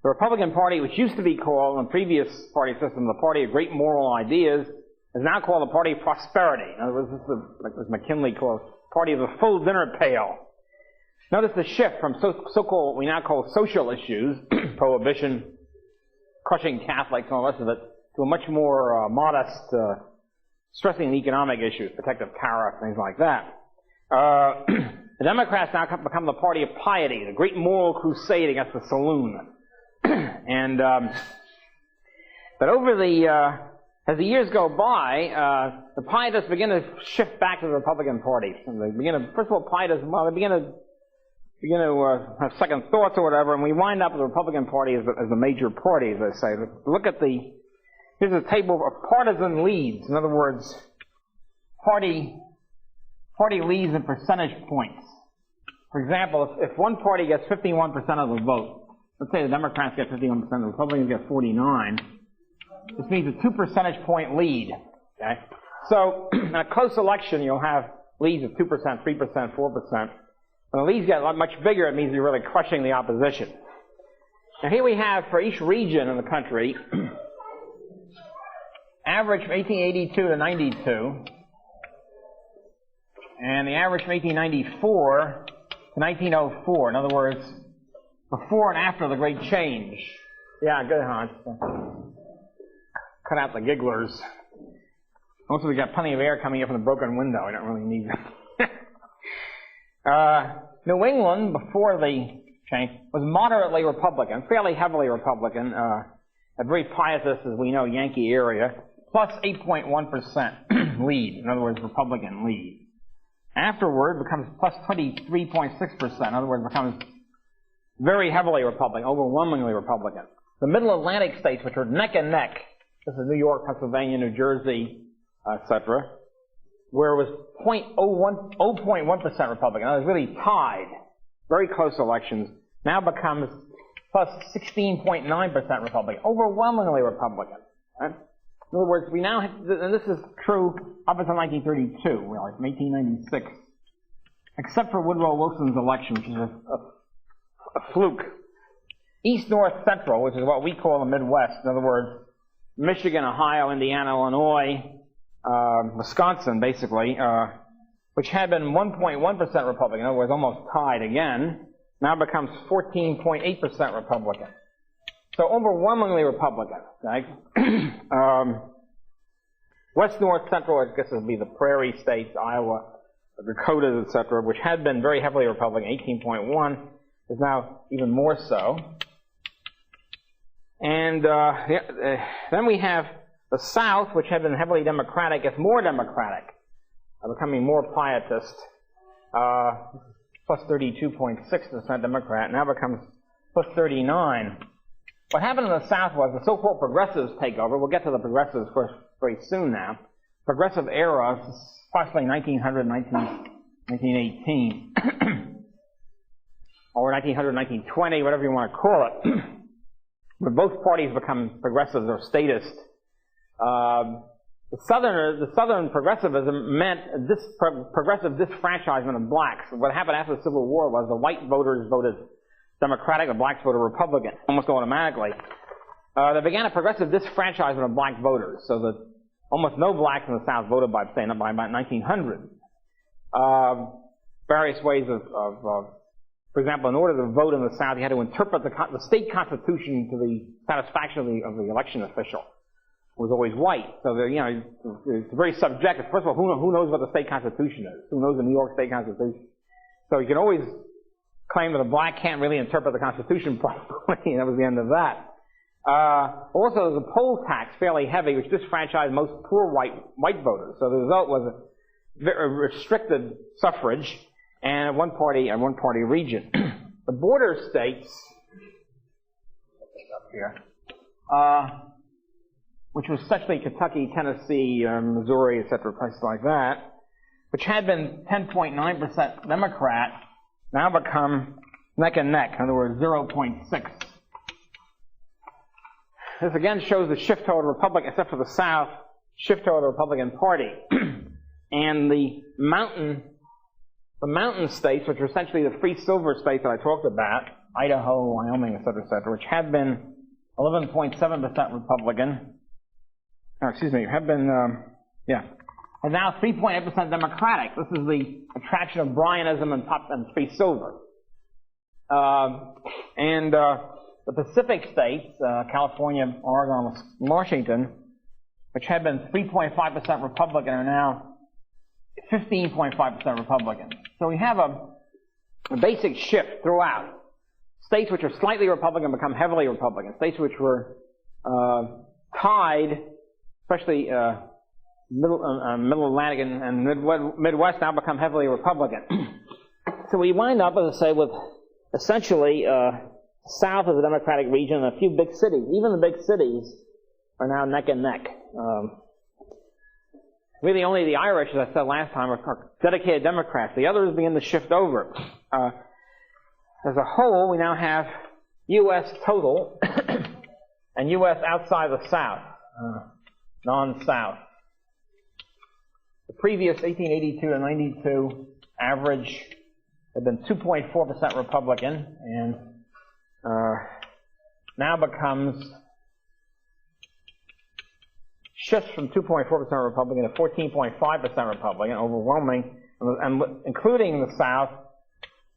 The Republican Party, which used to be called in the previous party system the Party of Great Moral Ideas, is now called the Party of Prosperity. In other words, this is like this McKinley called Party of the Full Dinner Pail. Notice the shift from so-called, what we now call social issues, prohibition, crushing Catholics, and all the rest of it, to a much more modest, stressing economic issues, protective tariff, things like that. The Democrats now become the party of piety, the great moral crusade against the saloon. And but over the as the years go by, the pietists begin to shift back to the Republican Party. And they begin to, first of all, pietists, well, they begin to have second thoughts or whatever, and we wind up with the Republican Party as the major party, as I say. Look at here's a table of partisan leads. In other words, party leads in percentage points. For example, if one party gets 51% of the vote, let's say the Democrats get 51%, the Republicans get 49%, this means a 2 percentage point lead. Okay? So in a close election, you'll have leads of 2%, 3%, 4%. When the leads get much bigger, it means you're really crushing the opposition. Now here we have, for each region in the country, average from 1882 to 92, and the average from 1894 to 1904. In other words, before and after the Great Change. Yeah, good, Hans. Cut out the gigglers. Also, we got plenty of air coming in from the broken window. I don't really need that. New England, before the change, was moderately Republican, fairly heavily Republican, a very pietist, as we know, Yankee area, plus 8.1% lead. In other words, Republican lead. Afterward, becomes plus 23.6%. In other words, becomes very heavily Republican, overwhelmingly Republican. The Middle Atlantic states, which are neck and neck, this is New York, Pennsylvania, New Jersey, etc., where it was 0.1% Republican. It was really tied, very close elections, now becomes plus 16.9% Republican, overwhelmingly Republican. Right? In other words, we now have, and this is true up until 1932, really, from 1896, except for Woodrow Wilson's election, which is a fluke. East, North, Central, which is what we call the Midwest, in other words, Michigan, Ohio, Indiana, Illinois, Wisconsin, basically, which had been 1.1% Republican, in other words, almost tied again, now becomes 14.8% Republican. So overwhelmingly Republican. Okay? West, North, Central, I guess it would be the prairie states, Iowa, the Dakotas, etc., which had been very heavily Republican, 18.1, is now even more so. And then we have the South, which had been heavily Democratic, gets more Democratic, becoming more pietist, plus 32.6% Democrat, now becomes plus 39. What happened in the South was the so-called progressives take over. We'll get to the progressives very soon now. Progressive era, approximately 1900, 1918, or 1900, 1920, whatever you want to call it. But both parties become progressives or statist. The Southern progressivism meant progressive disfranchisement of blacks. What happened after the Civil War was the white voters voted Democratic, the blacks voted Republican, almost automatically. They began a progressive disfranchisement of black voters, so that almost no blacks in the South voted by about 1900. Various ways for example, in order to vote in the South, you had to interpret the state constitution to the satisfaction of the election official. It was always white, so it's very subjective. First of all, who knows what the state constitution is? Who knows the New York state constitution? So you can always claim that a black can't really interpret the Constitution properly, and that was the end of that. Also, there was a poll tax, fairly heavy, which disfranchised most poor white voters. So the result was a very restricted suffrage and a one-party region. The border states, up here, which was essentially Kentucky, Tennessee, Missouri, etc., places like that, which had been 10.9% Democrat, now become neck and neck, in other words, 0.6. This again shows the shift toward Republican, except for the South, shift toward the Republican Party. And the mountain states, which are essentially the free silver states that I talked about, Idaho, Wyoming, et cetera, which had been 11.7% Republican. And now 3.8% Democratic. This is the attraction of Bryanism and free silver. The Pacific states, California, Oregon, Washington, which had been 3.5% Republican, are now 15.5% Republican. So we have a basic shift throughout. States which are slightly Republican become heavily Republican. States which were tied, especially Middle Atlantic and Midwest, now become heavily Republican. So we wind up, as I say, with essentially south of the Democratic region and a few big cities. Even the big cities are now neck and neck. Really only the Irish, as I said last time, are dedicated Democrats. The others begin to shift over. As a whole, we now have U.S. total and U.S. outside the South, non-South. The previous 1882 to 92 average had been 2.4% Republican, and now shifts from 2.4% Republican to 14.5% Republican, overwhelming, and including the South,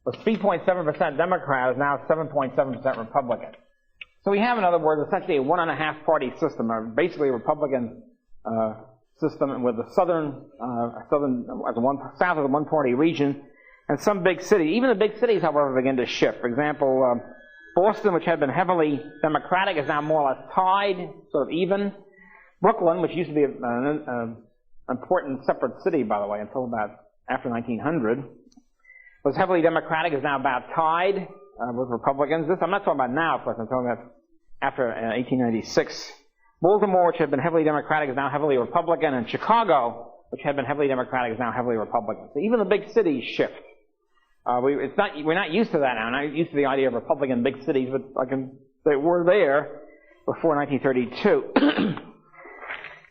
was 3.7% Democrat, is now 7.7% Republican. So we have, in other words, essentially a 1.5 party system, basically a Republican system with the south of the one party region, and some big cities. Even the big cities, however, begin to shift. For example, Boston, which had been heavily Democratic, is now more or less tied, sort of even. Brooklyn, which used to be an important separate city, by the way, until about after 1900, was heavily Democratic, is now about tied with Republicans. This I'm not talking about now, of course. I'm talking about after 1896. Baltimore, which had been heavily Democratic, is now heavily Republican, and Chicago, which had been heavily Democratic, is now heavily Republican. So even the big cities shift. We're not used to that now. We're not used to the idea of Republican big cities, but they were there before 1932.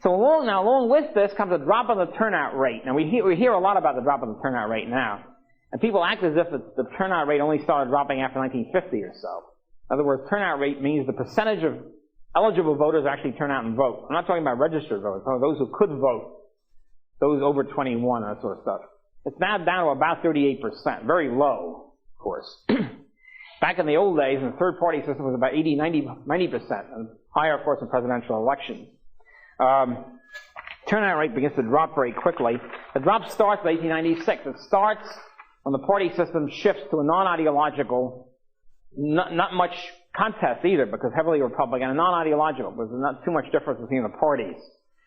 So along with this comes a drop in the turnout rate. Now we hear a lot about the drop in the turnout rate now, and people act as if the turnout rate only started dropping after 1950 or so. In other words, turnout rate means the percentage of eligible voters actually turn out and vote. I'm not talking about registered voters, those who could vote, those over 21, that sort of stuff. It's now down to about 38%, very low, of course. Back in the old days, in the third-party system, was about 80, 90%, and higher, of course, in presidential elections. Turnout rate begins to drop very quickly. The drop starts in 1896. It starts when the party system shifts to a non-ideological, not much contest either, because heavily Republican, and non-ideological, because there's not too much difference between the parties.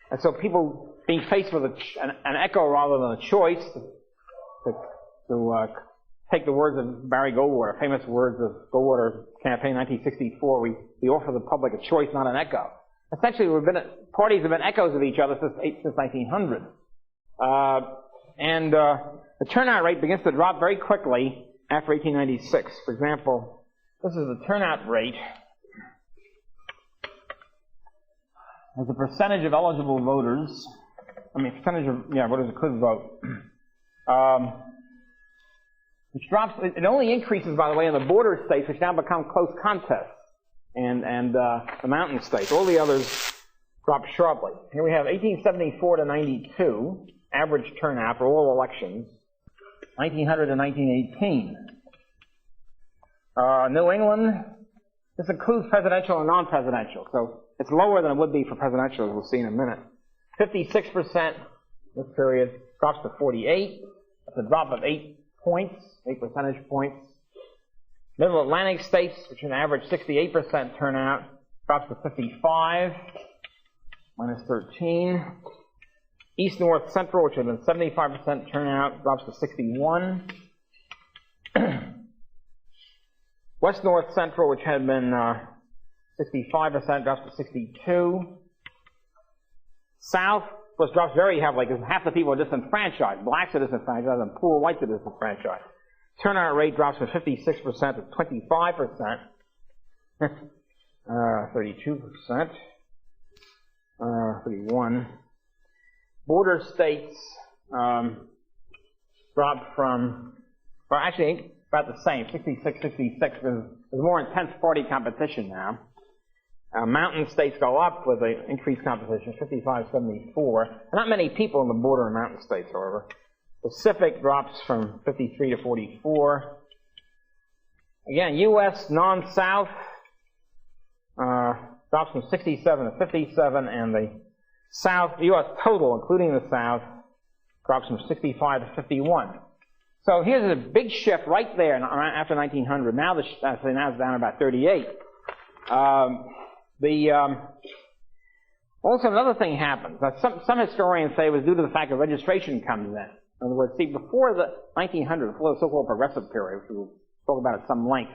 And so people being faced with an echo rather than a choice, to take the words of Barry Goldwater, famous words of Goldwater's campaign in 1964, we offer the public a choice, not an echo. Essentially, parties have been echoes of each other since 1900. The turnout rate begins to drop very quickly after 1896. For example, this is the turnout rate as a percentage of eligible voters. Percentage of voters who could vote. Which drops. It only increases, by the way, in the border states, which now become close contests, and the mountain states. All the others drop sharply. Here we have 1874 to 92 average turnout for all elections. 1900 to 1918. New England, this includes presidential and non-presidential, so it's lower than it would be for presidential, as we'll see in a minute. 56% this period drops to 48. That's a drop of 8 percentage points. Middle Atlantic states, which on average 68% turnout, drops to 55, minus 13. East, North, Central, which had been 75% turnout, drops to 61. West, North, Central, which had been 65%, drops to 62. South, of course, drops very heavily because half the people are disenfranchised. Blacks are disenfranchised and poor whites are disenfranchised. Turnout rate drops from 56% to 25%. 32%. 31. Border states drop from, well, actually about the same, 66, 66, because There's more intense party competition now. Mountain states go up with the increased competition, 55-74. Not many people in the border and mountain states, however. Pacific drops from 53 to 44. Again, U.S. non-South drops from 67 to 57, and the South, U.S. total, including the South, drops from 65 to 51. So here's a big shift right there after 1900. Now it's down about 38. Also, another thing happens. Some historians say it was due to the fact that registration comes in. In other words, see, before the 1900s, before the so-called progressive period, which we'll talk about at some length.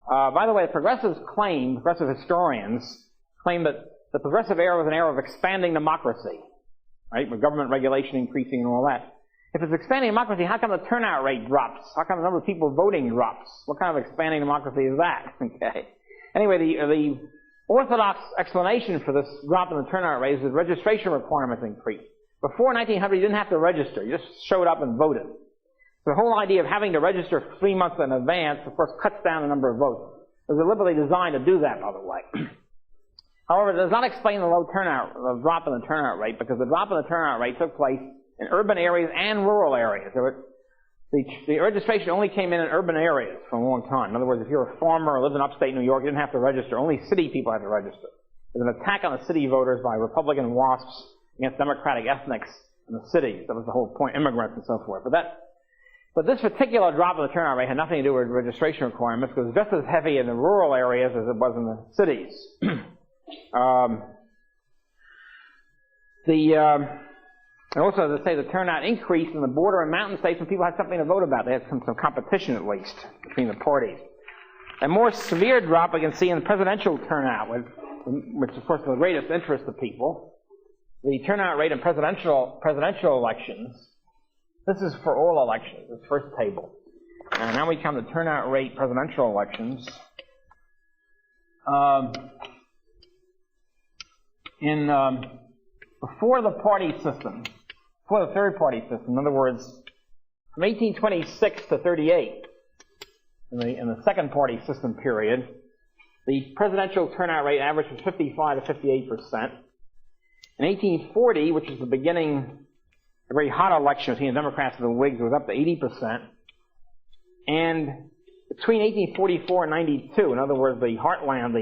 By the way, progressive historians claim that the progressive era was an era of expanding democracy, right, with government regulation increasing and all that. If it's expanding democracy, how come the turnout rate drops? How come the number of people voting drops? What kind of expanding democracy is that? Okay. Anyway, the orthodox explanation for this drop in the turnout rate is that registration requirements increased. Before 1900, you didn't have to register. You just showed up and voted. The whole idea of having to register 3 months in advance, of course, cuts down the number of votes. It was deliberately designed to do that, by the way. However, it does not explain the drop in the turnout rate, because the drop in the turnout rate took place in urban areas and rural areas. The registration only came in urban areas for a long time. In other words, if you're a farmer or lived in upstate New York, you didn't have to register. Only city people had to register. There was an attack on the city voters by Republican WASPs against Democratic ethnics in the cities. That was the whole point, immigrants and so forth. But this particular drop in the turnout rate had nothing to do with registration requirements, because it was just as heavy in the rural areas as it was in the cities. And also, as I say, the turnout increased in the border and mountain states when people had something to vote about. They had some competition, at least, between the parties. A more severe drop we can see in the presidential turnout, which, of course, is of the greatest interest to people. The turnout rate in presidential elections, this is for all elections, this first table. And now we come to turnout rate presidential elections. Before the party system, before the third party system, in other words, from 1826 to 38, in the second party system period, the presidential turnout rate average was 55 to 58%. In 1840, which is the beginning, a very hot election between the Democrats and the Whigs, it was up to 80%. And between 1844 and 92, in other words, the heartland,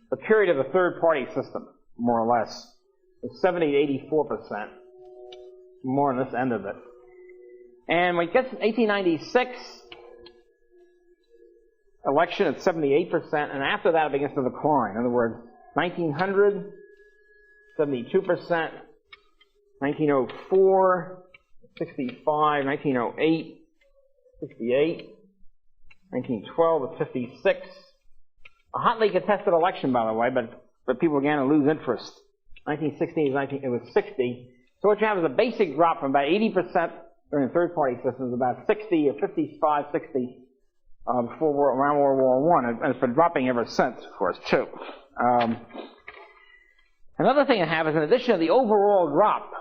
the period of the third party system, more or less, was 70 to 84%, more on this end of it. And when it gets to 1896, election at 78%, and after that it begins to decline. In other words, 1900, 72%, 1904, 65, 1908, 68, 1912 at 56. A hotly contested election, by the way, but people began to lose interest. 1916, it was 60. So what you have is a basic drop from about 80% during the third party system, about 60 or 55, 60 around World War I, and it's been dropping ever since, of course, too. Another thing I have is, in addition to the overall drop,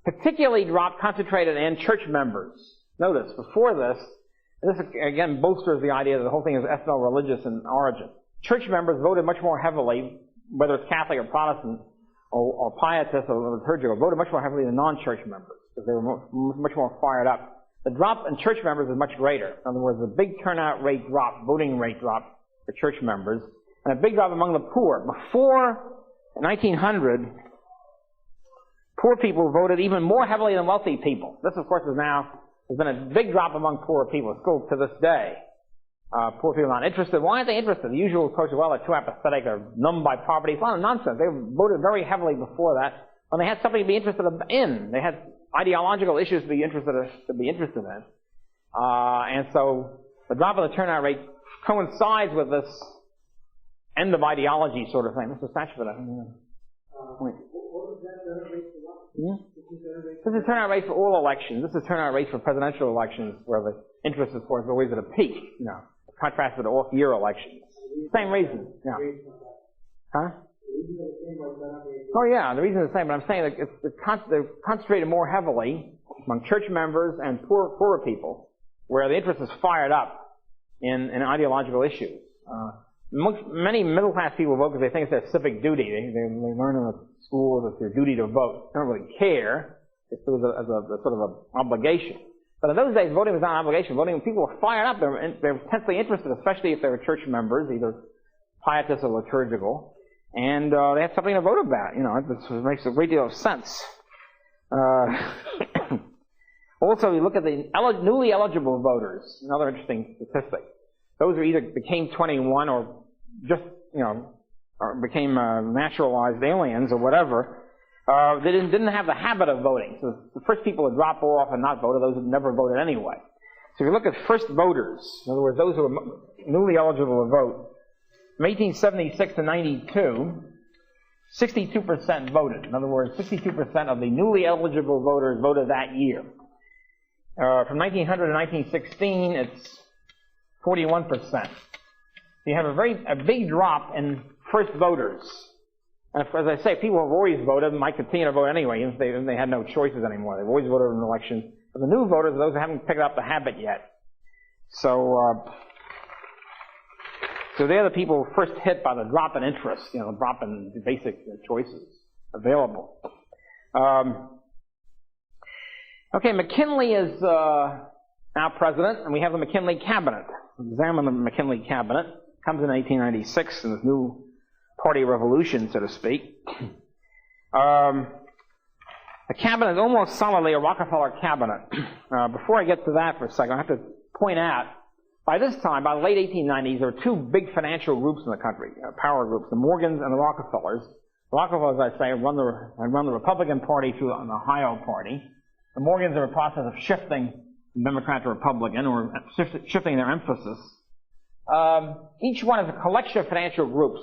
particularly drop concentrated in church members. Notice, before this again bolsters the idea that the whole thing is ethno-religious in origin. Church members voted much more heavily, whether it's Catholic or Protestant, or pietists or liturgical, voted much more heavily than non-church members, because they were much more fired up. The drop in church members is much greater. In other words, a big turnout rate drop, voting rate drop for church members, and a big drop among the poor. Before 1900, poor people voted even more heavily than wealthy people. This, of course, has been a big drop among poor people, still to this day. Poor people are not interested. Why aren't they interested? The usual approach is, well, they're too apathetic, they're numbed by poverty. It's a lot of nonsense. They voted very heavily before that when they had something to be interested in. They had ideological issues to be interested in. And so the drop of the turnout rate coincides with this end of ideology sort of thing. Mr. Satchford, what was that turnout rate for? This is turnout rate for all elections. This is turnout rate for presidential elections, where the interest, of course, is always at a peak, contrasted to off-year elections. Same reason. Yeah. Huh? Oh, yeah, the reason is the same, but I'm saying that they're concentrated more heavily among church members and poorer people, where the interest is fired up in ideological issues. Many middle-class people vote because they think it's their civic duty. They learn in the schools it's their duty to vote. They don't really care. It's sort of a sort of an obligation. But in those days, voting was not an obligation. Voting, people were fired up. They're intensely interested, especially if they were church members, either pietist or liturgical. And they had something to vote about. You know, it makes a great deal of sense. Also, you look at the newly eligible voters. Another interesting statistic. Those who either became 21 or just, you know, or became naturalized aliens or whatever. They didn't have the habit of voting. So the first people to drop off and not vote are those who never voted anyway. So if you look at first voters, in other words, those who were newly eligible to vote, from 1876 to 92, 62% voted. In other words, 62% of the newly eligible voters voted that year. From 1900 to 1916, it's 41%. So you have a big drop in first voters. And as I say, people have always voted and might continue to vote anyway, even if they had no choices anymore. They've always voted in elections. But the new voters are those who haven't picked up the habit yet. So they're the people first hit by the drop in interest, you know, the drop in the basic choices available. Okay, McKinley is now president, and we have the McKinley Cabinet. Examine the McKinley Cabinet. Comes in 1896 in this new party revolution, so to speak. The cabinet is almost solidly a Rockefeller cabinet. Before I get to that for a second, I have to point out, by this time, by the late 1890s, there were two big financial groups in the country, power groups, the Morgans and the Rockefellers. The Rockefellers, I say, run the Republican Party through an Ohio party. The Morgans are in the process of shifting from Democrat to Republican, or shifting their emphasis. Each one is a collection of financial groups.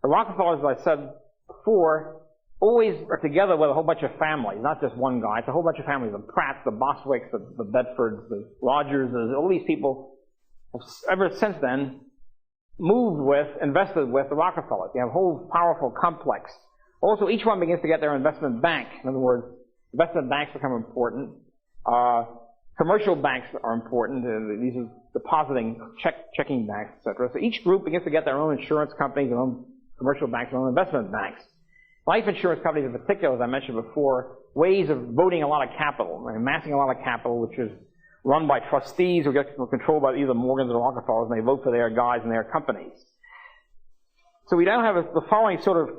The Rockefellers, as I said before, always are together with a whole bunch of families, not just one guy. It's a whole bunch of families, the Pratts, the Bostwicks, the Bedfords, the Rogers, all these people have ever since then moved with, invested with the Rockefellers. You have a whole powerful complex. Also, each one begins to get their investment bank. In other words, investment banks become important. Commercial banks are important. These are depositing checking banks, etc. So each group begins to get their own insurance companies, their own commercial banks, their own investment banks. Life insurance companies in particular, as I mentioned before, ways of voting a lot of capital, amassing a lot of capital, which is run by trustees who get controlled by either Morgans or Rockefellers, and they vote for their guys and their companies. So we now have the following sort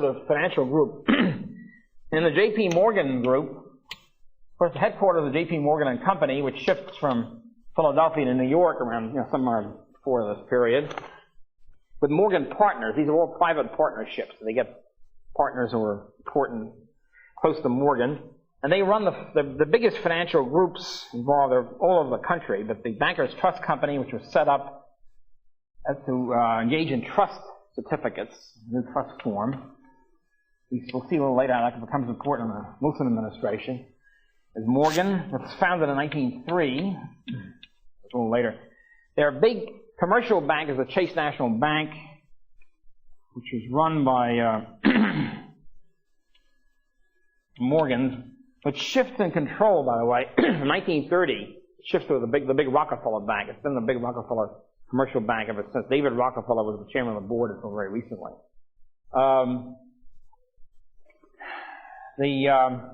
of financial group. In the J.P. Morgan group, of course, the headquarters of the J.P. Morgan and Company, which shifts from Philadelphia to New York around, somewhere before this period, with Morgan Partners. These are all private partnerships. They get partners who are important, close to Morgan. And they run the biggest financial groups involved all over the country. But the Bankers Trust Company, which was set up to engage in trust certificates, new trust form. We'll see a little later how that becomes important in the Wilson administration. Is Morgan. It was founded in 1903. A little later. Their big commercial bank is the Chase National Bank, which was run by Morgans, which shifts in control, by the way. In 1930, it shifts to the big Rockefeller Bank. It's been the big Rockefeller commercial bank ever since. David Rockefeller was the chairman of the board until very recently. The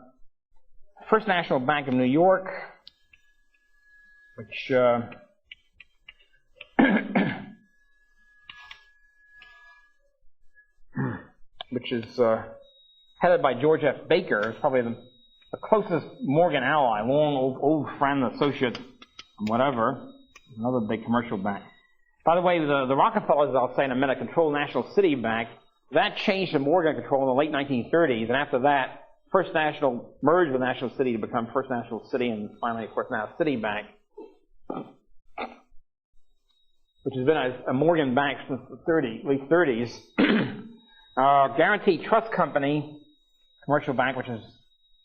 First National Bank of New York, which is headed by George F. Baker, is probably the closest Morgan ally, long old friend, associate, whatever, another big commercial bank. By the way, the Rockefellers, I'll say in a minute, control National City Bank. That changed to Morgan control in the late 1930s, and after that, First National merged with National City to become First National City, and finally, of course, now Citibank, which has been a Morgan bank since the late 30s. Guaranteed Trust Company, commercial bank, which is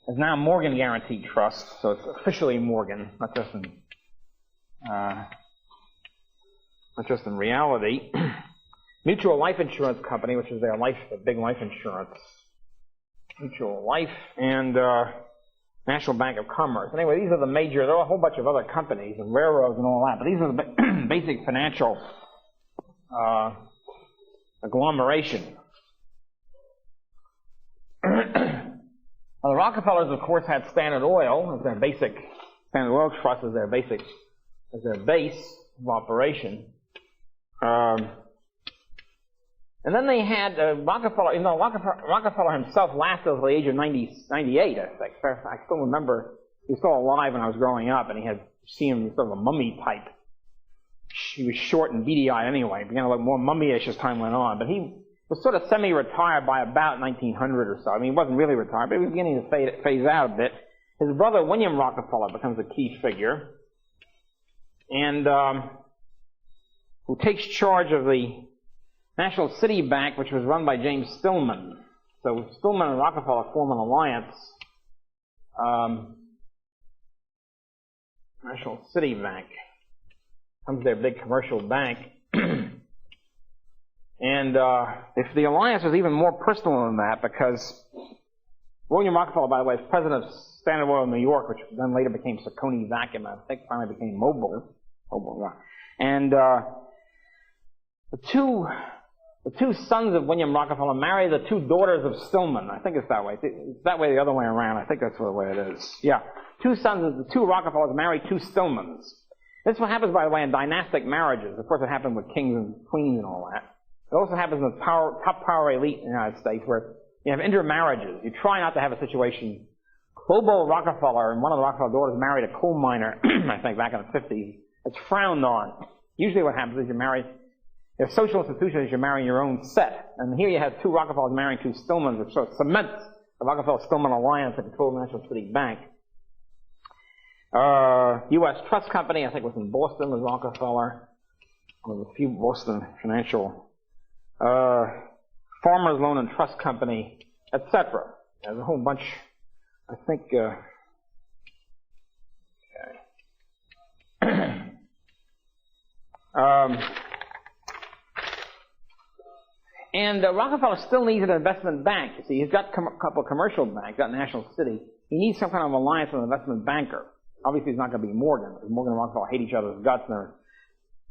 now Morgan Guaranteed Trust, so it's officially Morgan, not just in reality. Mutual Life Insurance Company, which is their big life insurance. Mutual Life, and National Bank of Commerce. Anyway, these are the major, there are a whole bunch of other companies and railroads and all that, but these are the basic financial agglomeration. Well, the Rockefellers, of course, had Standard Oil as their basic, Standard Oil Trust as their basic, as their base of operation. And then they had Rockefeller, even though Rockefeller himself lasted until the age of 98, I think. I still remember he was still alive when I was growing up, and he had seen him sort of a mummy type. He was short and beady-eyed anyway. He began to look more mummy-ish as time went on. But he was sort of semi-retired by about 1900 or so. I mean, he wasn't really retired, but he was beginning to phase out a bit. His brother, William Rockefeller, becomes a key figure, and who takes charge of the National City Bank, which was run by James Stillman. So Stillman and Rockefeller form an alliance. National City Bank comes their big commercial bank. And if the alliance was even more personal than that, because William Rockefeller, by the way, is president of Standard Oil in New York, which then later became Saucony Vacuum, I think finally became Mobil. And the two sons of William Rockefeller marry the two daughters of Stillman. I think it's that way. It's that way the other way around. I think that's the way it is. Yeah. Two sons of the two Rockefellers marry two Stillmans. This is what happens, by the way, in dynastic marriages. Of course, it happened with kings and queens and all that. It also happens in the top power elite in the United States, where you have intermarriages. You try not to have a situation. Bobo Rockefeller and one of the Rockefeller daughters married a coal miner, I think, back in the 50s. It's frowned on. Usually what happens is you marry, there's social institutions, you're marrying your own set. And here you have two Rockefellers marrying two Stillmans, which sort of cements the Rockefeller-Stillman alliance that controls the National City Bank. U.S. Trust Company, I think was in Boston, was Rockefeller. One of the few Boston financial. Farmers Loan and Trust Company, etc. There's a whole bunch, I think, and Rockefeller still needs an investment bank. You see, he's got a couple of commercial banks, got National City. He needs some kind of alliance with an investment banker. Obviously, it's not going to be Morgan, because Morgan and Rockefeller hate each other's guts and are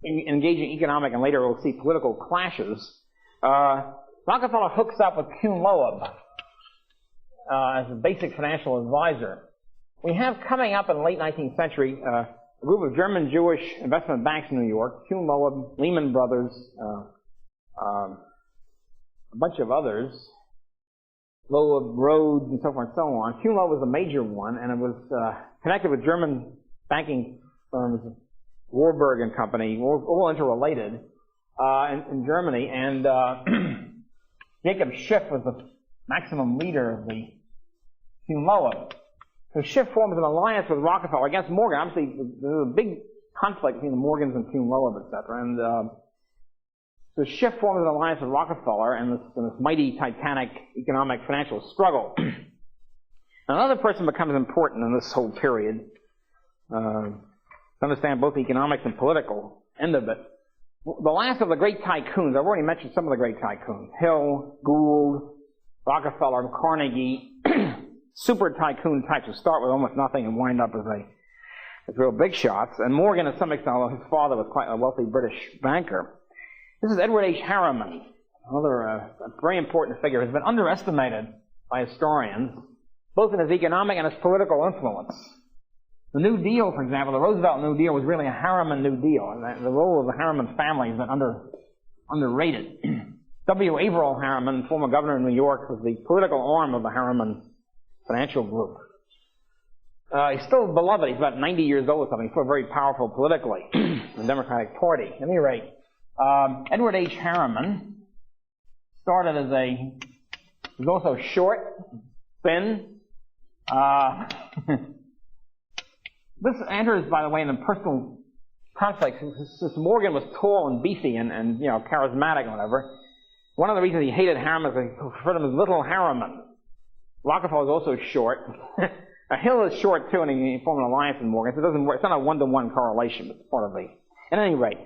engaging economic and later we'll see political clashes. Rockefeller hooks up with Kuhn Loeb as a basic financial advisor. We have coming up in the late 19th century a group of German-Jewish investment banks in New York, Kuhn Loeb, Lehman Brothers, a bunch of others, Loeb, Rhodes, and so forth and so on. Kuhn Loeb was a major one, and it was connected with German banking firms, Warburg and Company, all interrelated in Germany. And Jacob Schiff was the maximum leader of the Kuhn Loeb. So Schiff forms an alliance with Rockefeller against Morgan. Obviously, there's a big conflict between the Morgans and Kuhn Loeb, etc. And so Schiff forms an alliance with Rockefeller in this mighty, titanic economic financial struggle. Another person becomes important in this whole period to understand both the economics and political end of it. The last of the great tycoons, I've already mentioned some of the great tycoons, Hill, Gould, Rockefeller, Carnegie, super tycoon types who start with almost nothing and wind up as real big shots. And Morgan, to some extent, although his father was quite a wealthy British banker. This is Edward H. Harriman, another very important figure, has been underestimated by historians, both in his economic and his political influence. The New Deal, for example, the Roosevelt New Deal was really a Harriman New Deal, and the role of the Harriman family has been underrated. W. Averill Harriman, former governor of New York, was the political arm of the Harriman financial group. He's still beloved. He's about 90 years old or something. He's still very powerful politically in the Democratic Party. At any rate, Edward H. Harriman started as he was also short, thin. This enters, by the way, in the personal conflict. Since Morgan was tall and beefy and charismatic and whatever, one of the reasons he hated Harriman is he referred to him as Little Harriman. Rockefeller was also short. Hill is short too, and he formed an alliance with Morgan. So it doesn't work. It's not a one-to-one correlation. It's part of the. At any rate,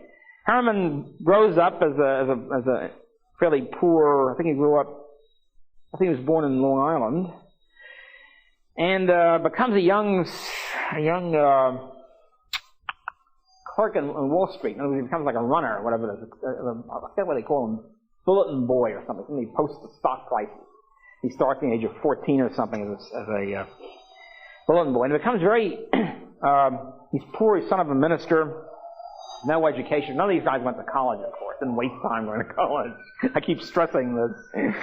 Harriman grows up as a fairly poor. I think he grew up. I think he was born in Long Island, and becomes a young clerk in Wall Street. In other words, he becomes like a runner or whatever it is. I forget what they call him, bulletin boy or something. Somebody posts the stock prices. He starts at the age of 14 or something as a bulletin boy. And he becomes very, he's poor, he's son of a minister, no education. None of these guys went to college, of course. Didn't waste time going to college. I keep stressing this.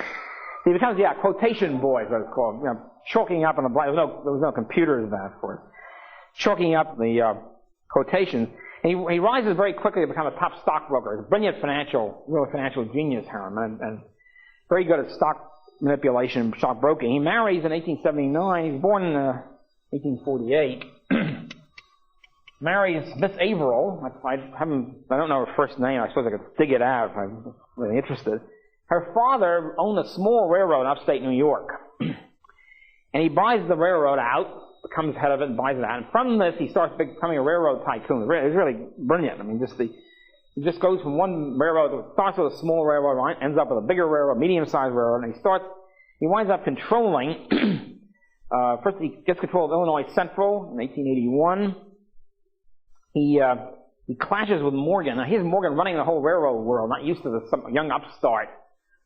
He becomes, quotation boy is what it's called. You know, chalking up on the black, there was no computers then, of course. Chalking up the quotations. And he rises very quickly to become a top stockbroker. He's a brilliant real financial genius, Herman, and very good at stock manipulation, stock broking. He marries in 1879. He's born in 1848. Marries Miss Averill. I don't know her first name. I suppose I could dig it out if I'm really interested. Her father owned a small railroad in upstate New York. And he buys the railroad out, becomes head of it and buys it out. And from this, he starts becoming a railroad tycoon. It's really brilliant. I mean, he just goes from one railroad, starts with a small railroad, ends up with a bigger railroad, medium-sized railroad, and he winds up controlling, first he gets control of Illinois Central in 1881. He clashes with Morgan. Now, here's Morgan running the whole railroad world, not used to this young upstart,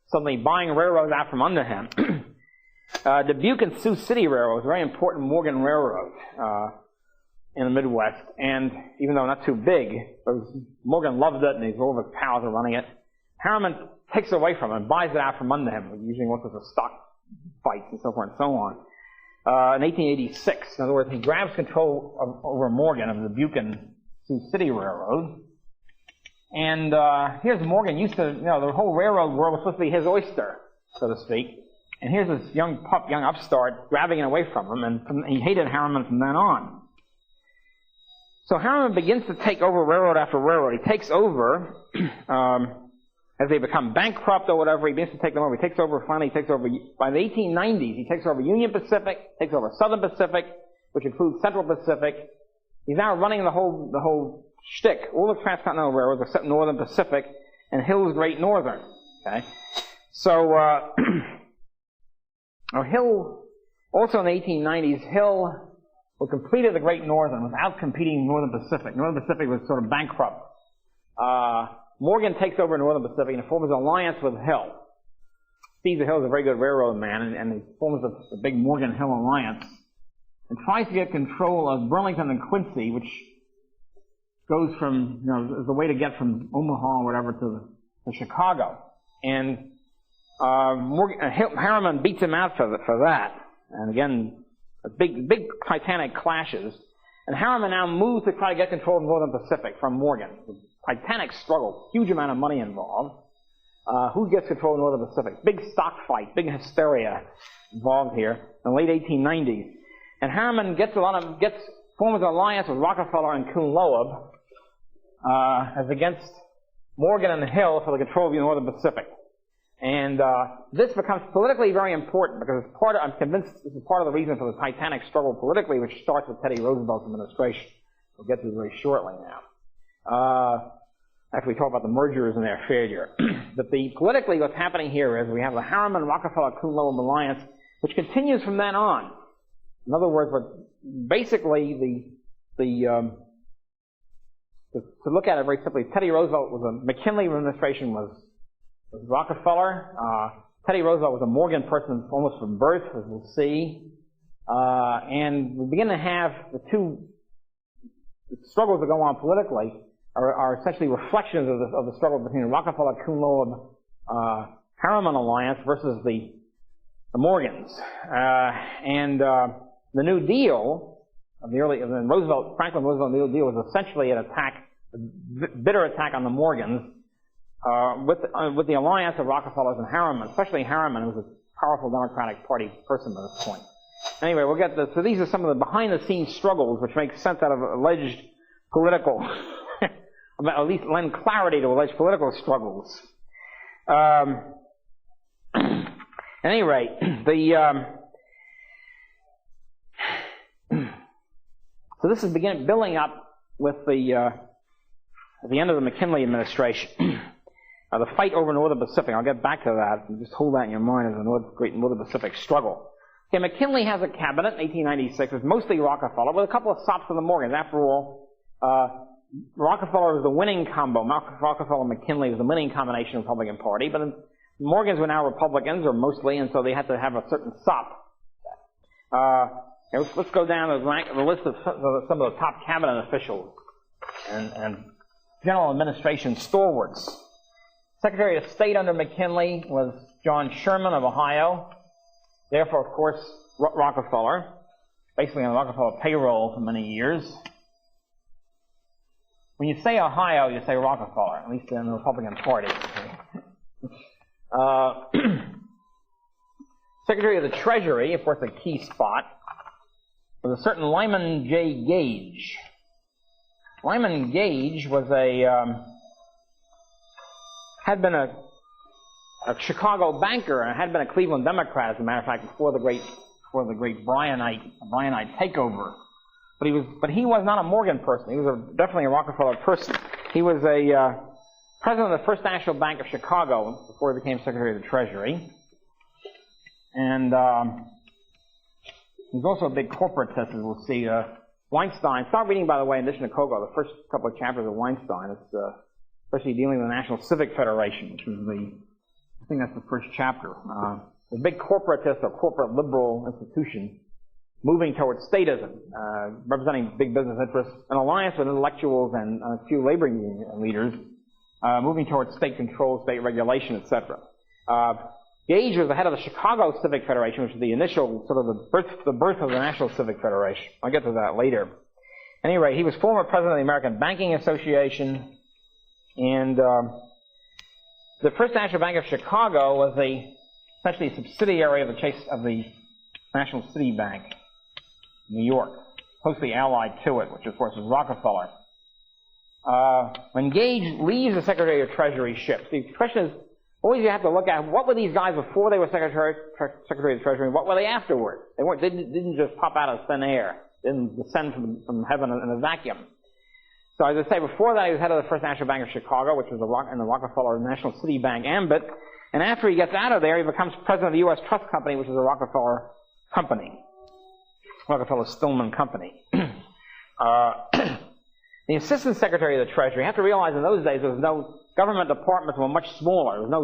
suddenly buying railroads out from under him. Dubuque and Sioux City Railroad was a very important Morgan railroad in the Midwest, and even though not too big, Morgan loved it, and all of his pals are running it. Harriman takes it away from him and buys it out from under him, using all sorts of stock fights and so forth and so on. In 1886, in other words, he grabs control over Morgan of the Dubuque and Sioux City Railroad. And here's Morgan, used to, the whole railroad world was supposed to be his oyster, so to speak. And here's this young upstart grabbing it away from him, and he hated Harriman from then on. So Harriman begins to take over railroad after railroad. He takes over, as they become bankrupt or whatever, he begins to take them over. Finally he takes over, by the 1890s, he takes over Union Pacific, takes over Southern Pacific, which includes Central Pacific. He's now running the whole shtick, all the transcontinental railroads except Northern Pacific and Hill's Great Northern. Okay? So, Hill, also in the 1890s, Hill completed the Great Northern without competing Northern Pacific. Northern Pacific was sort of bankrupt. Morgan takes over Northern Pacific and forms an alliance with Hill. Caesar Hill is a very good railroad man, and he forms the big Morgan-Hill alliance and tries to get control of Burlington and Quincy, which goes from, is the way to get from Omaha or whatever to Chicago. And Harriman beats him out for that. And again, big titanic clashes. And Harriman now moves to try to get control of Northern Pacific from Morgan. Titanic struggle, huge amount of money involved. Who gets control of Northern Pacific? Big stock fight, big hysteria involved here in the late 1890s. And Harriman forms an alliance with Rockefeller and Kuhn Loeb as against Morgan and Hill for the control of the Northern Pacific. And this becomes politically very important because I'm convinced this is part of the reason for the Titanic struggle politically, which starts with Teddy Roosevelt's administration. We'll get to it very shortly now. After we talk about the mergers and their failure. But politically what's happening here is we have the Harriman-Rockefeller-Kuhn-Loeb alliance, which continues from then on. In other words, basically to look at it very simply, Teddy Roosevelt was a McKinley administration was Rockefeller. Teddy Roosevelt was a Morgan person almost from birth, as we'll see. And we begin to have the struggles that go on politically are essentially reflections of the struggle between the Rockefeller-Kuhn-Loeb Harriman alliance versus the Morgans. The New Deal of the Franklin Roosevelt New Deal was essentially a bitter attack on the Morgans. With the alliance of Rockefellers and Harriman, especially Harriman, who was a powerful Democratic Party person at this point. Anyway, we'll get so these are some of the behind-the-scenes struggles which make sense out of alleged political, at least lend clarity to alleged political struggles. At any rate, so this is building up with at the end of the McKinley administration. The fight over Northern Pacific, I'll get back to that. Just hold that in your mind as a great Northern Pacific struggle. Okay, McKinley has a cabinet in 1896. It's mostly Rockefeller, with a couple of stops for the Morgans. After all, Rockefeller was the winning combo. Rockefeller and McKinley was the winning combination of the Republican Party, but the Morgans were now Republicans, or mostly, and so they had to have a certain sop. Let's go down the list of some of the top cabinet officials and general administration stalwarts. Secretary of State under McKinley was John Sherman of Ohio. Therefore, of course, Rockefeller, basically on the Rockefeller payroll for many years. When you say Ohio, you say Rockefeller, at least in the Republican Party. Secretary of the Treasury, of course, a key spot, was a certain Lyman J. Gage. Lyman Gage was had been a Chicago banker and had been a Cleveland Democrat, as a matter of fact, before the great Bryanite takeover. But he was not a Morgan person. He was definitely a Rockefeller person. He was a president of the First National Bank of Chicago before he became Secretary of the Treasury. And he was also a big corporatist, as we'll see. Weinstein. Start reading, by the way, in addition to Kogo, the first couple of chapters of Weinstein. It's especially dealing with the National Civic Federation, which is I think that's the first chapter. A big corporatist or corporate liberal institution moving towards statism, representing big business interests, an alliance with intellectuals and a few labor union leaders, moving towards state control, state regulation, etc. Gage was the head of the Chicago Civic Federation, which is the initial sort of the birth of the National Civic Federation. I'll get to that later. At any rate, he was former president of the American Banking Association, and the First National Bank of Chicago was essentially a subsidiary of the National City Bank, New York, closely allied to it, which of course was Rockefeller. When Gage leaves the Secretary of Treasury ship, the question is, always you have to look at what were these guys before they were Secretary of Treasury, and what were they afterward? They didn't just pop out of thin air, didn't descend from heaven in a vacuum. So as I say, before that he was head of the First National Bank of Chicago, which was in the Rockefeller National City Bank ambit, and after he gets out of there, he becomes president of the U.S. Trust Company, which is a Rockefeller company, Rockefeller Stillman Company. The Assistant Secretary of the Treasury, you have to realize in those days there was no government departments were much smaller. There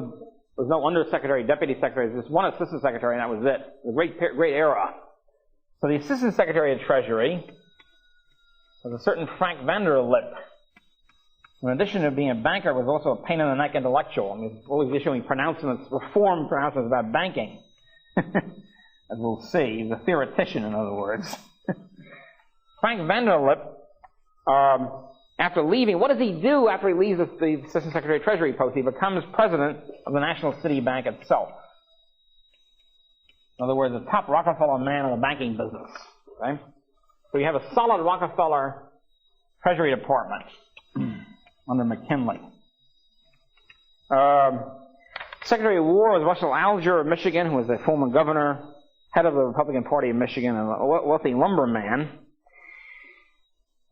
was no Undersecretary, Deputy Secretary. There was one Assistant Secretary, and that was it. It was a great era. So the Assistant Secretary of Treasury was a certain Frank Vanderlip. In addition to being a banker, was also a pain-in-the-neck intellectual. I mean, always issuing pronouncements, reform pronouncements about banking. As we'll see. He's a theoretician, in other words. Frank Vanderlip, after leaving, what does he do after he leaves the Assistant Secretary of Treasury post? He becomes president of the National City Bank itself. In other words, the top Rockefeller man in the banking business. Okay? So you have a solid Rockefeller Treasury Department under McKinley. Secretary of War was Russell Alger of Michigan, who was the former governor, head of the Republican Party of Michigan, and a wealthy lumberman.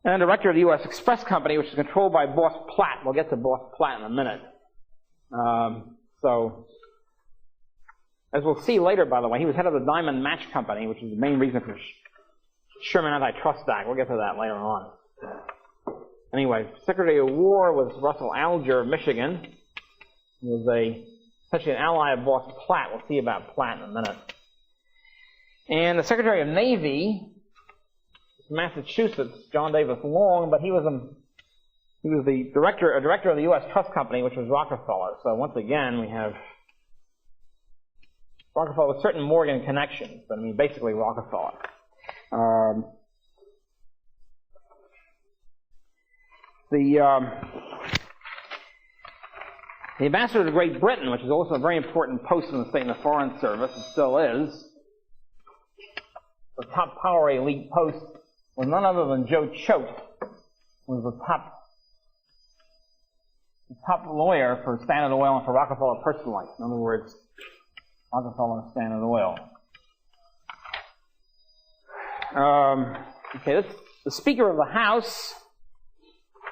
And director of the U.S. Express Company, which is controlled by Boss Platt. We'll get to Boss Platt in a minute. So, as we'll see later, by the way, he was head of the Diamond Match Company, which is the main reason for Sherman Antitrust Act. We'll get to that later on. Anyway, Secretary of War was Russell Alger of Michigan. He was essentially an ally of Boss Platt. We'll see about Platt in a minute. And the Secretary of Navy, Massachusetts, John Davis Long, but he was the director of the U.S. Trust Company, which was Rockefeller. So once again, we have Rockefeller with certain Morgan connections, but I mean basically Rockefeller. The ambassador to Great Britain, which is also a very important post in the State and the Foreign Service, it still is, the top power elite post, was none other than Joe Choate, who was the top lawyer for Standard Oil and for Rockefeller personally. In other words, Rockefeller and Standard Oil. The Speaker of the House,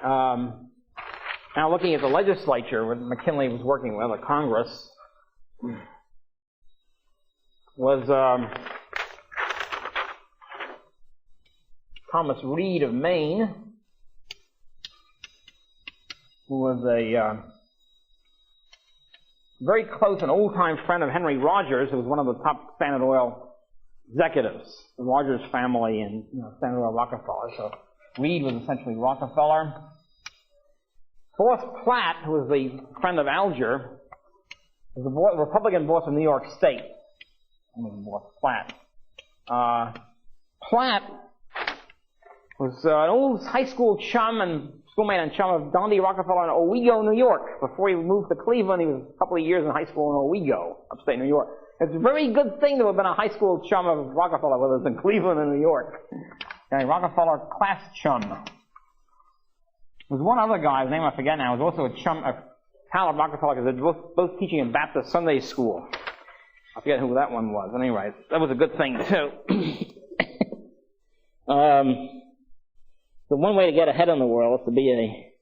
now looking at the legislature, what McKinley was working with, the Congress, was Thomas Reed of Maine. who was a very close and old-time friend of Henry Rogers, who was one of the top Standard Oil executives, the Rogers family and Standard Oil Rockefeller. So Reed was essentially Rockefeller. Boss Platt, who was the friend of Alger, was the Republican boss of New York State. Boss Platt. Platt was an old high school chum and schoolmate and chum of Don D. Rockefeller in Owego, New York. Before he moved to Cleveland, he was a couple of years in high school in Owego, upstate New York. It's a very good thing to have been a high school chum of Rockefeller, whether it's in Cleveland or New York. Okay, Rockefeller class chum. There was one other guy, his name I forget now, was also a chum, a pal of Rockefeller, because they were both teaching in Baptist Sunday school. I forget who that one was. Anyway, that was a good thing, too. The one way to get ahead in the world is to be a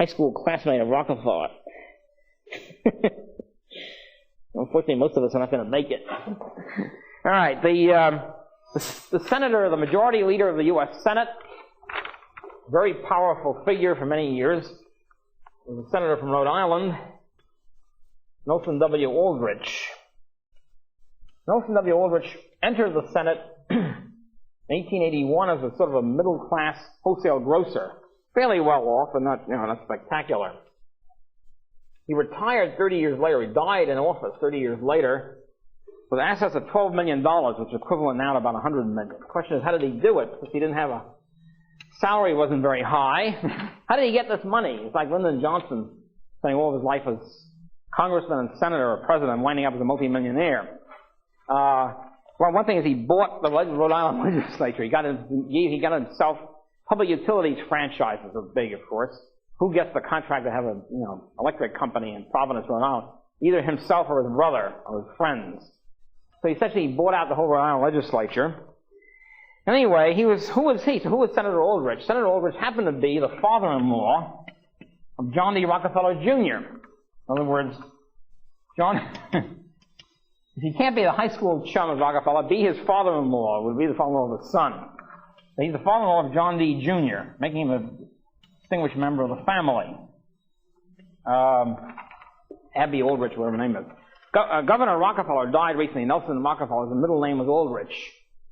high school classmate of Rockefeller. Unfortunately, most of us are not going to make it. All right, the senator, the majority leader of the U.S. Senate, very powerful figure for many years, was a senator from Rhode Island, Nelson W. Aldrich. Nelson W. Aldrich entered the Senate in 1881 as a sort of a middle-class wholesale grocer, fairly well off, but not spectacular. He retired 30 years later. He died in office 30 years later with assets of $12 million, which is equivalent now to about $100 million. The question is, how did he do it? Because he didn't have a salary, wasn't very high. How did he get this money? It's like Lyndon Johnson spending all of his life as congressman and senator or president, winding up as a multimillionaire. Well, one thing is he bought the Rhode Island legislature. He got himself public utilities franchises are big, of course. Who gets the contract to have a electric company in Providence, Rhode Island? Either himself or his brother or his friends. So essentially, he bought out the whole Rhode Island legislature. Anyway, who was he? So who was Senator Aldrich? Senator Aldrich happened to be the father-in-law of John D. Rockefeller Jr. In other words, John. If he can't be the high school chum of Rockefeller, be his father-in-law, would be the father-in-law of his son. So he's the father-in-law of John D. Jr., making him a distinguished member of the family. Abby Aldrich, whatever her name is. Governor Rockefeller died recently. Nelson Rockefeller, his middle name was Aldrich.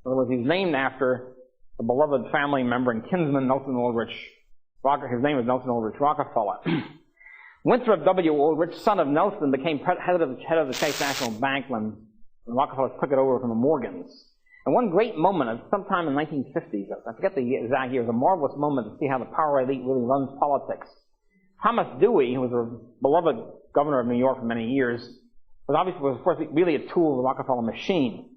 In other words, he's named after the beloved family member and kinsman Nelson Aldrich. His name is Nelson Aldrich Rockefeller. Winthrop W. Aldrich, son of Nelson, became head of the Chase National Bank when Rockefeller took it over from the Morgans. And one great moment, sometime in the 1950s, I forget the exact year, it was a marvelous moment to see how the power elite really runs politics. Thomas Dewey, who was a beloved governor of New York for many years, was of course, really a tool of the Rockefeller machine.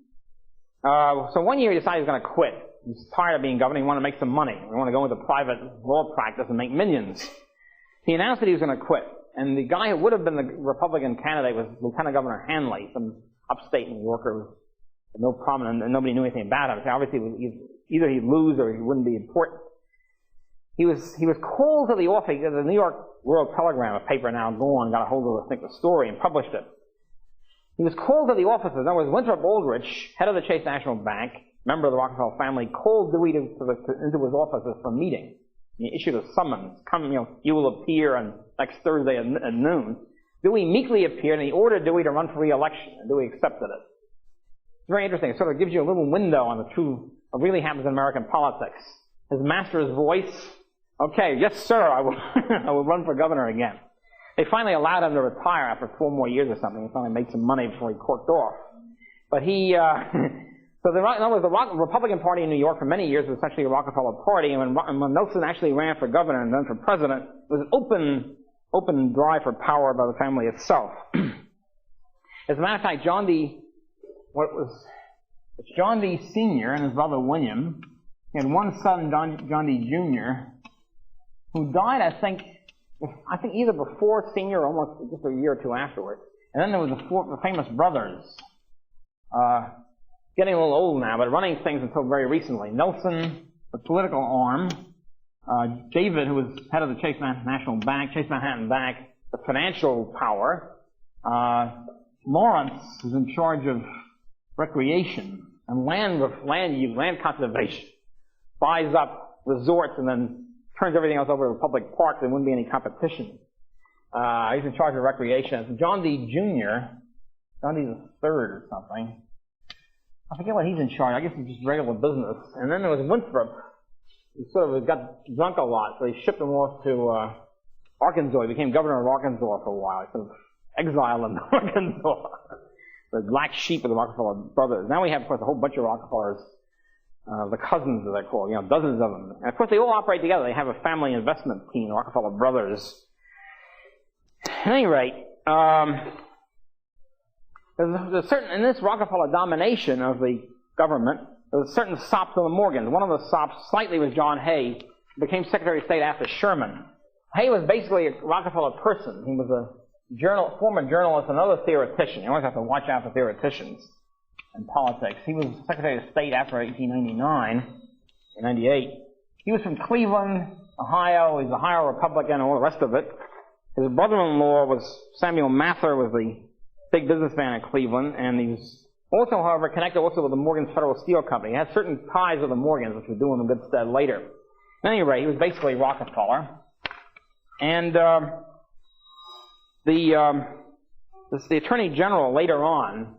So one year he decided he was going to quit. He was tired of being governor. He wanted to make some money. He wanted to go into private law practice and make millions. He announced that he was going to quit. And the guy who would have been the Republican candidate was Lieutenant Governor Hanley, some upstate New Yorker, no prominent, and nobody knew anything about him. So obviously, either he'd lose or he wouldn't be important. He was called to the office. The New York World Telegram, a paper now gone, got a hold of the story and published it. He was called to the offices. In other words, Winthrop Aldrich, head of the Chase National Bank, member of the Rockefeller family, called Dewey into his offices for a meeting. He issued a summons. Come, you will appear on next Thursday at noon. Dewey meekly appeared, and he ordered Dewey to run for re-election, and Dewey accepted it. It's very interesting. It sort of gives you a little window on what really happens in American politics. His master's voice, okay, yes, sir, I will run for governor again. They finally allowed him to retire after 4 more years or something. He finally made some money before he corked off. But so in other words, the Republican Party in New York for many years was essentially a Rockefeller Party, and when Nelson actually ran for governor and then for president, it was an open drive for power by the family itself. As a matter of fact, John D. Sr. and his brother William, he had one son, John D. Jr., who died, I think either before Sr. or almost just a year or two afterwards. And then there was the famous brothers. Getting a little old now, but running things until very recently. Nelson, the political arm. David, who was head of the Chase Manhattan Bank, the financial power. Lawrence, who's in charge of recreation and land conservation. Buys up resorts and then turns everything else over to public parks, there wouldn't be any competition. He's in charge of recreation. It's John D. Jr., John D. the Third or something. I forget what he's in charge. I guess it's just regular business. And then there was Winthrop. He sort of got drunk a lot, so they shipped him off to Arkansas. He became governor of Arkansas for a while. He sort of exiled in Arkansas. The black sheep of the Rockefeller brothers. Now we have, of course, a whole bunch of Rockefellers, the cousins, as they're called, dozens of them. And of course, they all operate together. They have a family investment team, the Rockefeller brothers. At any rate, there's a certain, in this Rockefeller domination of the government, there's certain sops of the Morgans. One of the sops slightly was John Hay, who became Secretary of State after Sherman. Hay was basically a Rockefeller person. He was a former journalist and another theoretician. You always have to watch out for theoreticians in politics. He was Secretary of State after 1899, in 98. He was from Cleveland, Ohio. He's a Ohio Republican and all the rest of it. His brother-in-law was Samuel Mather, was the big businessman in Cleveland, and he's also, however, connected also with the Morgan's Federal Steel Company. He had certain ties with the Morgans, which would do him in good stead later. At any rate, he was basically Rockefeller. And the Attorney General later on,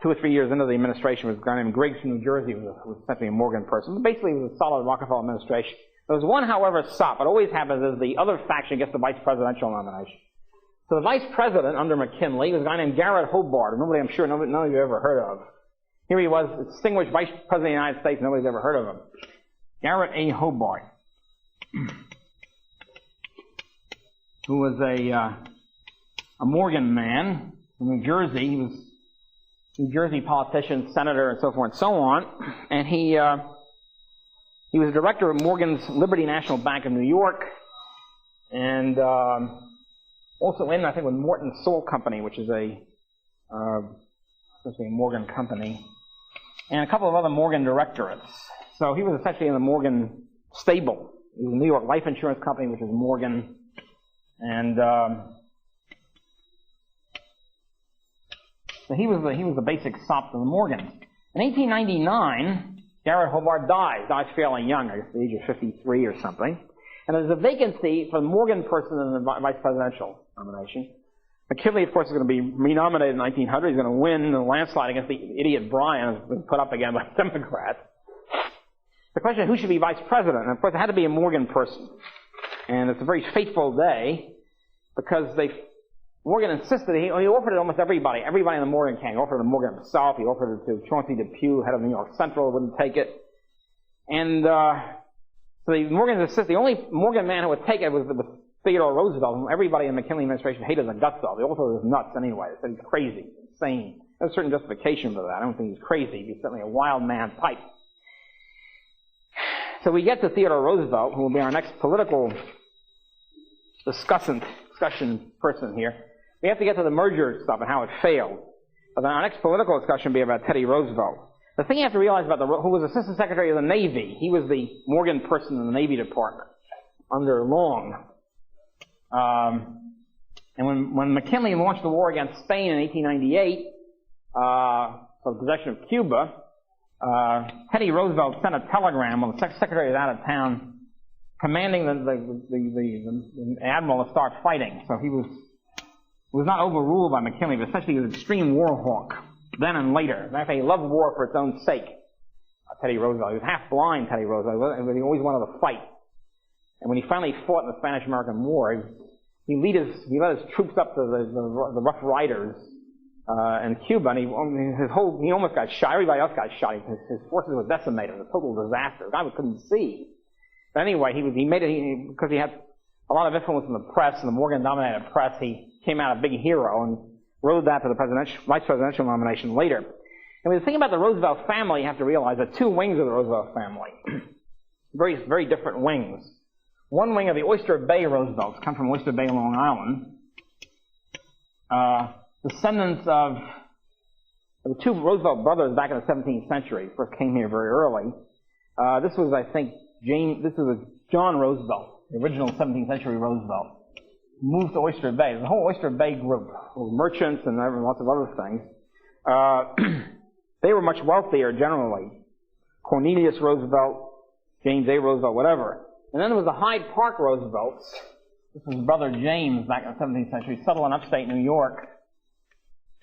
2 or 3 years into the administration, was a guy named Griggs from New Jersey, who was essentially a Morgan person. But basically, it was a solid Rockefeller administration. There was one, however, sop. What always happens is the other faction gets the vice presidential nomination. So the vice president under McKinley was a guy named Garrett Hobart, nobody, I'm sure, none of you ever heard of. Here he was, distinguished vice president of the United States, nobody's ever heard of him. Garrett A. Hobart, who was a Morgan man from New Jersey. He was a New Jersey politician, senator, and so forth and so on. And he was a director of Morgan's Liberty National Bank of New York, and also in, I think, with Morton Salt Company, which is a Morgan company, and a couple of other Morgan directorates. So he was essentially in the Morgan stable. He was a New York Life Insurance Company, which is Morgan, and so he was the basic sop to the Morgans. In 1899, Garrett Hobart dies fairly young, I guess the age of 53 or something. And there's a vacancy for the Morgan person in the vice presidential nomination. McKinley, of course, is going to be renominated in 1900. He's going to win the landslide against the idiot Bryan, who's been put up again by Democrats. The question is, who should be vice president? And of course, it had to be a Morgan person. And it's a very fateful day because Morgan insisted, he offered it to almost everybody. Everybody in the Morgan gang. He offered it to Morgan himself. He offered it to Chauncey Depew, head of New York Central, wouldn't take it. And so the Morgans insisted. The only Morgan man who would take it was Theodore Roosevelt, whom everybody in the McKinley administration hated the guts of. They all thought he was nuts anyway. They said he's crazy, insane. There's a certain justification for that. I don't think he's crazy. He's certainly a wild man type. So we get to Theodore Roosevelt, who will be our next political discussion person here. We have to get to the merger stuff and how it failed. But then our next political discussion will be about Teddy Roosevelt. The thing you have to realize about who was Assistant Secretary of the Navy, he was the Morgan person in the Navy Department under Long. And when McKinley launched the war against Spain in 1898 for the possession of Cuba, Teddy Roosevelt sent a telegram when the Secretary was out of town commanding the admiral to start fighting. So he was not overruled by McKinley, but essentially he was an extreme war hawk then and later. As a matter of fact, he loved war for its own sake. Teddy Roosevelt. He was half blind, Teddy Roosevelt, but he always wanted to fight. And when he finally fought in the Spanish-American War, he led his troops up to the Rough Riders in Cuba, and he almost got shot. Everybody else got shot. His forces were decimated. It was a total disaster. The guy couldn't see. But anyway, because he had a lot of influence in the press, and the Morgan-dominated press, he came out a big hero and rode that to the vice presidential nomination later. And when you think about the Roosevelt family, you have to realize there are two wings of the Roosevelt family. Very, very different wings. One wing of the Oyster Bay Roosevelts come from Oyster Bay, Long Island. Descendants of the two Roosevelt brothers back in the 17th century. First came here very early. This was, I think, John Roosevelt, the original 17th century Roosevelt. Moved to Oyster Bay. The whole Oyster Bay group, merchants and lots of other things. They were much wealthier generally. Cornelius Roosevelt, James A. Roosevelt, whatever. And then there was the Hyde Park Roosevelts. This was brother James back in the 17th century, settled in upstate New York,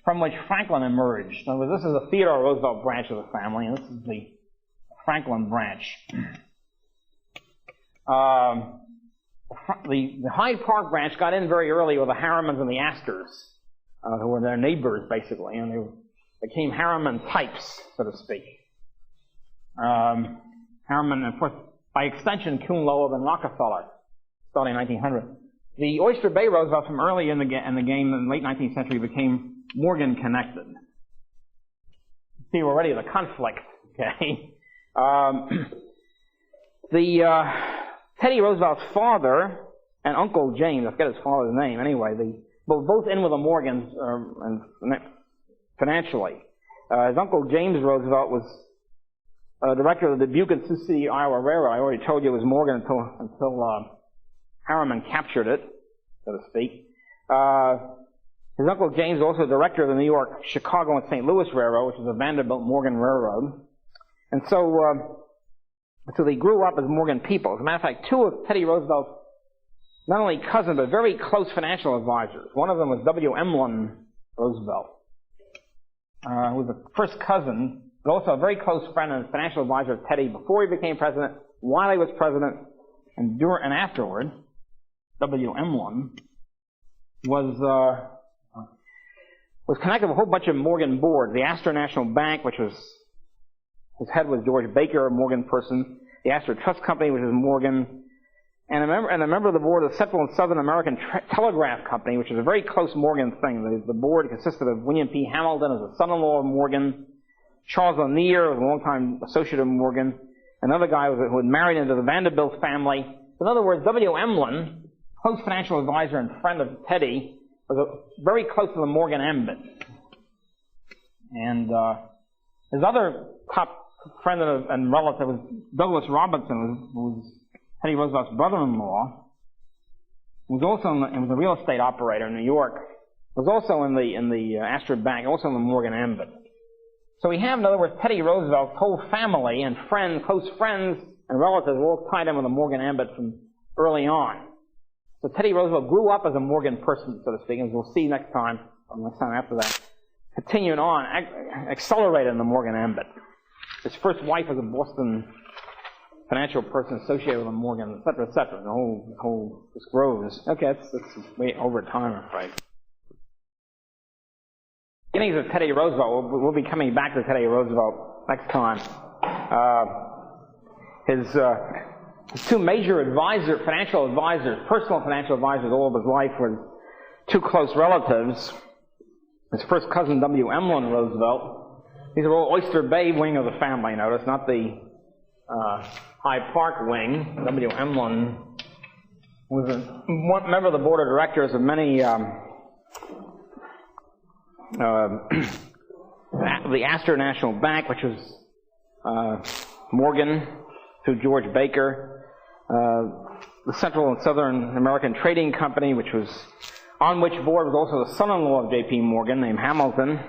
from which Franklin emerged. In other words, this is the Theodore Roosevelt branch of the family, and this is the Franklin branch. The Hyde Park branch got in very early with the Harrimans and the Astors, who were their neighbors, basically, and they became Harriman types, so to speak. Harriman, of course, by extension, Kuhn, Loeb, and Rockefeller, starting in 1900. The Oyster Bay Roosevelts from early in the game in the late 19th century became Morgan-connected. See already the conflict, okay? Teddy Roosevelt's father and Uncle James, I forget his father's name anyway, both in with the Morgans financially. His Uncle James Roosevelt was director of the Dubuque and Sioux City, Iowa Railroad. I already told you it was Morgan until Harriman captured it, so to speak. His Uncle James was also director of the New York, Chicago, and St. Louis Railroad, which was a Vanderbilt Morgan Railroad. And so they grew up as Morgan people. As a matter of fact, two of Teddy Roosevelt's not only cousins, but very close financial advisors. One of them was WM1 Roosevelt, who was a first cousin, but also a very close friend and financial advisor of Teddy before he became president, while he was president, and afterward. WM1 was connected with a whole bunch of Morgan boards. The Astor National Bank, which was his head was George Baker, a Morgan person. The Astor Trust Company, which is Morgan, and a member of the board of the Central and Southern American Telegraph Company, which is a very close Morgan thing. The board consisted of William P. Hamilton as the son-in-law of Morgan, Charles Lanier, a longtime associate of Morgan, another guy who had married into the Vanderbilt family. In other words, WM1, close financial advisor and friend of Teddy, was very close to the Morgan ambit. And his other top friend and relative was Douglas Robinson, who was Teddy Roosevelt's brother-in-law, who was also was a real estate operator in New York, was also in the Astor Bank, also in the Morgan ambit. So we have, in other words, Teddy Roosevelt's whole family and close friends and relatives were all tied in with the Morgan ambit from early on. So Teddy Roosevelt grew up as a Morgan person, so to speak, and we'll see next time, or next time after that, continuing on, accelerated in the Morgan ambit. His first wife was a Boston financial person associated with a Morgan, et cetera, et cetera. The whole this grows. Okay, that's way over time, I'm afraid. Beginnings of Teddy Roosevelt. We'll be coming back to Teddy Roosevelt next time. His two major financial advisors, personal financial advisors all of his life were two close relatives. His first cousin, WM1 Roosevelt. These are all Oyster Bay wing of the family, notice, not the Hyde Park wing. WM1 was a member of the board of directors of many the Astor National Bank, which was Morgan through George Baker, the Central and Southern American Trading Company, on which board was also the son-in-law of J.P. Morgan, named Hamilton,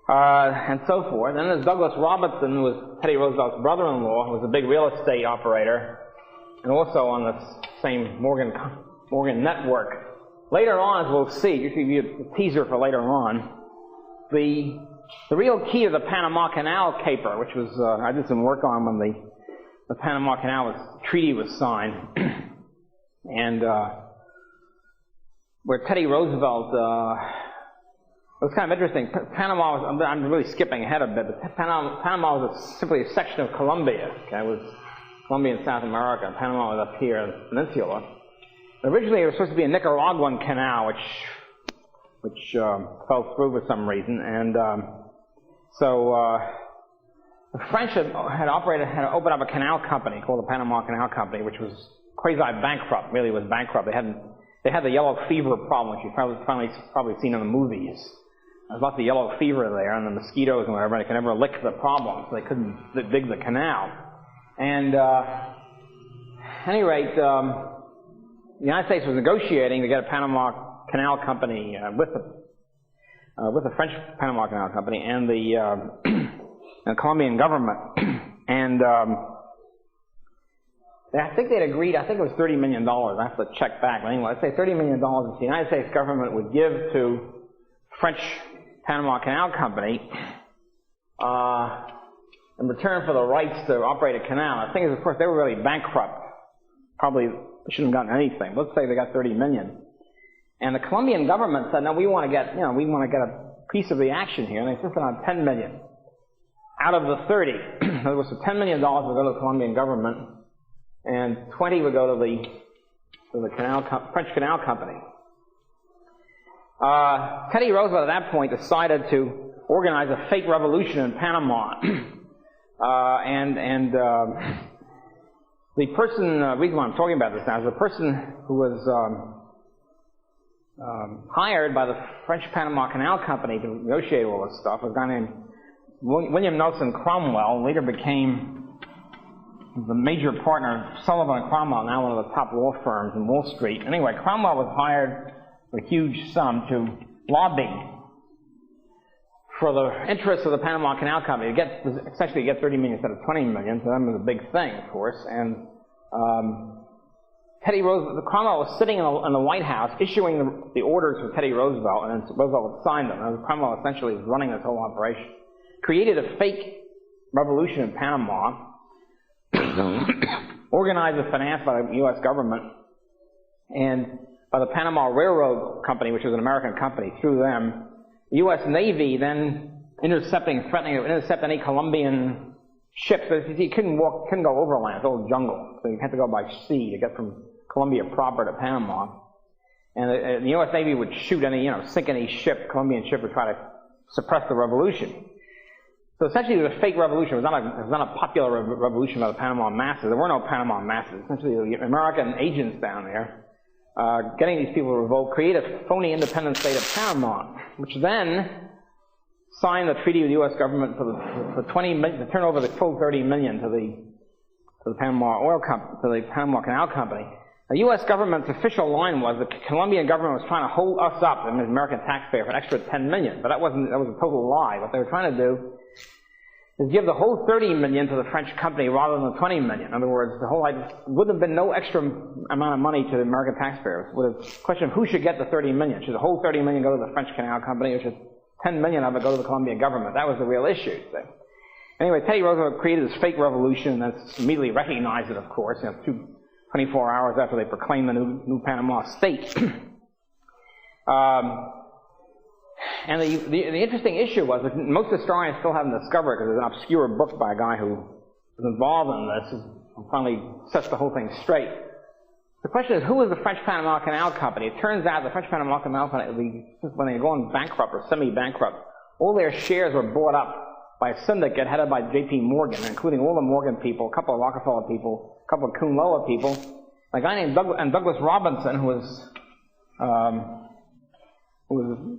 and so forth. Then there's Douglas Robinson, who was Teddy Roosevelt's brother-in-law, who was a big real estate operator, and also on the same Morgan network. Later on, as we'll see, just to give you a teaser for later on, the real key to the Panama Canal caper, which was I did some work on when the Panama Canal Treaty was signed, and where Teddy Roosevelt, it was kind of interesting. Panama was, I'm really skipping ahead a bit, but Panama was simply a section of Colombia. Okay? It was Colombia in South America, and Panama was up here in the peninsula. Originally, it was supposed to be a Nicaraguan canal, which fell through for some reason, and so the French had opened up a canal company called the Panama Canal Company, which was quasi-bankrupt. Really, was bankrupt. They had the yellow fever problem, which you've probably seen in the movies. There was lots of yellow fever there, and the mosquitoes and whatever. And they could never lick the problem, so they couldn't dig the canal. And at any rate, the United States was negotiating to get a Panama Canal Company with the French Panama Canal Company and the Colombian government. And I think they'd agreed, I think it was $30 million. I have to check back. But anyway, let's say $30 million that the United States government would give to French Panama Canal Company in return for the rights to operate a canal. The thing is, of course, they were really bankrupt. Probably shouldn't have gotten anything. Let's say they got $30 million. And the Colombian government said, no, we want to get a piece of the action here. And they insisted on $10 million out of the 30. In other words, so $10 million would go to the Colombian government, and 20 would go to the French Canal Company. Teddy Roosevelt at that point decided to organize a fake revolution in Panama. The person, reason why I'm talking about this now is the person who was hired by the French Panama Canal Company to negotiate all this stuff was a guy named William Nelson Cromwell, later became the major partner of Sullivan & Cromwell, now one of the top law firms in Wall Street. Anyway, Cromwell was hired for a huge sum to lobby for the interests of the Panama Canal Company to essentially get $30 million instead of $20 million. So that was a big thing, of course. And Teddy Roosevelt, Cromwell was sitting in the White House issuing the orders for Teddy Roosevelt, and then Roosevelt would sign them. And Cromwell essentially was running this whole operation. Created a fake revolution in Panama, organized and financed by the U.S. government and by the Panama Railroad Company, which was an American company, through them. The U.S. Navy then threatening to intercept any Colombian ships. You couldn't go overland, it's all jungle. So you had to go by sea to get from Colombia proper to Panama. And the U.S. Navy would shoot sink any ship, Colombian ship, would try to suppress the revolution. So essentially it was a fake revolution. It was not a popular revolution by the Panama masses. There were no Panama masses. Essentially the American agents down there getting these people to revolt, create a phony independent state of Panama, which then signed the treaty with the U.S. government for $20 million, to turn over the full $30 million to the Panama to the Panama Canal Company. The U.S. government's official line was the Colombian government was trying to hold us up, the American taxpayer, for an extra $10 million, but that was a total lie. What they were trying to do is give the whole $30 million to the French company rather than the $20 million. In other words, the whole idea would have been no extra amount of money to the American taxpayers. It was a question of who should get the $30 million. Should the whole $30 million go to the French Canal Company, or should $10 million of it go to the Colombian government? That was the real issue. So, anyway, Teddy Roosevelt created this fake revolution, and that's immediately recognized it, of course, 24 hours after they proclaimed the new Panama state. And the interesting issue was that most historians still haven't discovered, because there's an obscure book by a guy who was involved in this, who finally sets the whole thing straight. The question is, who was the French Panama Canal Company? It turns out the French Panama Canal Company, when they were going bankrupt or semi-bankrupt, all their shares were bought up by a syndicate headed by J.P. Morgan, including all the Morgan people, a couple of Rockefeller people, a couple of Kuhn Lower people, a guy named Douglas Robinson, who was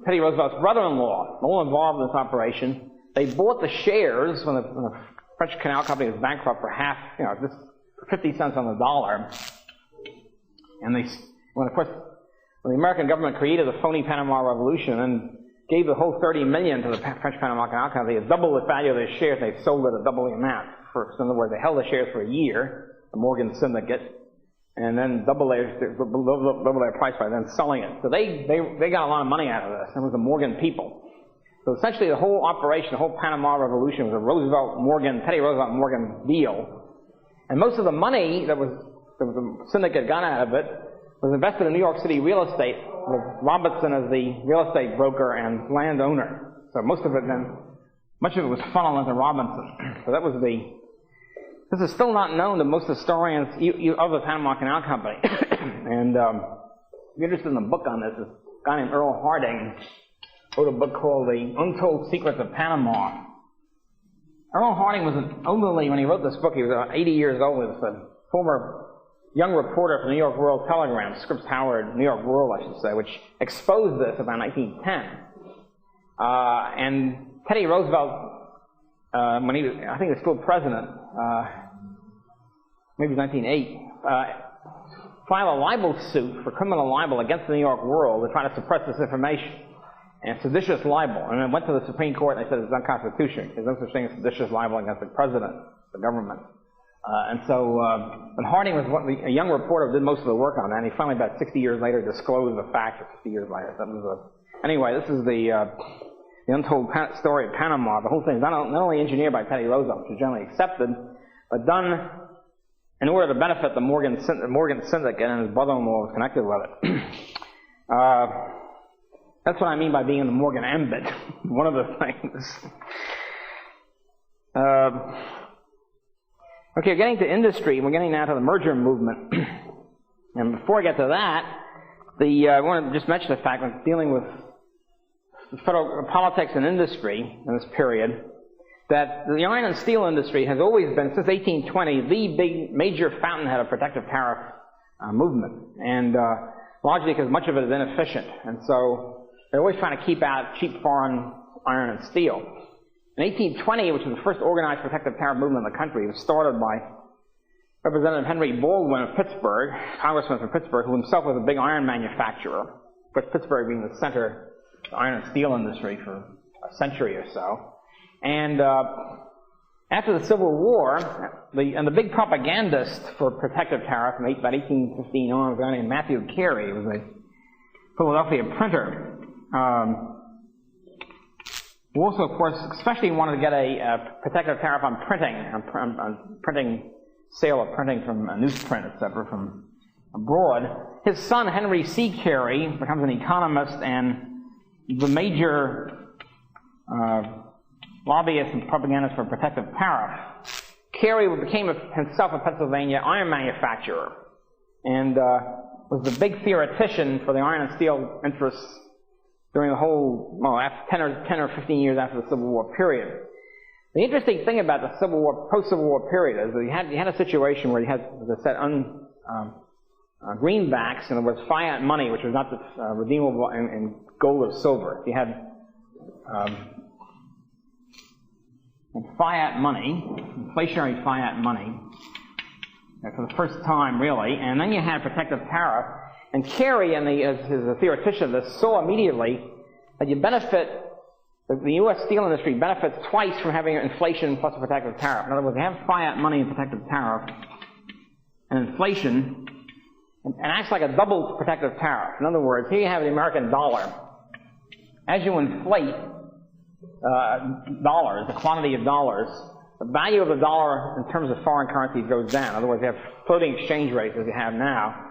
Teddy Roosevelt's brother-in-law, all involved in this operation. They bought the shares when the French Canal Company was bankrupt for half, just 50 cents on the dollar. And when the American government created the phony Panama Revolution and gave the whole $30 million to the French Panama Canal Company, they doubled the value of their shares. They sold it at double the amount. In other words, they held the shares for a year, the Morgan syndicate, and then double their price by then selling it. So they got a lot of money out of this. It was the Morgan people. So essentially the whole operation, the whole Panama Revolution was a Teddy Roosevelt-Morgan deal. And most of the money that the syndicate got out of it was invested in New York City real estate, with Robinson as the real estate broker and landowner. So much of it was funneled into Robinson. So that was this is still not known to most historians of the Panama Canal Company. And if you're interested in a book on this, a guy named Earl Harding wrote a book called The Untold Secrets of Panama. Earl Harding was when he wrote this book, he was 80 years old. He was a former young reporter for the New York World Telegram, Scripps Howard, New York World, I should say, which exposed this about 1910. And Teddy Roosevelt, I think he was still president, maybe 1908, filed a libel suit for criminal libel against the New York World to try to suppress this information. And seditious libel. And then went to the Supreme Court and they said it's unconstitutional. There's no such thing as seditious libel against the president, the government. But Harding was a young reporter who did most of the work on that, and he finally, about 60 years later, disclosed the fact, or 50 years later. Anyway, this is the untold story of Panama. The whole thing is not only engineered by Teddy Roosevelt, which is generally accepted, but done in order to benefit the Morgan Syndicate, and his brother-in-law was connected with it. That's what I mean by being in the Morgan ambit. One of the things. Okay, getting to industry, we're getting now to the merger movement. And before I get to that, I want to just mention the fact that dealing with federal politics and industry in this period, that the iron and steel industry has always been, since 1820, the big major fountainhead of protective tariff movement. And largely because much of it is inefficient. And so they're always trying to keep out cheap foreign iron and steel. In 1820, which was the first organized protective tariff movement in the country, it was started by Representative Henry Baldwin of Pittsburgh, congressman from Pittsburgh, who himself was a big iron manufacturer, but Pittsburgh being the center of the iron and steel industry for a century or so. And after the Civil War, the big propagandist for protective tariff from about 1815 on was a guy named Matthew Carey. He was a Philadelphia printer. We also, of course, especially wanted to get a protective tariff on printing, on printing, sale of printing from newsprint, etc., from abroad. His son, Henry C. Carey, becomes an economist and the major lobbyist and propagandist for protective tariff. Carey became himself a Pennsylvania iron manufacturer and was the big theoretician for the iron and steel interests during the whole, after 10 or 15 years after the Civil War period. The interesting thing about the Civil War, post-Civil War period is that you had a situation where you had, as I said, greenbacks, in other words, fiat money, which was not redeemable in gold or silver. You had fiat money, inflationary fiat money, for the first time, really, and then you had protective tariff. And Carey, as a theoretician of this, saw immediately that you benefit, the U.S. steel industry benefits twice from having inflation plus a protective tariff. In other words, you have fiat money and protective tariff, and inflation, and acts like a double protective tariff. In other words, here you have the American dollar. As you inflate dollars, the quantity of dollars, the value of the dollar in terms of foreign currencies goes down. In other words, you have floating exchange rates as you have now.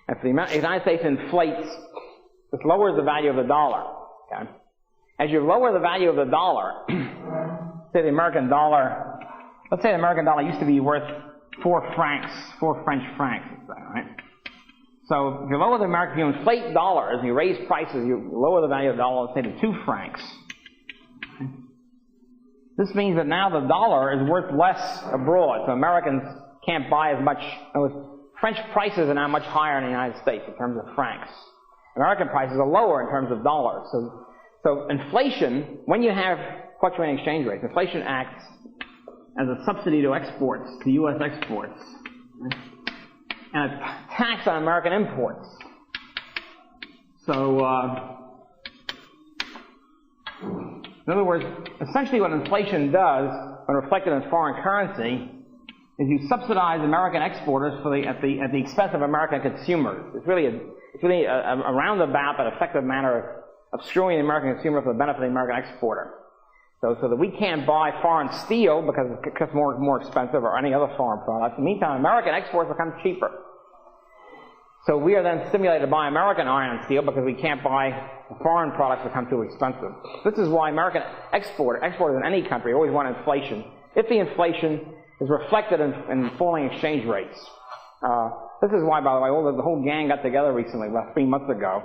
If the United States inflates, this lowers the value of the dollar. Okay? As you lower the value of the dollar, say the American dollar, let's say the American dollar used to be worth 4 francs, 4 French francs, right? So if you lower the American, if you inflate dollars, you raise prices, you lower the value of the dollar, let's say to 2 francs. This means that now the dollar is worth less abroad, so Americans can't buy as much. French prices are now much higher in the United States in terms of francs. American prices are lower in terms of dollars. So inflation, when you have fluctuating exchange rates, inflation acts as a subsidy to exports, to U.S. exports, and a tax on American imports. So, in other words, essentially what inflation does, when reflected in foreign currency, is you subsidize American exporters at the expense of American consumers. It's really a roundabout but effective manner of screwing the American consumer for the benefit of the American exporter. So that we can't buy foreign steel because it's more expensive, or any other foreign product. In the meantime, American exports become cheaper. So we are then stimulated to buy American iron and steel because we can't buy foreign products that become too expensive. This is why American exporters in any country always want inflation. If the inflation is reflected in falling exchange rates. This is why, by the way, the whole gang got together recently, about 3 months ago,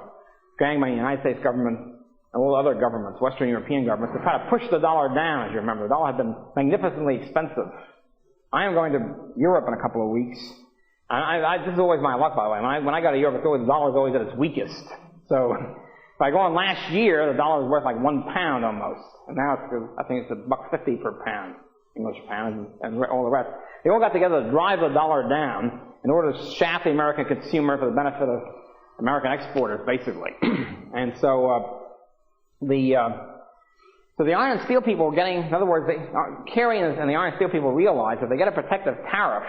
gang by the United States government and all other governments, Western European governments, to try to push the dollar down, as you remember. The dollar had been magnificently expensive. I am going to Europe in a couple of weeks. And this is always my luck, by the way. When I go to Europe, the dollar is always at its weakest. So if I go on last year, the dollar was worth like £1 almost. And now I think it's $1.50 per pound. English pounds, and all the rest. They all got together to drive the dollar down in order to shaft the American consumer for the benefit of American exporters, basically. And so the So the iron and steel people were getting, in other words, Carey and the iron and steel people realized that they get a protective tariff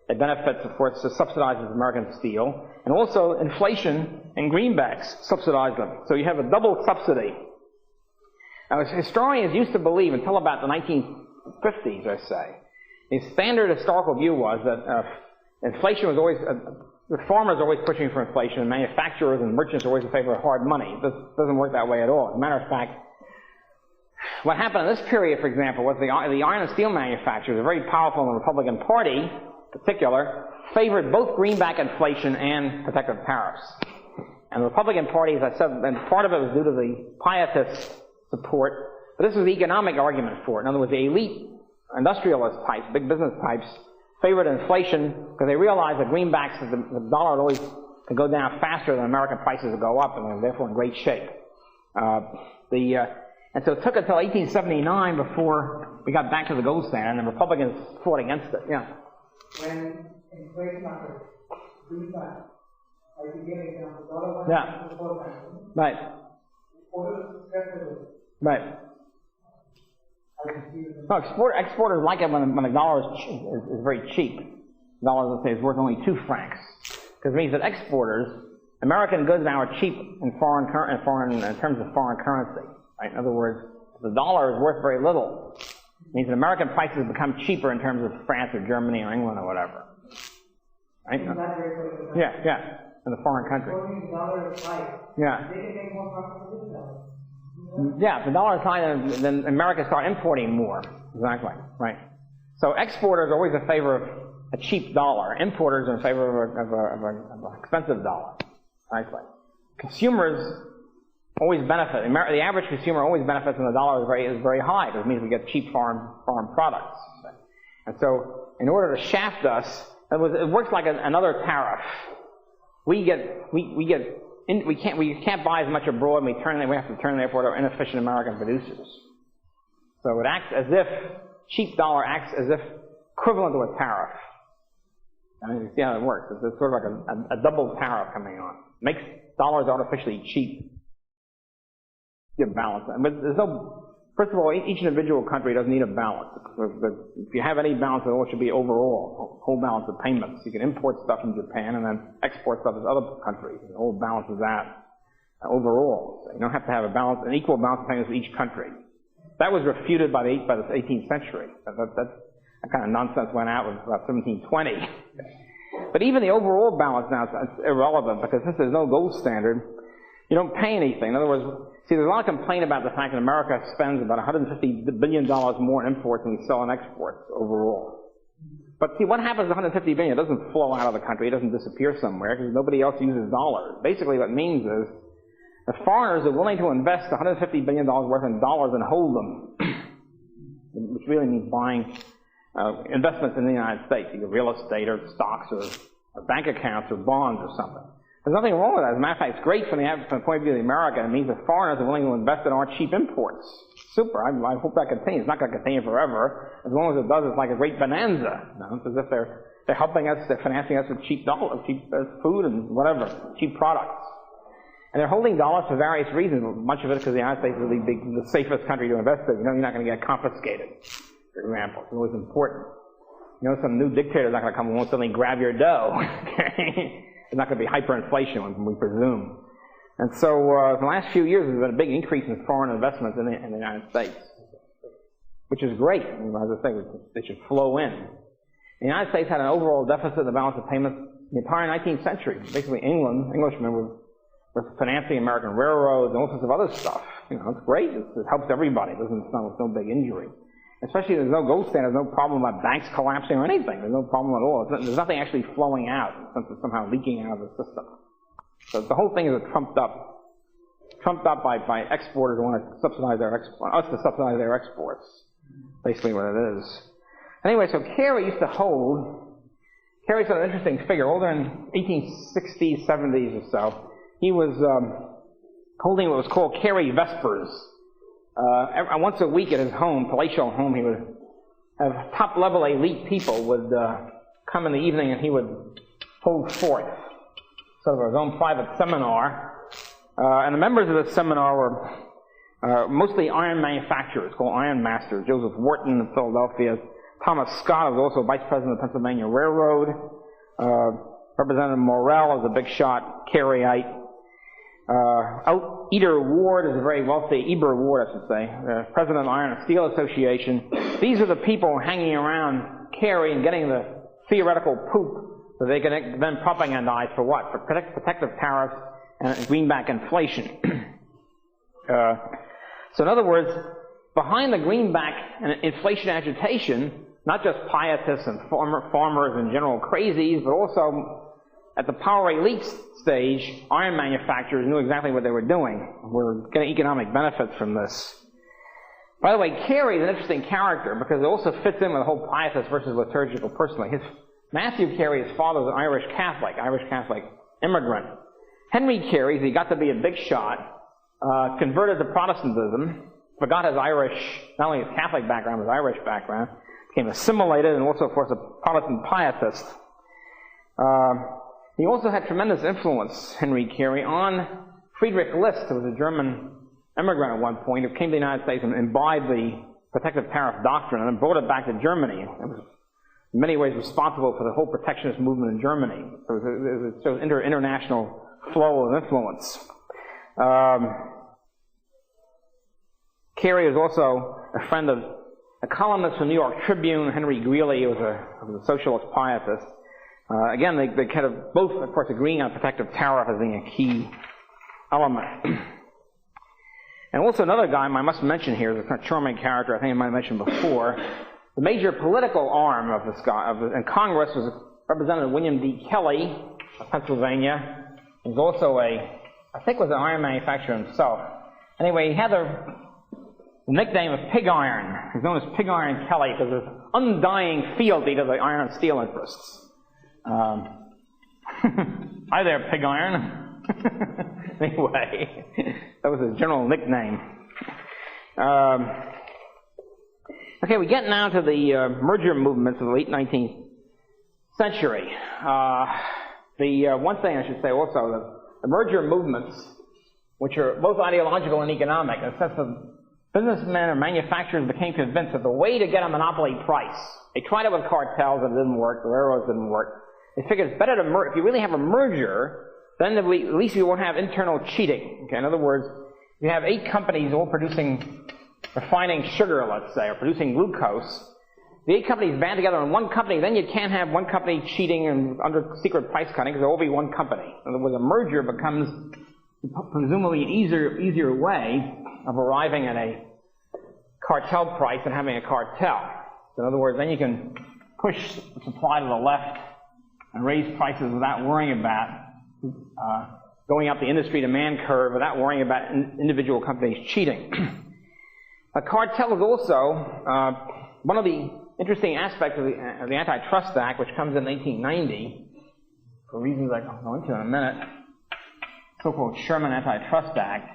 that benefits, of course, subsidizes American steel, and also inflation and greenbacks subsidize them. So you have a double subsidy. Now, historians used to believe, until about the 1950s, I say, the standard historical view was that inflation was always, the farmers are always pushing for inflation, and manufacturers and merchants are always in favor of hard money. This doesn't work that way at all. As a matter of fact, what happened in this period, for example, was the iron and steel manufacturers, are very powerful in the Republican Party, in particular, favored both greenback inflation and protective tariffs. And the Republican Party, as I said, and part of it was due to the pietist support, but this was the economic argument for it. In other words, the elite industrialist types, big business types, favored inflation because they realized that greenbacks, the dollar would always could go down faster than American prices would go up, and they were therefore in great shape. And so it took until 1879 before we got back to the gold standard, and the Republicans fought against it. Yeah. When inflation occurs, greenback, like you gave example, dollar one Yeah. Right. Right. No, exporters like it when the dollar is very cheap. The dollar, let's say, is worth only 2 francs, because it means that exporters, American goods now are cheap in terms of foreign currency. Right? In other words, if the dollar is worth very little, it means that American prices become cheaper in terms of France or Germany or England or whatever. Right? Yeah, in the foreign country. Yeah. Yeah, if the dollar is high, then America start importing more. Exactly, right. So exporters are always in favor of a cheap dollar. Importers are in favor of an expensive dollar. Exactly. Consumers always benefit. The average consumer always benefits when the dollar is very high, because it means we get cheap foreign products. And so, in order to shaft us, it works like another tariff. We can't buy as much abroad, and we have to turn therefore to inefficient American producers. So it acts as if cheap dollar acts as if equivalent to a tariff. I mean, you see how it works. It's sort of like a double tariff coming on. Makes dollars artificially cheap. Get balance. But there's no. First of all, each individual country doesn't need a balance. But if you have any balance at all, it should be overall, whole balance of payments. You can import stuff from Japan and then export stuff to other countries. And the whole balance is that overall. So you don't have to have an equal balance of payments for each country. That was refuted by the 18th century. That kind of nonsense went out with about 1720. But even the overall balance now is irrelevant, because since there's no gold standard, you don't pay anything. In other words, see, there's a lot of complaint about the fact that America spends about $150 billion more in imports than we sell in exports overall. But see, what happens to $150 billion? It doesn't flow out of the country. It doesn't disappear somewhere, because nobody else uses dollars. Basically, what it means is the foreigners are willing to invest $150 billion worth in dollars and hold them, which really means buying investments in the United States, either real estate or stocks or bank accounts or bonds or something. There's nothing wrong with that. As a matter of fact, it's great from the point of view of the American. It means that foreigners are willing to invest in our cheap imports. Super. I hope that continues. It's not going to continue forever. As long as it does, it's like a great bonanza. You know? It's as if they're helping us, they're financing us with cheap dollars, cheap food and whatever, cheap products. And they're holding dollars for various reasons. Much of it is because the United States is really the safest country to invest in. You know, you're not going to get confiscated, for example. It's always important. You know, some new dictator's not going to come along and suddenly grab your dough. Okay? There's not going to be hyperinflation, we presume. And so, the last few years, there's been a big increase in foreign investments in the United States, which is great. I mean, as I say, they should flow in. The United States had an overall deficit in the balance of payments the entire 19th century. Basically, Englishmen were financing American railroads and all sorts of other stuff. You know, it's great. It helps everybody. It's no big injury. Especially there's no gold standard, there's no problem about banks collapsing or anything. There's no problem at all. There's nothing actually flowing out, in the sense of somehow leaking out of the system. So the whole thing is trumped up by exporters who want to subsidize us to subsidize their exports. Basically what it is. Anyway, so Carey Carey's an interesting figure. Older in 1860s, 70s or so, he was holding what was called Carey Vespers. Once a week at his home, palatial home, he would have top-level elite people would come in the evening, and he would hold forth sort of his own private seminar. And the members of the seminar mostly iron manufacturers called iron masters. Joseph Wharton of Philadelphia. Thomas Scott was also vice president of the Pennsylvania Railroad. Representative Morrell is a big shot, Careyite. Eber Ward is a very wealthy, Eber Ward, I should say, president of the Iron and Steel Association. These are the people hanging around Carey and getting the theoretical poop that they can then propagandize for what? For protective tariffs and greenback inflation. So in other words, behind the greenback and inflation agitation, not just pietists and farmers and general crazies, but also at the power elite stage, iron manufacturers knew exactly what they were doing. We're getting economic benefits from this. By the way, Carey is an interesting character because it also fits in with the whole pietist versus liturgical personally. Matthew Carey, his father, was an Irish Catholic immigrant. Henry Carey, as he got to be a big shot, converted to Protestantism, forgot his Irish, not only his Catholic background, his Irish background, became assimilated and also, of course, a Protestant pietist. He also had tremendous influence, Henry Carey, on Friedrich List, who was a German immigrant at one point, who came to the United States and imbibed the protective tariff doctrine and then brought it back to Germany. It was in many ways responsible for the whole protectionist movement in Germany. So it was an international flow of influence. Carey was also a friend of a columnist from the New York Tribune, Henry Greeley, who was a socialist pietist. Again, they kind of both, of course, agreeing on protective tariff as being a key element. And also another guy I must mention here is a kind of charming character I think I might have mentioned before. The major political arm of this guy in Congress was Representative William D. Kelly of Pennsylvania. He was also I think was an iron manufacturer himself. Anyway, he had the nickname of Pig Iron. He's known as Pig Iron Kelly because of his undying fealty to the iron and steel interests. Hi there, Pig Iron. Anyway, that was his general nickname. Okay, we get now to the merger movements of the late 19th century. One thing I should say also, the merger movements, which are both ideological and economic, in the sense that businessmen or manufacturers became convinced that the way to get a monopoly price, they tried it with cartels and it didn't work, the railroads didn't work. They figured it's better to if you really have a merger, then at least you won't have internal cheating. Okay? In other words, if you have 8 companies all refining sugar, let's say, or producing glucose, the 8 companies band together in one company, then you can't have one company cheating and under secret price cutting because there will be one company. In other words, a merger becomes presumably an easier way of arriving at a cartel price than having a cartel. So in other words, then you can push the supply to the left and raise prices without worrying about going up the industry demand curve, without worrying about individual companies cheating. A cartel is also one of the interesting aspects of the Antitrust Act, which comes in 1890, for reasons I'll go into in a minute, so-called Sherman Antitrust Act.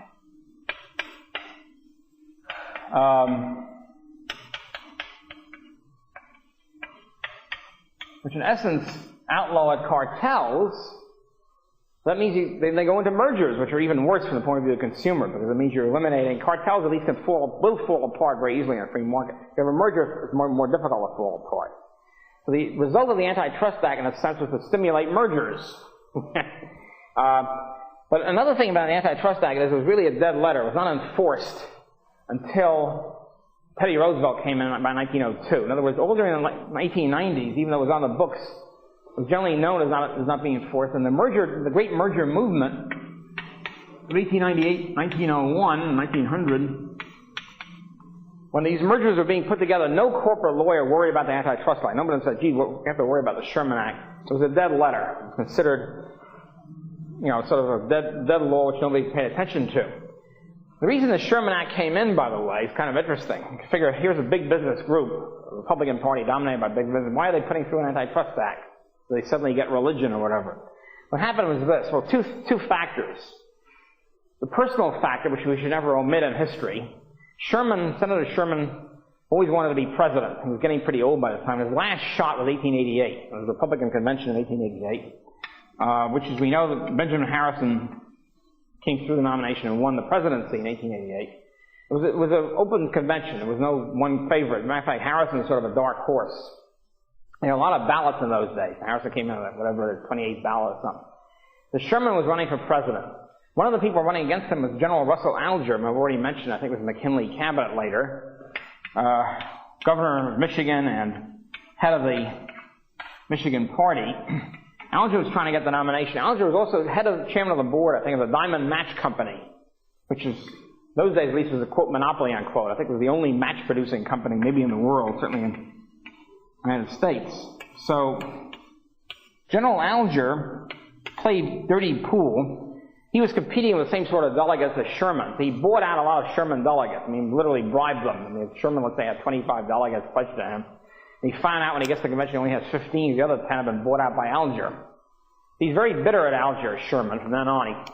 Which in essence outlawed cartels. That means they go into mergers, which are even worse from the point of view of the consumer, because it means you're eliminating cartels. At least will fall apart very easily in a free market. If you have a merger, it's more difficult to fall apart. So the result of the Antitrust Act, in a sense, was to stimulate mergers. But another thing about the Antitrust Act is it was really a dead letter. It was not enforced until Teddy Roosevelt came in by 1902. In other words, all during the 1990s, even though it was on the books, it was generally known as not being enforced. And the great merger movement of 1898, 1901, and 1900, when these mergers were being put together, no corporate lawyer worried about the antitrust law. Nobody said, gee, we have to worry about the Sherman Act. It was a dead letter. It was considered, sort of a dead law which nobody paid attention to. The reason the Sherman Act came in, by the way, is kind of interesting. You can figure, here's a big business group, a Republican Party dominated by big business. Why are they putting through an Antitrust Act? So they suddenly get religion or whatever. What happened was this. Well, two factors. The personal factor, which we should never omit in history. Senator Sherman always wanted to be president. He was getting pretty old by the time. His last shot was 1888. It was the Republican convention in 1888, which, as we know, Benjamin Harrison came through the nomination and won the presidency in 1888. It was an open convention. There was no one favorite. As a matter of fact, Harrison was sort of a dark horse. There were a lot of ballots in those days. Harrison came in with whatever, 28 ballots or something. The Sherman was running for president. One of the people running against him was General Russell Alger, whom I've already mentioned. I think it was McKinley Cabinet later. Governor of Michigan and head of the Michigan Party. Alger was trying to get the nomination. Alger was also chairman of the board, I think, of the Diamond Match Company, which is, those days at least, was a, quote, monopoly, unquote. I think it was the only match-producing company, maybe in the world, certainly in the United States. So, General Alger played dirty pool. He was competing with the same sort of delegates as Sherman. He bought out a lot of Sherman delegates. I mean, literally bribed them. I mean, if Sherman, let's say, had 25 delegates pledged to him, and he found out when he gets to the convention he only has 15, the other 10 have been bought out by Alger. He's very bitter at Alger, Sherman, from then on.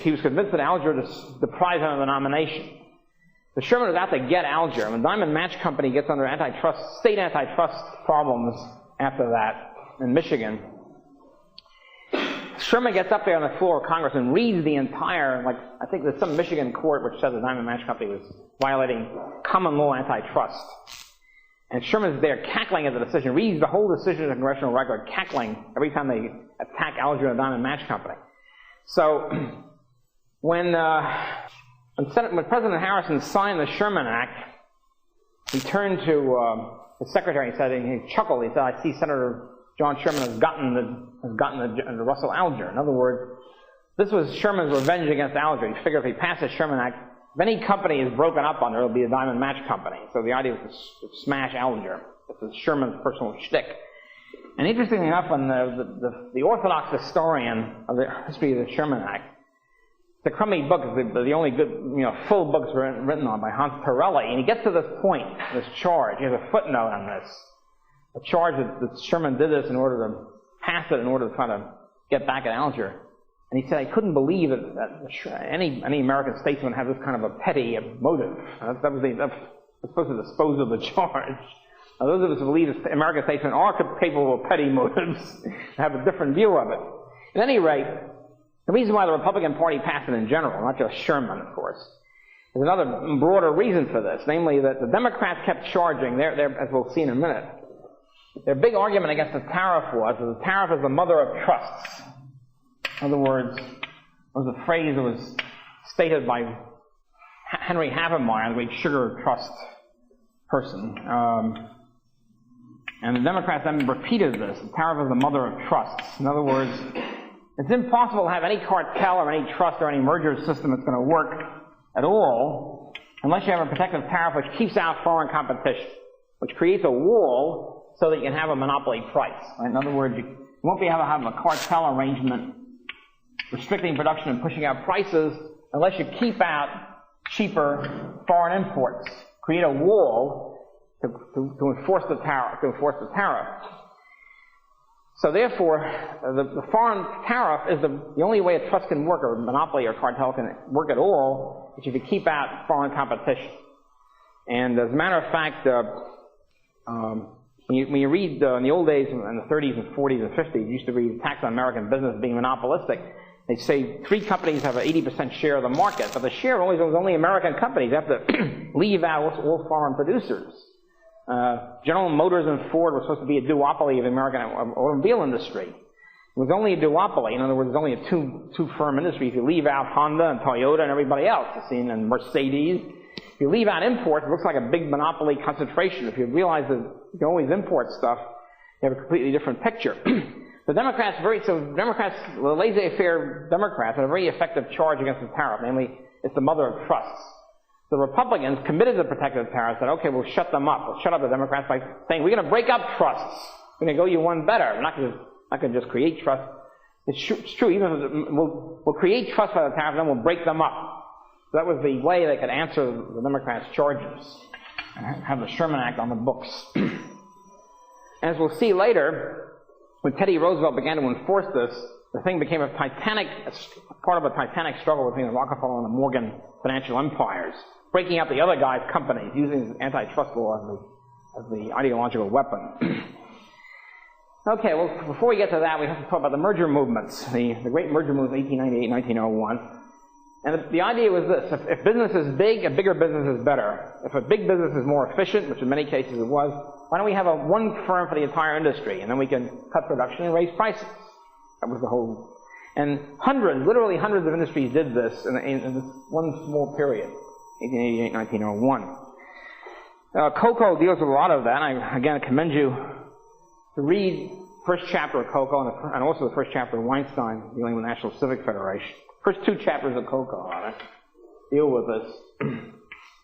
He was convinced that Alger deprived him of the nomination. So Sherman was out to get Alger. When Diamond Match Company gets under state antitrust problems after that in Michigan, Sherman gets up there on the floor of Congress and reads the entire, I think there's some Michigan court which said the Diamond Match Company was violating common law antitrust. And Sherman's there cackling at the decision, reads the whole decision of the congressional record, cackling every time they attack Alger and the Diamond Match Company. So, when President Harrison signed the Sherman Act, he turned to the secretary and said, and he chuckled, he said, "I see Senator John Sherman has gotten the Russell Alger." In other words, this was Sherman's revenge against Alger. He figured if he passed the Sherman Act, if any company is broken up under, it'll be a Diamond Match Company. So the idea was to smash Alger. This is Sherman's personal shtick. And interestingly enough, when the orthodox historian of the history of the Sherman Act, the crummy book is the only good, full books written on by Hans Hermann-Hoppe, and he gets to this point, this charge. He has a footnote on this. A charge that Sherman did this in order to pass it, in order to try to get back at Alger. And he said, "I couldn't believe that any American statesman had this kind of a petty motive." That's supposed to dispose of the charge. Now, those of us who believe that American statesmen are capable of petty motives have a different view of it. At any rate, the reason why the Republican Party passed it in general, not just Sherman, of course, there's another broader reason for this, namely that the Democrats kept charging, as we'll see in a minute, their big argument against the tariff was that the tariff is the mother of trusts. In other words, it was a phrase that was stated by Henry Havemeyer, the great sugar trust person. And the Democrats then repeated this. The tariff is the mother of trusts. In other words, it's impossible to have any cartel or any trust or any merger system that's going to work at all unless you have a protective tariff which keeps out foreign competition, which creates a wall so that you can have a monopoly price. Right? In other words, you won't be able to have a cartel arrangement restricting production and pushing out prices unless you keep out cheaper foreign imports. Create a wall to enforce the tariff. So therefore, the foreign tariff is the only way a trust can work, or a monopoly or cartel can work at all, is if you keep out foreign competition. And as a matter of fact, when you read in the old days, in the 30s and 40s and 50s, you used to read attacks on American business being monopolistic. They say 3 companies have an 80% share of the market, but the share was only American companies. You have to leave out all foreign producers. General Motors and Ford were supposed to be a duopoly of the American automobile industry. It was only a duopoly. In other words, it's only a two-firm industry. If you leave out Honda and Toyota and everybody else, and Mercedes, if you leave out imports, it looks like a big monopoly concentration. If you realize that you can always import stuff, you have a completely different picture. The Democrats, the laissez-faire Democrats, had a very effective charge against the tariff, namely, it's the mother of trusts. The Republicans committed to protective tariffs, said, okay, we'll shut them up. We'll shut up the Democrats by saying, we're going to break up trusts. We're going to go you one better. We're not going to just create trust. It's true, even if we'll create trust by the tariff, then we'll break them up. So that was the way they could answer the Democrats' charges and have the Sherman Act on the books. As we'll see later, when Teddy Roosevelt began to enforce this, the thing became part of a titanic struggle between the Rockefeller and the Morgan financial empires, breaking up the other guy's companies, using antitrust law as the ideological weapon. Okay, well, before we get to that, we have to talk about the merger movements, the great merger movement of 1898 and 1901. And the idea was this: if business is big, a bigger business is better. If a big business is more efficient, which in many cases it was, why don't we have one firm for the entire industry, and then we can cut production and raise prices? That was the whole. And literally hundreds of industries did this in this one small period, 1888, 1901. Cocoa deals with a lot of that. I again commend you to read the first chapter of Cocoa and also the first chapter of Weinstein, dealing with National Civic Federation. First two chapters of Cocoa deal with this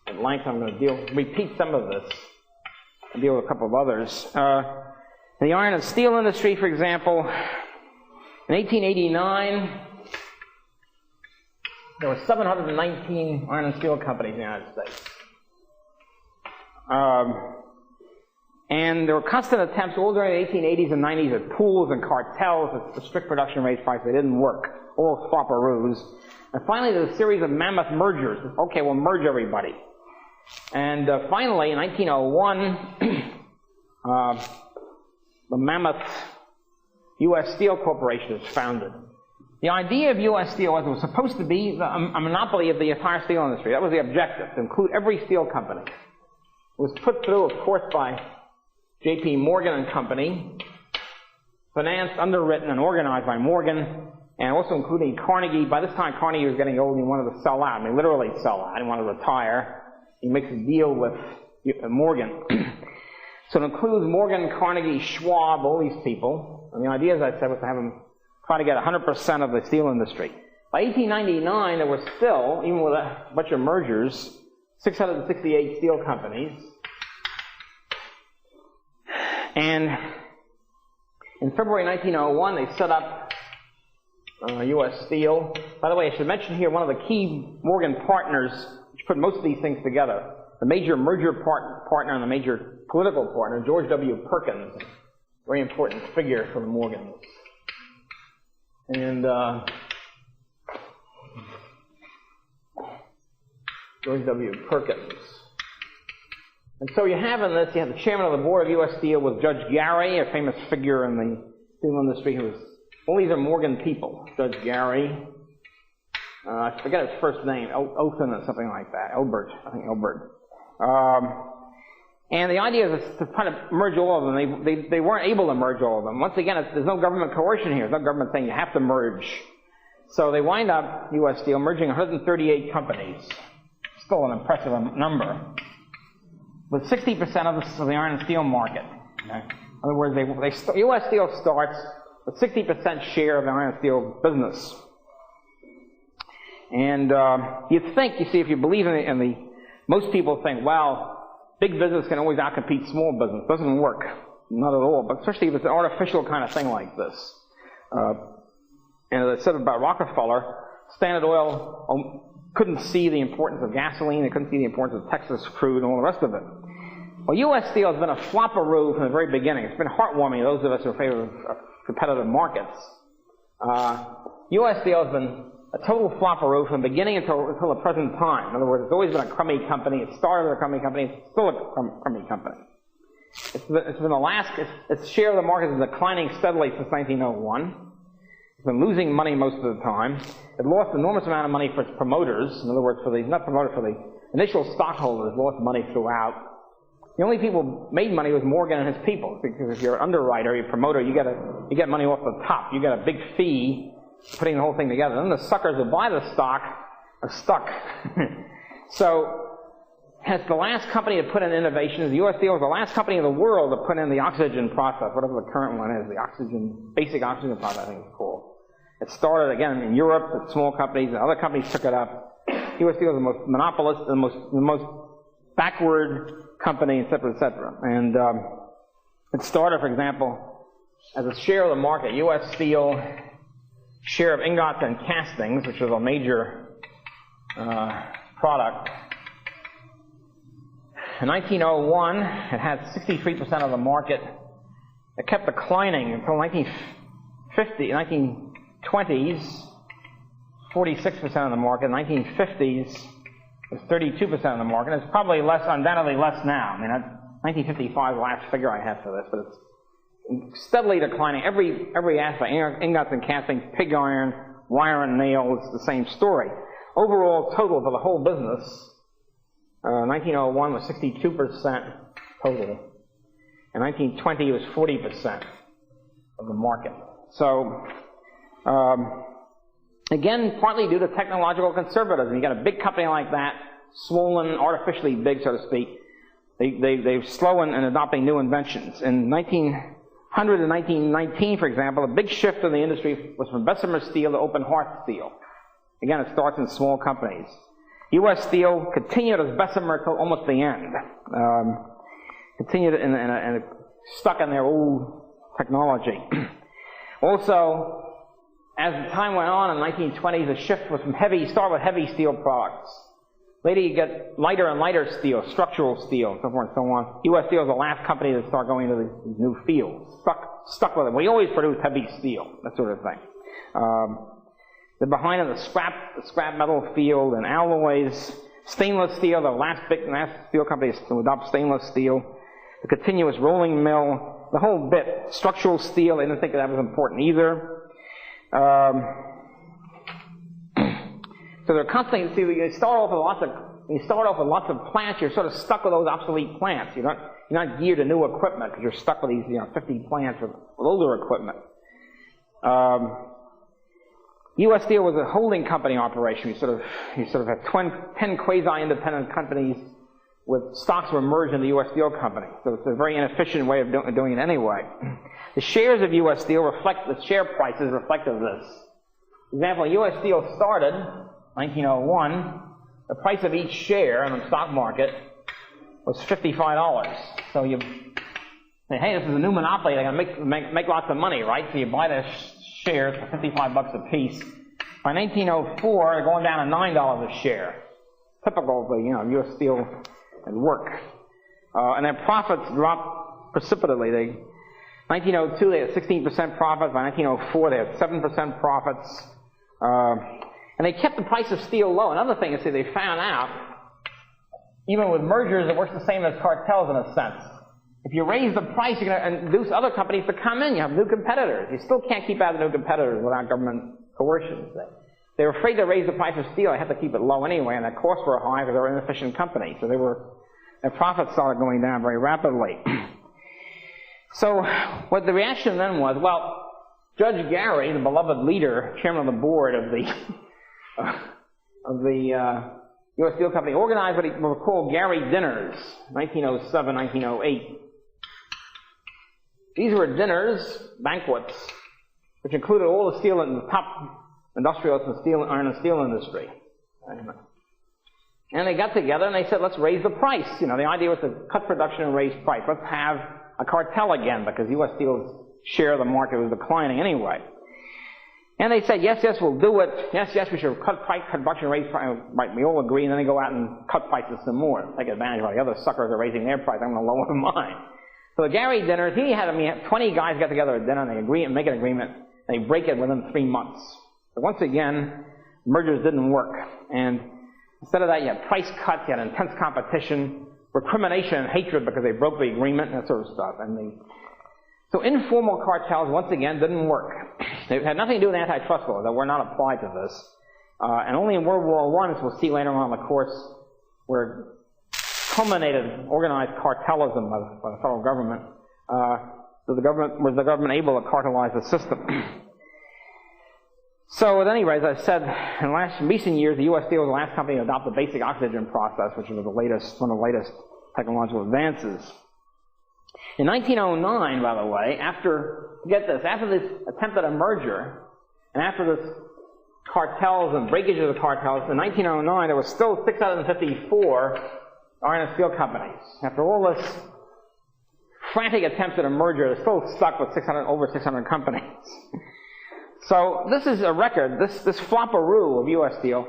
at length. I'm going to repeat some of this and deal with a couple of others. The iron and steel industry, for example, in 1889, there were 719 iron and steel companies in the United States. And there were constant attempts all during the 1880s and 90s at pools and cartels, at strict production raise price. They didn't work. All flopperoos. And finally, there's a series of mammoth mergers. Okay, we'll merge everybody. And finally, in 1901, the mammoth U.S. Steel Corporation was founded. The idea of U.S. Steel was it was supposed to be a monopoly of the entire steel industry. That was the objective, to include every steel company. It was put through, of course, by J.P. Morgan and Company, financed, underwritten, and organized by Morgan, and also including Carnegie. By this time, Carnegie was getting old and he wanted to sell out. I mean, literally sell out. He wanted to retire. He makes a deal with Morgan. So it includes Morgan, Carnegie, Schwab, all these people. And the idea, as I said, was to have them try to get 100% of the steel industry. By 1899, there were still, even with a bunch of mergers, 668 steel companies. And in February 1901, they set up U.S. Steel. By the way, I should mention here one of the key Morgan partners, which put most of these things together, the major merger partner and the major political partner, George W. Perkins, very important figure for the Morgans. And George W. Perkins. And so you have in this, you have the chairman of the board of U.S. Steel with Judge Gary, a famous figure in the steel industry who was, all these are Morgan people. Judge Gary, I forget his first name, Elton or something like that, Elbert, I think Elbert. And the idea is to kind of merge all of them. They weren't able to merge all of them. Once again, there's no government coercion here. There's no government saying you have to merge. So they wind up, U.S. Steel, merging 138 companies. Still an impressive number. With 60% of the iron and steel market. Okay? In other words, U.S. Steel starts with 60% share of the iron and steel business. And you'd think, you see, if you believe in the most people think, well, big business can always outcompete small business. It doesn't work. Not at all. But especially if it's an artificial kind of thing like this. And as I said about Rockefeller, Standard Oil couldn't see the importance of gasoline. They couldn't see the importance of Texas crude and all the rest of it. Well, U.S. Steel has been a flopperoo from the very beginning. It's been heartwarming to those of us who are in favor of competitive markets. U.S. Steel has been a total flopperoo from the beginning until the present time. In other words, it's always been a crummy company. It started as a crummy company. It's still a crummy company. It's been its share of the market has been declining steadily since 1901. It's been losing money most of the time. It lost an enormous amount of money for its promoters. In other words, for the initial stockholders lost money throughout. The only people who made money was Morgan and his people. Because if you're an underwriter, you're a promoter, you get money off the top. You get a big fee putting the whole thing together. Then the suckers who buy the stock are stuck. So, as the last company to put in innovations, the U.S. Steel was the last company in the world to put in the oxygen process, whatever the current one is, basic oxygen process, I think it's called. It started, again, in Europe with small companies, and other companies took it up. U.S. Steel was the most monopolist, the most backward company, et cetera, et cetera. And it started, for example, as a share of the market. U.S. Steel share of ingots and castings, which was a major product. In 1901, it had 63% of the market. It kept declining until 1920s, 46% of the market. In the 1950s, it was 32% of the market. It's probably undoubtedly less now. I mean, 1955 is the last figure I have for this, but it's steadily declining. Every aspect, ingots and castings, pig iron, wire and nail, it's the same story. overall total for the whole business, 1901 was 62% total, and 1920 was 40% of the market. So, again, partly due to technological conservatism. You got a big company like that, swollen, artificially big, so to speak. They're slow in adopting new inventions. In 1900 to 1919, for example, a big shift in the industry was from Bessemer steel to open hearth steel. Again, it starts in small companies. U.S. Steel continued as Bessemer till almost the end. Continued and stuck in their old technology. Also, as the time went on in the 1920s, the shift was from start with heavy steel products. Later you get lighter and lighter steel, structural steel, so forth and so on. U.S. Steel is the last company to start going into these new fields. Stuck with it. We always produce heavy steel, that sort of thing. They're behind in the scrap metal field and alloys, stainless steel, the last steel company to adopt stainless steel, the continuous rolling mill, the whole bit. Structural steel, they didn't think that was important either. So they're constantly, you start off with lots of plants, you're sort of stuck with those obsolete plants. You're not geared to new equipment because you're stuck with these 50 plants with older equipment. U.S. Steel was a holding company operation. You sort of have 10 quasi-independent companies with stocks were merged in the U.S. Steel Company. So it's a very inefficient way of doing it anyway. The shares of U.S. Steel the share prices reflect of this. For example, U.S. Steel started 1901. The price of each share in the stock market was $55. So you say, hey, this is a new monopoly. They're going to make lots of money, right? So you buy the shares for $55 a piece. By 1904, they're going down to $9 a share. Typical of the U.S. Steel and work. And their profits dropped precipitously. 1902, they had 16% profits. By 1904, they had 7% profits. And they kept the price of steel low. Another thing is that they found out, even with mergers, it works the same as cartels in a sense. If you raise the price, you're going to induce other companies to come in. You have new competitors. You still can't keep out the new competitors without government coercion. They were afraid to raise the price of steel. They had to keep it low anyway, and their costs were high because they were an inefficient company. So their profits started going down very rapidly. So what the reaction then was, well, Judge Gary, the beloved leader, chairman of the board of the U.S. Steel Company, organized what he will call Gary Dinners, 1907, 1908. These were dinners, banquets, which included all the steel and the top industrialists in iron and steel industry. And they got together and they said, let's raise the price. The idea was to cut production and raise price. Let's have a cartel again because U.S. Steel's share of the market was declining anyway. And they said, yes, we'll do it. Yes, we should cut production, raise price. Right, we all agree, and then they go out and cut prices some more. Take advantage while the other suckers are raising their price. I'm going to lower mine. So the Gary dinners, he had 20 guys get together at dinner, and they agree and make an agreement. They break it within 3 months. So once again, mergers didn't work. And instead of that, you had price cuts, you had intense competition, recrimination and hatred because they broke the agreement, and that sort of stuff. So informal cartels, once again, didn't work. They had nothing to do with antitrust laws that were not applied to this. And only in World War I, as we'll see later on in the course, where culminated organized cartelism by the federal government, was the government able to cartelize the system. So at any rate, as I said, in recent years, the U.S. Steel was the last company to adopt the basic oxygen process, which was one of the latest technological advances. In 1909, by the way, after this attempt at a merger, and after this cartels and breakage of the cartels, in 1909 there was still 654 iron and steel companies. After all this frantic attempts at a merger, they're still stuck with over 600 companies. So this is a record. This flopperoo of U.S. Steel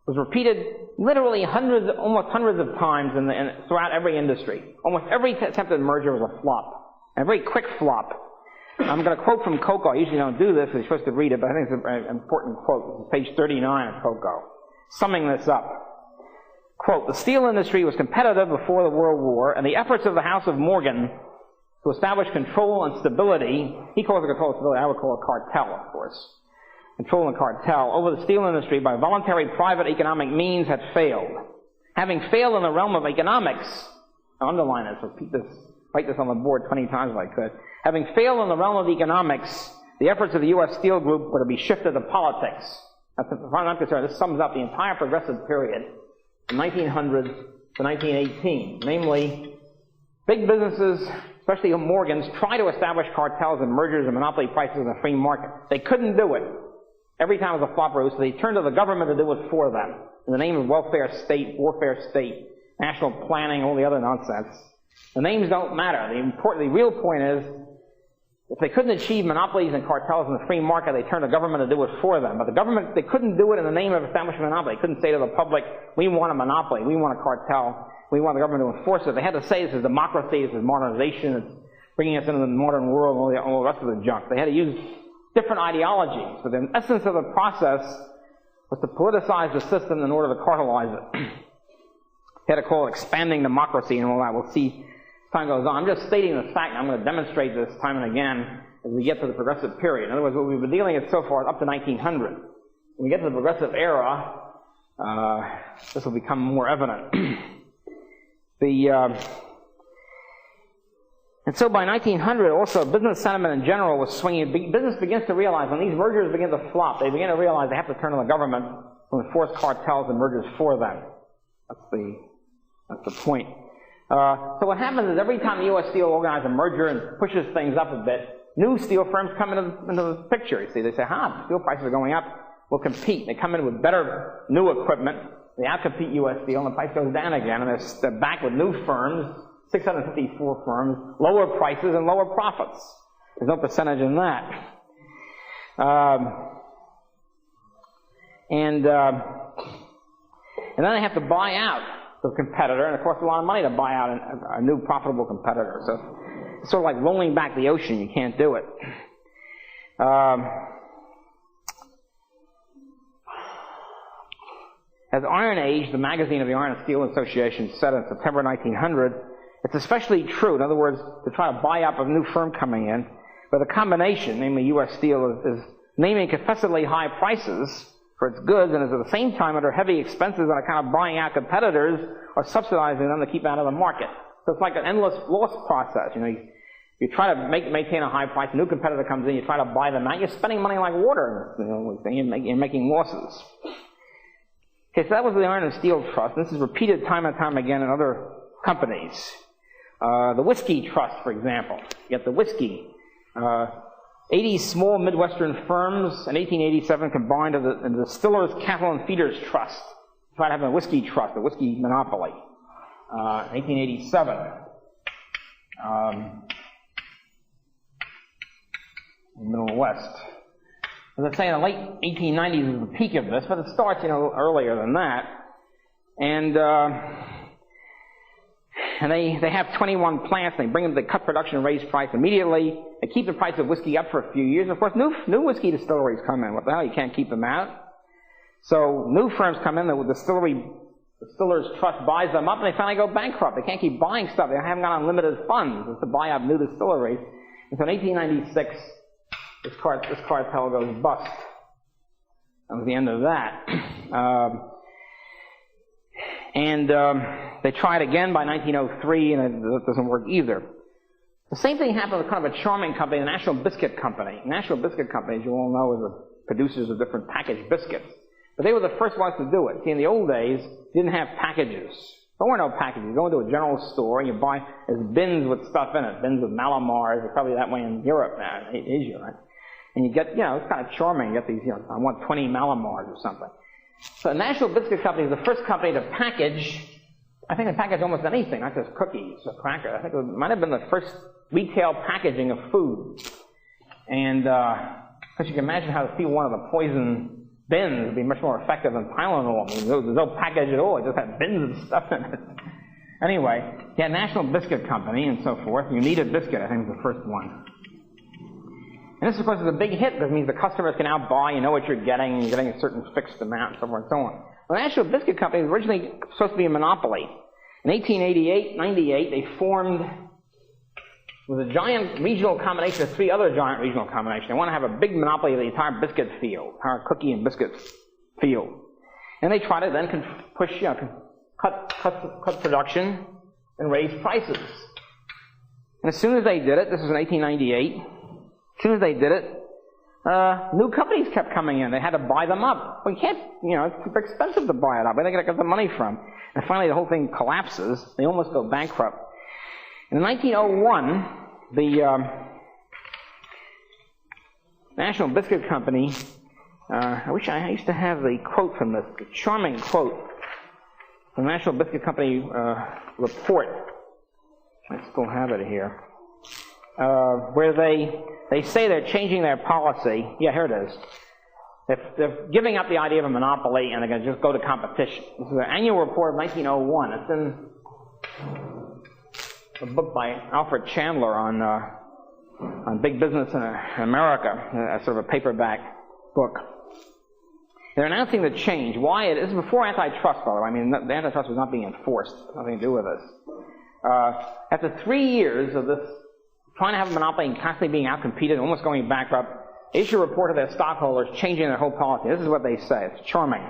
was repeated literally almost hundreds of times throughout every industry. Almost every attempted merger was a flop, a very quick flop. I'm going to quote from Coco. I usually don't do this because you're supposed to read it, but I think it's an important quote. It's page 39 of Coco. Summing this up. Quote, the steel industry was competitive before the World War, and the efforts of the House of Morgan to establish control and stability, he calls it control and stability, I would call it cartel, of course, control and cartel over the steel industry by voluntary private economic means had failed. Having failed in the realm of economics, I'll underline this, write this on the board 20 times if I could. Having failed in the realm of economics, the efforts of the U.S. Steel Group were to be shifted to politics. As far as I'm concerned, this sums up the entire progressive period from 1900 to 1918. Namely, big businesses, especially Morgan's, try to establish cartels and mergers and monopoly prices in the free market. They couldn't do it. Every time it was a flop roast, so they turned to the government to do it for them. In the name of welfare state, warfare state, national planning, all the other nonsense. The names don't matter. The real point is, if they couldn't achieve monopolies and cartels in the free market, they turned to government to do it for them. But the government, they couldn't do it in the name of establishing a monopoly. They couldn't say to the public, we want a monopoly, we want a cartel, we want the government to enforce it. They had to say this is democracy, this is modernization, it's bringing us into the modern world, and all the rest of the junk. They had to use different ideologies. But the essence of the process was to politicize the system in order to cartelize it. They had to call it expanding democracy and all that. We'll see as time goes on. I'm just stating the fact, and I'm going to demonstrate this time and again as we get to the progressive period. In other words, what we've been dealing with so far is up to 1900. When we get to the progressive era, this will become more evident. And so by 1900, also, business sentiment in general was swinging. Business begins to realize, when these mergers begin to flop, they begin to realize they have to turn to the government to enforce cartels and mergers for them. That's the point. So what happens is every time the U.S. Steel organizes a merger and pushes things up a bit, new steel firms come into the picture. You see, they say, steel prices are going up, we'll compete. They come in with better new equipment, they outcompete U.S. Steel, and the price goes down again, and they're back with new firms, 654 firms, lower prices and lower profits. There's no percentage in that. And then they have to buy out the competitor, and it costs a lot of money to buy out a new profitable competitor. So it's sort of like rolling back the ocean. You can't do it. As Iron Age, the magazine of the Iron and Steel Association, said in September 1900, it's especially true, in other words, to try to buy up a new firm coming in, but a combination, namely U.S. Steel, is naming confessedly high prices for its goods, and is at the same time under heavy expenses and are kind of buying out competitors or subsidizing them to keep out of the market. So it's like an endless loss process. You try to maintain a high price, a new competitor comes in, you try to buy them out, you're spending money like water, you're making losses. Okay, so that was the Iron and Steel Trust. This is repeated time and time again in other companies. The Whiskey Trust, for example. You get the whiskey. 80 small Midwestern firms in 1887 combined in the Distillers, Cattle, and Feeders Trust. Try to have a whiskey trust, a whiskey monopoly. 1887. In the Middle West. As I say, in the late 1890s is the peak of this, but it starts, earlier than that. And they have 21 plants. They bring them, they cut production and raise price immediately. They keep the price of whiskey up for a few years. Of course, new whiskey distilleries come in. What the hell? You can't keep them out. So new firms come in. The Distillers Trust buys them up, and they finally go bankrupt. They can't keep buying stuff. They haven't got unlimited funds to buy up new distilleries. And so in 1896, this cartel goes bust. That was the end of that. They tried again by 1903, and it doesn't work either. The same thing happened with kind of a charming company, the National Biscuit Company. National Biscuit Company, as you all know, is the producers of different packaged biscuits. But they were the first ones to do it. See, in the old days, you didn't have packages. There were no packages. You go into a general store and you buy bins with stuff in it, bins with Malamars. It's probably that way in Europe now, in Asia, right? And you get, it's kind of charming. You get these, I want 20 Malamars or something. So the National Biscuit Company is the first company to package, I think they package almost anything, not just cookies or crackers. I think it might have been the first retail packaging of food. And, because you can imagine how to feel one of the poison bins would be much more effective than Tylenol. I mean, there's no package at all. It just had bins of stuff in it. Anyway, you had National Biscuit Company and so forth. You Need a Biscuit, I think, was the first one. And this, of course, is a big hit. That means the customers can now buy, you know what you're getting a certain fixed amount, and so forth and so on. The National Biscuit Company was originally supposed to be a monopoly. In 1888, 98, they formed with a giant regional combination of 3 other giant regional combinations. They want to have a big monopoly of the entire biscuit field, entire cookie and biscuit field. And they try to then cut production and raise prices. And as soon as they did it, this was in 1898, as soon as they did it, new companies kept coming in. They had to buy them up. We can't, it's too expensive to buy it up. Where are they going to get the money from? And finally the whole thing collapses. They almost go bankrupt. In 1901, the National Biscuit Company, I wish I used to have the quote from this, the charming quote from the National Biscuit Company report. I still have it here. Where they say they're changing their policy. Yeah, here it is. They're giving up the idea of a monopoly and they're going to just go to competition. This is their annual report of 1901. It's in a book by Alfred Chandler on big business in America, a sort of a paperback book. They're announcing the change. Why? This is before antitrust, by the way. I mean, the antitrust was not being enforced. Nothing to do with this. After 3 years of this, trying to have a monopoly and constantly being outcompeted, almost going bankrupt, they issue a report to their stockholders changing their whole policy. This is what they say. It's charming.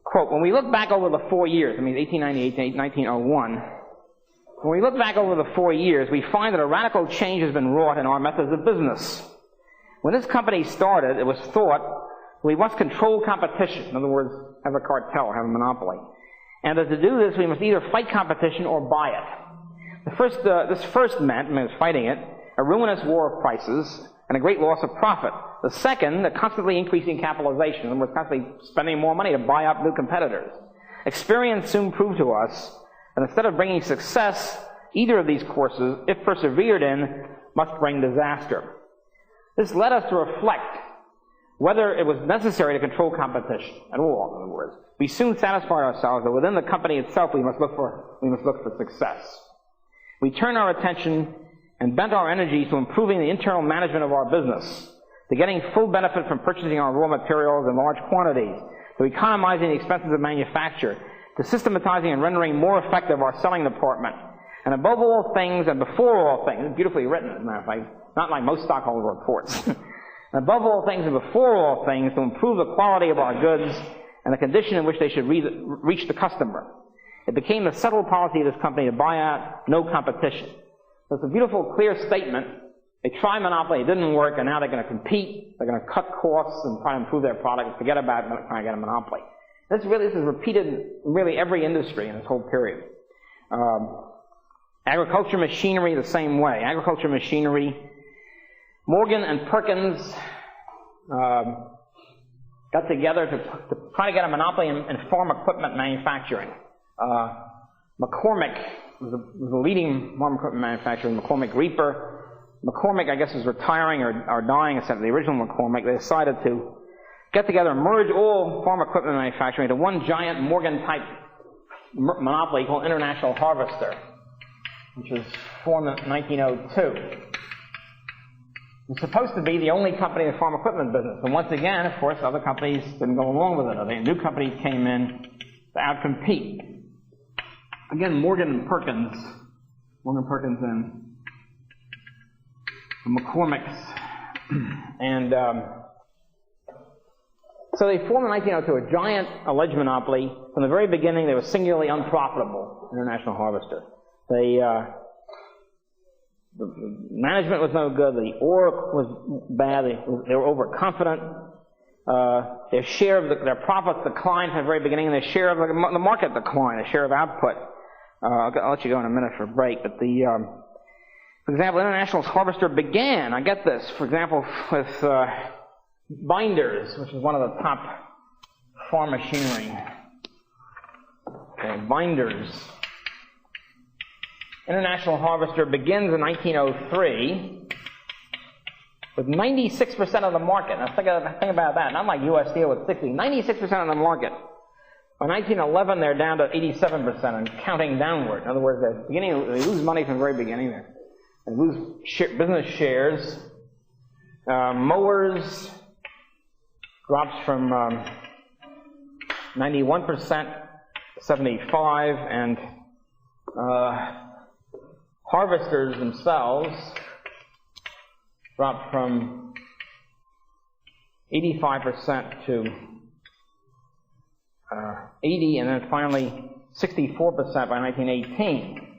Quote, when we look back over the 4 years, 1898 to 1901, when we look back over the 4 years, we find that a radical change has been wrought in our methods of business. When this company started, it was thought we must control competition. In other words, have a cartel, have a monopoly. And that to do this, we must either fight competition or buy it. This first meant, fighting it, a ruinous war of prices and a great loss of profit. The second, the constantly increasing capitalization, and we're constantly spending more money to buy up new competitors. Experience soon proved to us that instead of bringing success, either of these courses, if persevered in, must bring disaster. This led us to reflect whether it was necessary to control competition at all, in other words. We soon satisfied ourselves that within the company itself we must look for success. We turned our attention and bent our energies to improving the internal management of our business, to getting full benefit from purchasing our raw materials in large quantities, to economizing the expenses of manufacture, to systematizing and rendering more effective our selling department, and above all things and before all things, it's beautifully written, as a matter of fact, not like most stockholder reports, and above all things and before all things, to improve the quality of our goods and the condition in which they should reach the customer. It became the settled policy of this company to buy out no competition. So it's a beautiful, clear statement. They tried monopoly, it didn't work, and now they're going to compete, they're going to cut costs and try to improve their product, forget about trying to get a monopoly. This is repeated in really every industry in this whole period. Agriculture machinery, the same way. Agriculture machinery, Morgan and Perkins got together to try to get a monopoly in farm equipment manufacturing. McCormick was the leading farm equipment manufacturer, McCormick Reaper. McCormick, I guess, was retiring or dying, except the original McCormick. They decided to get together and merge all farm equipment manufacturing into one giant Morgan-type monopoly called International Harvester, which was formed in 1902. It's supposed to be the only company in the farm equipment business. And once again, of course, other companies didn't go along with it. New companies came in to outcompete. Again, Morgan Perkins and the McCormicks. And so they formed in 1902 a giant alleged monopoly. From the very beginning, they were singularly unprofitable, International Harvester. The management was no good. The ore was bad. They were overconfident. Their share of their profits declined from the very beginning, and their share of the market declined. Their share of output. I'll let you go in a minute for a break. But for example, International Harvester began. I get this. For example, with binders, which is one of the top farm machinery. Okay, binders. International Harvester begins in 1903 with 96% of the market. Now think about that. Not like U.S. Steel with 60. 96% of the market. By 1911, they're down to 87% and counting downward. In other words, they lose money from the very beginning there. They lose business shares. Mowers drops from 91% to 75%, and harvesters themselves dropped from 85% to 80, and then finally 64% by 1918.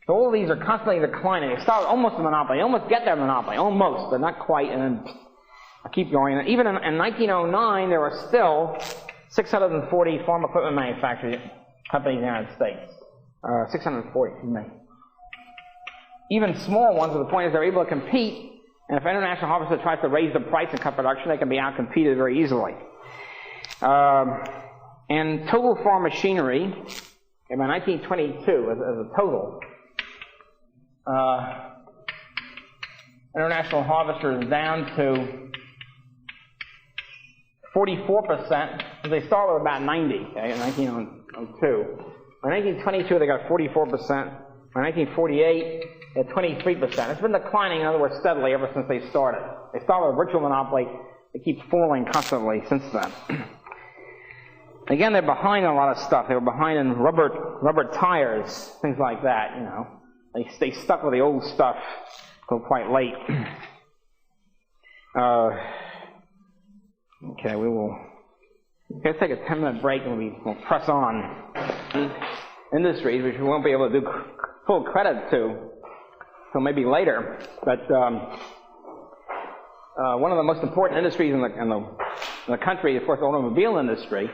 So all of these are constantly declining. They start almost a monopoly. They almost get their monopoly, almost, but not quite, and then I keep going. And even in 1909, there were still 640 farm equipment manufacturing companies in the United States. 640, excuse me. Even small ones, but the point is they're able to compete, and if an international harvester tries to raise the price and cut production, they can be outcompeted very easily. And total farm machinery, by 1922, as a total, international harvesters down to 44%. They start with about 90, okay, in 1902. By 1922, they got 44%. By 1948, they had 23%. It's been declining, in other words, steadily ever since they started. They started with virtual monopoly. It keeps falling constantly since then. Again, they're behind on a lot of stuff. They were behind in rubber tires, things like that, you know. They stuck with the old stuff until quite late. Okay, let's take a 10-minute break and we'll press on. These industries, which we won't be able to do full credit to until maybe later, but one of the most important industries in the country is, of course, the automobile industry.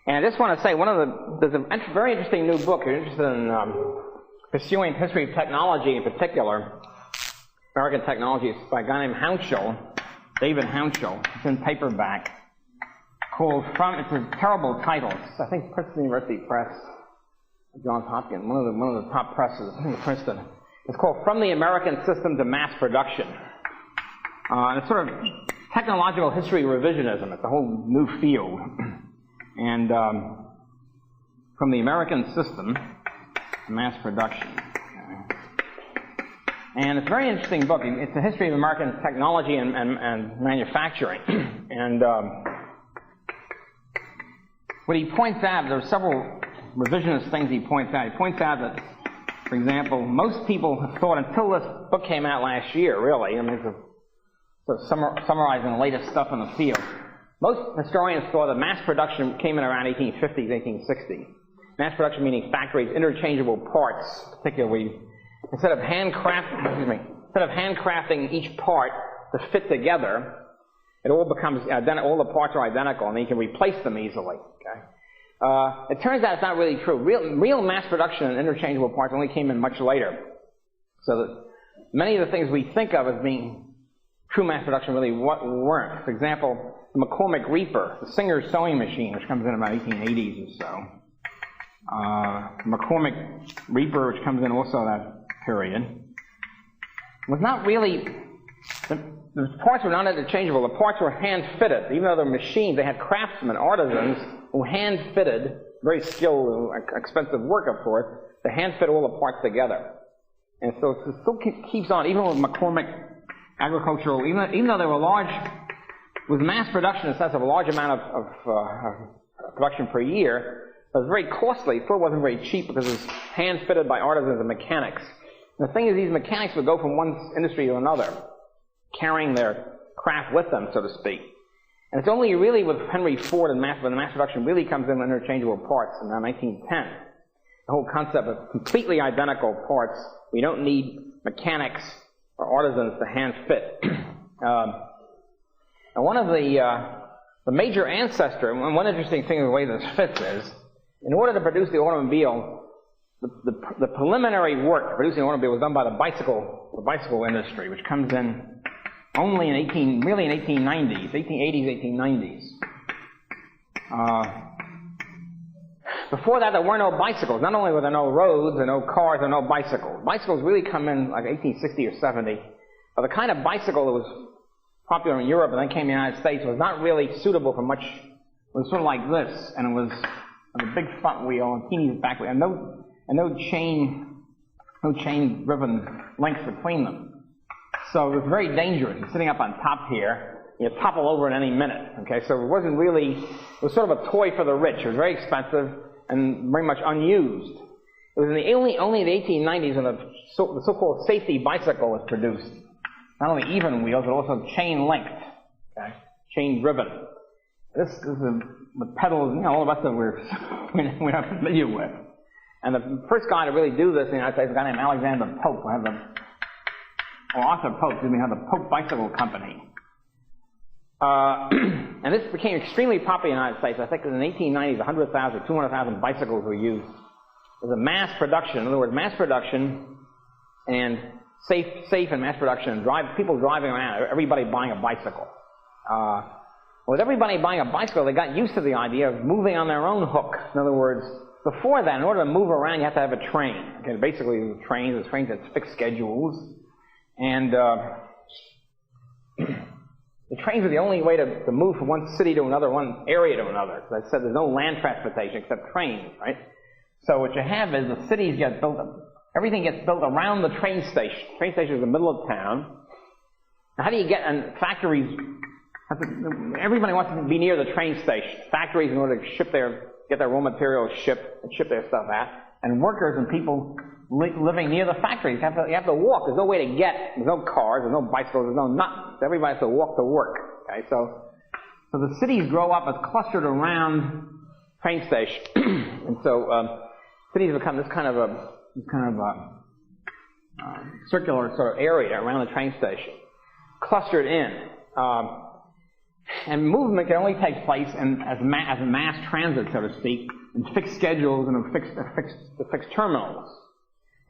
And I just want to say, there's a very interesting new book. If you're interested in pursuing history of technology in particular, American technology, it's by a guy named Hounshell, David Hounshell. It's in paperback. It's a terrible title. It's, I think, Princeton University Press, Johns Hopkins, one of the top presses, I think Princeton. It's called From the American System to Mass Production. And it's sort of technological history revisionism. It's a whole new field. And from the American system to mass production. Okay. And it's a very interesting book. It's a history of American technology and manufacturing. And what he points out, there are several revisionist things he points out. He points out that, for example, most people have thought until this book came out last year, really, I mean, it's summarizing the latest stuff in the field. Most historians thought that mass production came in around 1850s, 1860s. Mass production meaning factories, interchangeable parts, particularly. Instead of handcrafting each part to fit together, it all becomes all the parts are identical, and you can replace them easily. Okay. It turns out it's not really true. Real mass production and interchangeable parts only came in much later. So that many of the things we think of as being true mass production really weren't. For example, the McCormick Reaper, the Singer sewing machine, which comes in about 1880s or so. McCormick Reaper, which comes in also that period, was not really, the parts were not interchangeable. The parts were hand-fitted. Even though they're machines, they had craftsmen, artisans, who hand-fitted, very skilled, expensive work, of course, to hand-fit all the parts together. And so it still keeps on, even with McCormick Agricultural, even though they were large, with mass production in the sense of a large amount of production per year, it was very costly. It still wasn't very cheap because it was hand-fitted by artisans and mechanics. And the thing is, these mechanics would go from one industry to another, carrying their craft with them, so to speak. And it's only really with Henry Ford and when the mass production really comes in with interchangeable parts in around 1910. The whole concept of completely identical parts, we don't need mechanics or artisans to hand-fit. And one of the major ancestor, and one interesting thing of the way this fits is, in order to produce the automobile, the preliminary work for producing the automobile was done by the bicycle industry, which comes in only in 1890s, 1880s, 1890s. Before that, there were no bicycles. Not only were there no roads and no cars and no bicycles. Bicycles really come in like 1860 or 70. But the kind of bicycle that was popular in Europe and then came to the United States was not really suitable for much. It was sort of like this, and it was a big front wheel and teeny back wheel, and no chain-driven links between them. So it was very dangerous. You're sitting up on top here, you topple over at any minute. Okay, so it wasn't really. It was sort of a toy for the rich. It was very expensive and very much unused. It was only the 1890s when the so-called safety bicycle was produced. Not only even wheels, but also chain linked, okay? Chain driven. This is with pedals, all the rest of it we're not familiar with. And the first guy to really do this in the United States is a guy named Alexander Pope. Arthur Pope, we have the Pope Bicycle Company. And this became extremely popular in the United States. I think in the 1890s, 100,000 or 200,000 bicycles were used. It was a mass production. In other words, mass production and safe and mass production, and people driving around, everybody buying a bicycle. With everybody buying a bicycle, they got used to the idea of moving on their own hook. In other words, before that, in order to move around, you have to have a train. Okay, basically, the trains had fixed schedules, and the trains were the only way to move from one city to another, one area to another. As I said, there's no land transportation except trains, right? So what you have is the cities get built up. Everything gets built around the train station. The train station is in the middle of town. Now, how do you get, and factories, everybody wants to be near the train station. Factories, in order to get their raw materials shipped and ship their stuff out. And workers and people living near the factories, you have to walk. There's no way to get, there's no cars, there's no bicycles, there's no nothing. So everybody has to walk to work. Okay, so the cities grow up as clustered around train station. And so cities become this kind of a circular sort of area around the train station, clustered in. And movement can only take place as mass transit, so to speak, in fixed schedules and fixed terminals.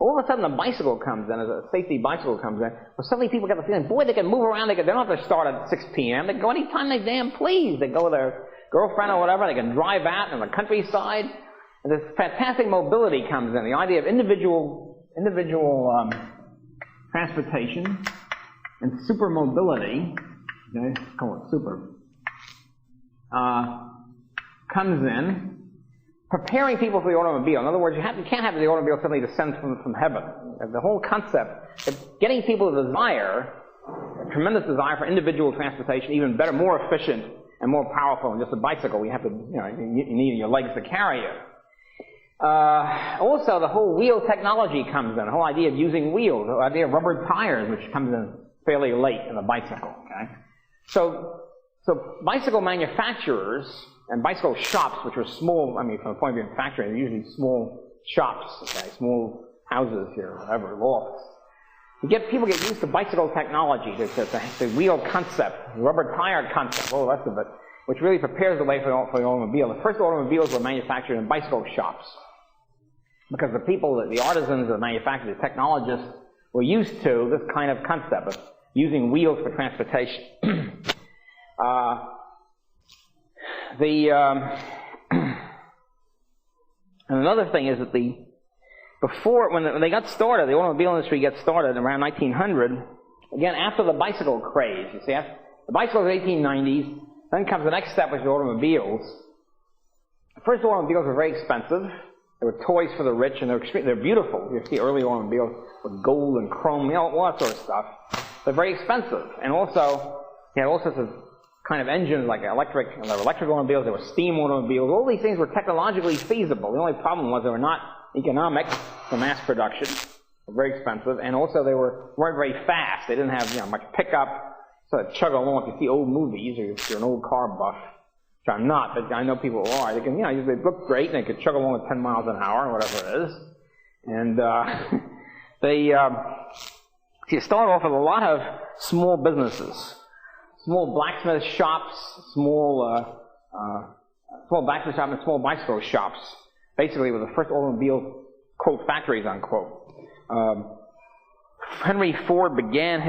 All of a sudden, a bicycle comes in, as a safety bicycle comes in, where suddenly people get the feeling, boy, they can move around. They don't have to start at 6 p.m. They can go anytime they damn please. They go with their girlfriend or whatever. They can drive out in the countryside. And this fantastic mobility comes in. The idea of individual transportation and super mobility, okay, let's call it super, comes in, preparing people for the automobile. In other words, you can't have the automobile suddenly descend from heaven. The whole concept of getting people to desire, a tremendous desire for individual transportation, even better, more efficient, and more powerful than just a bicycle. You have to, you need your legs to carry you. Also, the whole wheel technology comes in. The whole idea of using wheels, the idea of rubber tires, which comes in fairly late in the bicycle. Okay, so bicycle manufacturers and bicycle shops, which are small, from the point of view of factory, they're usually small shops, okay, small houses here, whatever, lofts. People get used to bicycle technology, the wheel concept, the rubber tire concept, all the rest of it, which really prepares the way for the automobile. The first automobiles were manufactured in bicycle shops because the people, the artisans, the manufacturers, the technologists were used to this kind of concept of using wheels for transportation. And another thing is that when they got started, the automobile industry gets started around 1900, again, after the bicycle craze, you see, after the bicycles in the 1890s, then comes the next step, which is automobiles. The first automobiles were very expensive. They were toys for the rich, and they're beautiful. You see early automobiles with gold and chrome, all that sort of stuff. They're very expensive. And also, you had all sorts of kind of engines, like electric automobiles, there were steam automobiles. All these things were technologically feasible. The only problem was they were not economic for mass production. They were very expensive. And also they weren't very fast. They didn't have much pickup. So they chug along. If you see old movies, or if you're an old car buff, which I'm not, but I know people who are, they can, they look great, and they could chug along at 10 miles an hour, or whatever it is. And you start off with a lot of small businesses. Small blacksmith shops, small blacksmith shops and small bicycle shops. Basically, were the first automobile, quote, factories, unquote. Henry Ford began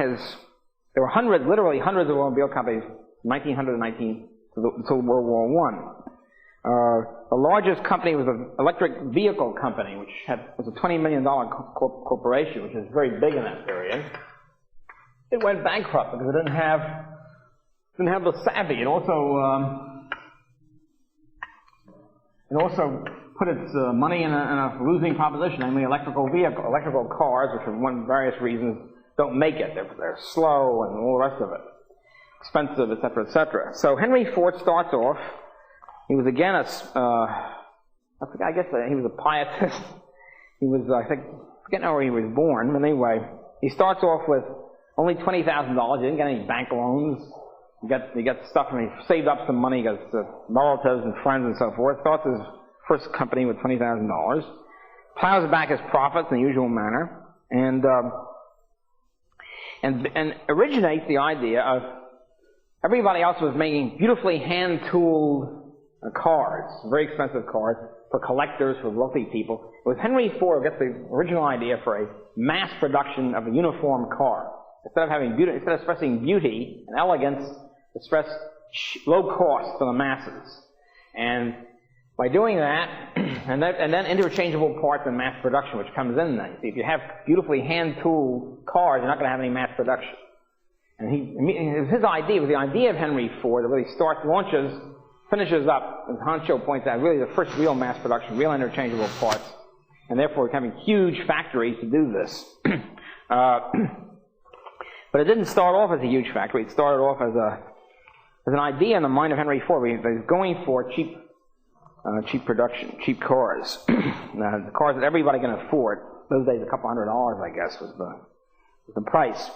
there were literally hundreds of automobile companies from 1900 until World War I. The largest company was an electric vehicle company, which was a $20 million corporation, which was very big in that period. It went bankrupt because it didn't have the savvy. It also put its money in a losing proposition, namely electrical cars, which for various reasons don't make it. They're slow and all the rest of it, expensive, etc., etc. So Henry Ford starts off. He was again he was a pietist. He was, I think, I forget now where he was born, but anyway, he starts off with only $20,000. He didn't get any bank loans. He got stuff, and he saved up some money. He got relatives and friends and so forth. Starts his first company with $20,000. Plows back his profits in the usual manner, and originates the idea of everybody else was making beautifully hand-tooled cars, very expensive cars, for collectors, for wealthy people. It was Henry Ford who got the original idea for a mass production of a uniform car. Instead of expressing beauty and elegance, express low cost for the masses. And by doing that, and then interchangeable parts in mass production, which comes in then. See, if you have beautifully hand-tooled cars, you're not going to have any mass production. And it was his idea, it was the idea of Henry Ford that really launches, finishes up, as Hancho points out, really the first real mass production, real interchangeable parts, and therefore having huge factories to do this. But it didn't start off as a huge factory. It started off as an idea in the mind of Henry Ford. He was going for cheap production, cheap cars. The cars that everybody can afford. Those days, a couple $100, I guess, was the price.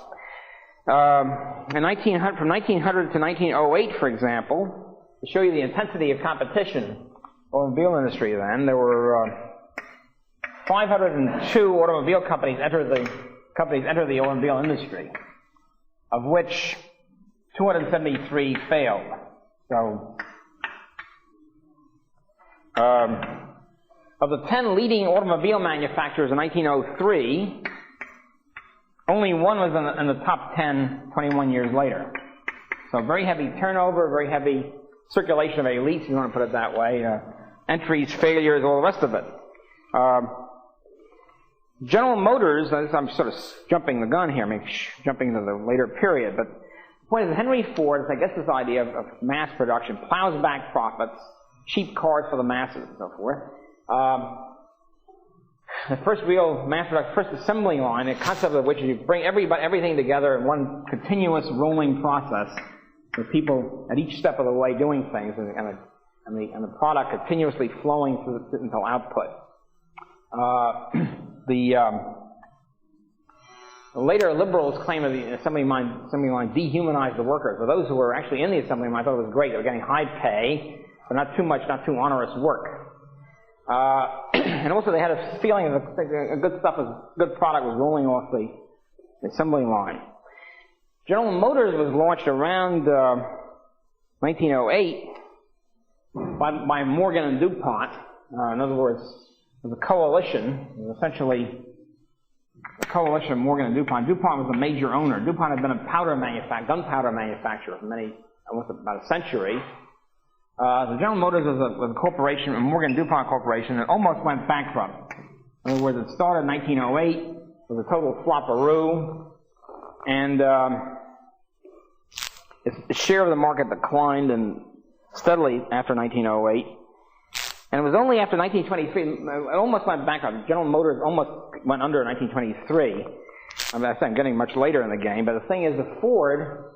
From 1900 to 1908, for example, to show you the intensity of competition in the automobile industry then, there were 502 automobile companies entered the automobile industry, of which 273 failed. So, of the 10 leading automobile manufacturers in 1903, only one was in the top 10 21 years later. So very heavy turnover, very heavy circulation of elites, if you want to put it that way, entries, failures, all the rest of it. General Motors, I'm sort of jumping the gun here, jumping to the later period, but the point is Henry Ford, I guess this idea of mass production, plows back profits, cheap cars for the masses and so forth. The first real mass production, first assembly line, the concept of which is you bring everything together in one continuous rolling process with people at each step of the way doing things and the product continuously flowing through until output. The later liberals claim that the assembly line dehumanized the workers. For those who were actually in the assembly line, I thought it was great. They were getting high pay, but not too much, not too onerous work. And also they had a feeling that good product was rolling off the assembly line. General Motors was launched around 1908 by Morgan and DuPont. In other words, it was a coalition. It was essentially a coalition of Morgan and DuPont. DuPont was a major owner. DuPont had been a gunpowder manufacturer for almost about a century. The General Motors was a corporation, a Morgan DuPont corporation, that almost went bankrupt. In other words, it started in 1908, it was a total flopperoo, and its share of the market declined steadily after 1908. And it was only after 1923, it almost went bankrupt. General Motors almost went under in 1923. I'm getting much later in the game, but the thing is that Ford,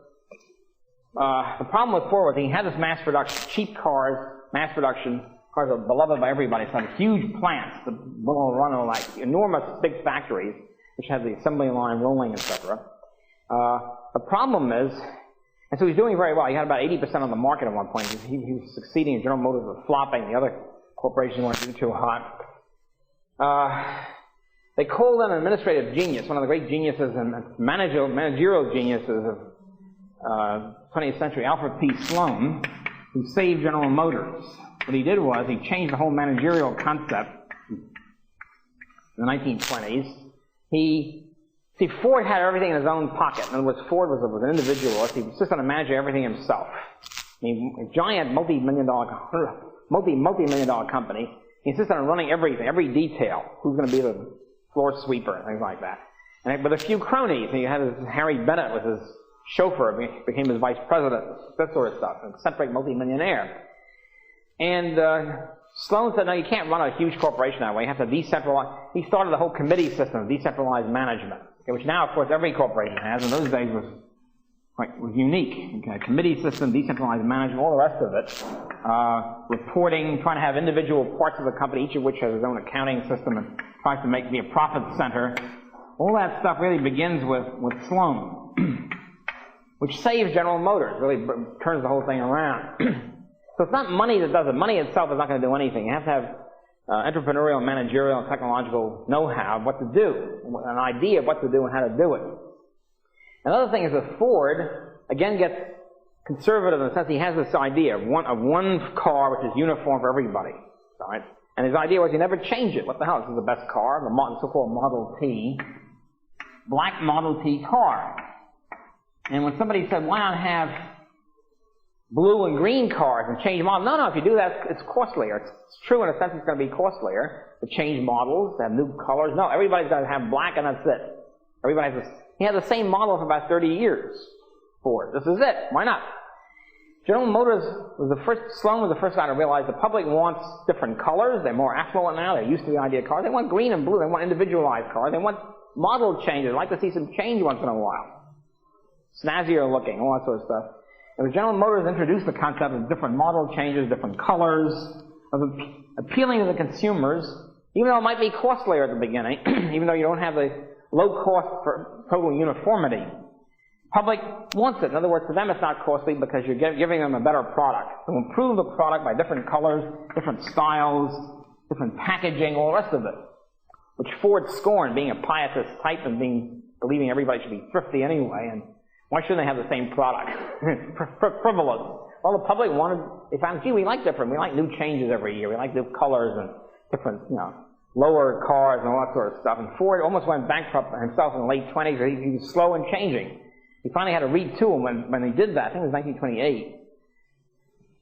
the problem with Ford was he had this mass production, cheap cars, mass production, cars are beloved by everybody, so huge plants that will run on like enormous big factories, which had the assembly line rolling, etc. The problem is, and so he's doing very well. He had about 80% of the market at one point. He was succeeding, and General Motors was flopping. The other corporations weren't doing too hot. They called in an administrative genius, one of the great geniuses and managerial geniuses of 20th century, Alfred P. Sloan, who saved General Motors. What he did was he changed the whole managerial concept in the 1920s. Ford had everything in his own pocket. In other words, Ford was an individualist. He was just going to manage everything himself. I mean, a giant multi-million dollar company. He insisted on running everything, every detail. Who's going to be the floor sweeper and things like that. And with a few cronies, he had Harry Bennett was his chauffeur, became his vice president, that sort of stuff, an eccentric multi-millionaire. And Sloan said, no, you can't run a huge corporation that way. You have to decentralize. He started the whole committee system of decentralized management, which now, of course, every corporation has. In those days was was unique. Okay, committee system, decentralized management, all the rest of it. Reporting, trying to have individual parts of the company, each of which has its own accounting system and tries to be a profit center. All that stuff really begins with Sloan, which saves General Motors, really turns the whole thing around. So it's not money that does it. Money itself is not going to do anything. You have to have entrepreneurial, managerial, and technological know-how of what to do, an idea of what to do and how to do it. Another thing is that Ford, again, gets conservative in the sense he has this idea of one car which is uniform for everybody. Right? And his idea was you never change it. What the hell? This is the best car, the so-called Model T. Black Model T car. And when somebody said, why not have blue and green cars and change models? No, if you do that, it's costlier. It's true in a sense it's going to be costlier to change models, to have new colors. No, everybody's going to have black and that's it. Everybody has this. He had the same model for about 30 years. Ford. This is it. Why not? General Motors Sloan was the first guy to realize the public wants different colors. They're more affluent now. They're used to the idea of cars. They want green and blue. They want individualized cars. They want model changes. They like to see some change once in a while. Snazzier looking, all that sort of stuff. And when General Motors introduced the concept of different model changes, different colors, of appealing to the consumers, even though it might be costlier at the beginning, even though you don't have the low cost for total uniformity. Public wants it. In other words, to them it's not costly because you're giving them a better product. To improve the product by different colors, different styles, different packaging, all the rest of it. Which Ford scorned, being a pietist type and believing everybody should be thrifty anyway, and why shouldn't they have the same product? Frivolous. Well, the public they found, gee, we like new changes every year. We like new colors and different, lower cars and all that sort of stuff. And Ford almost went bankrupt himself in the late 20s. He was slow in changing. He finally had to retool when he did that. I think it was 1928.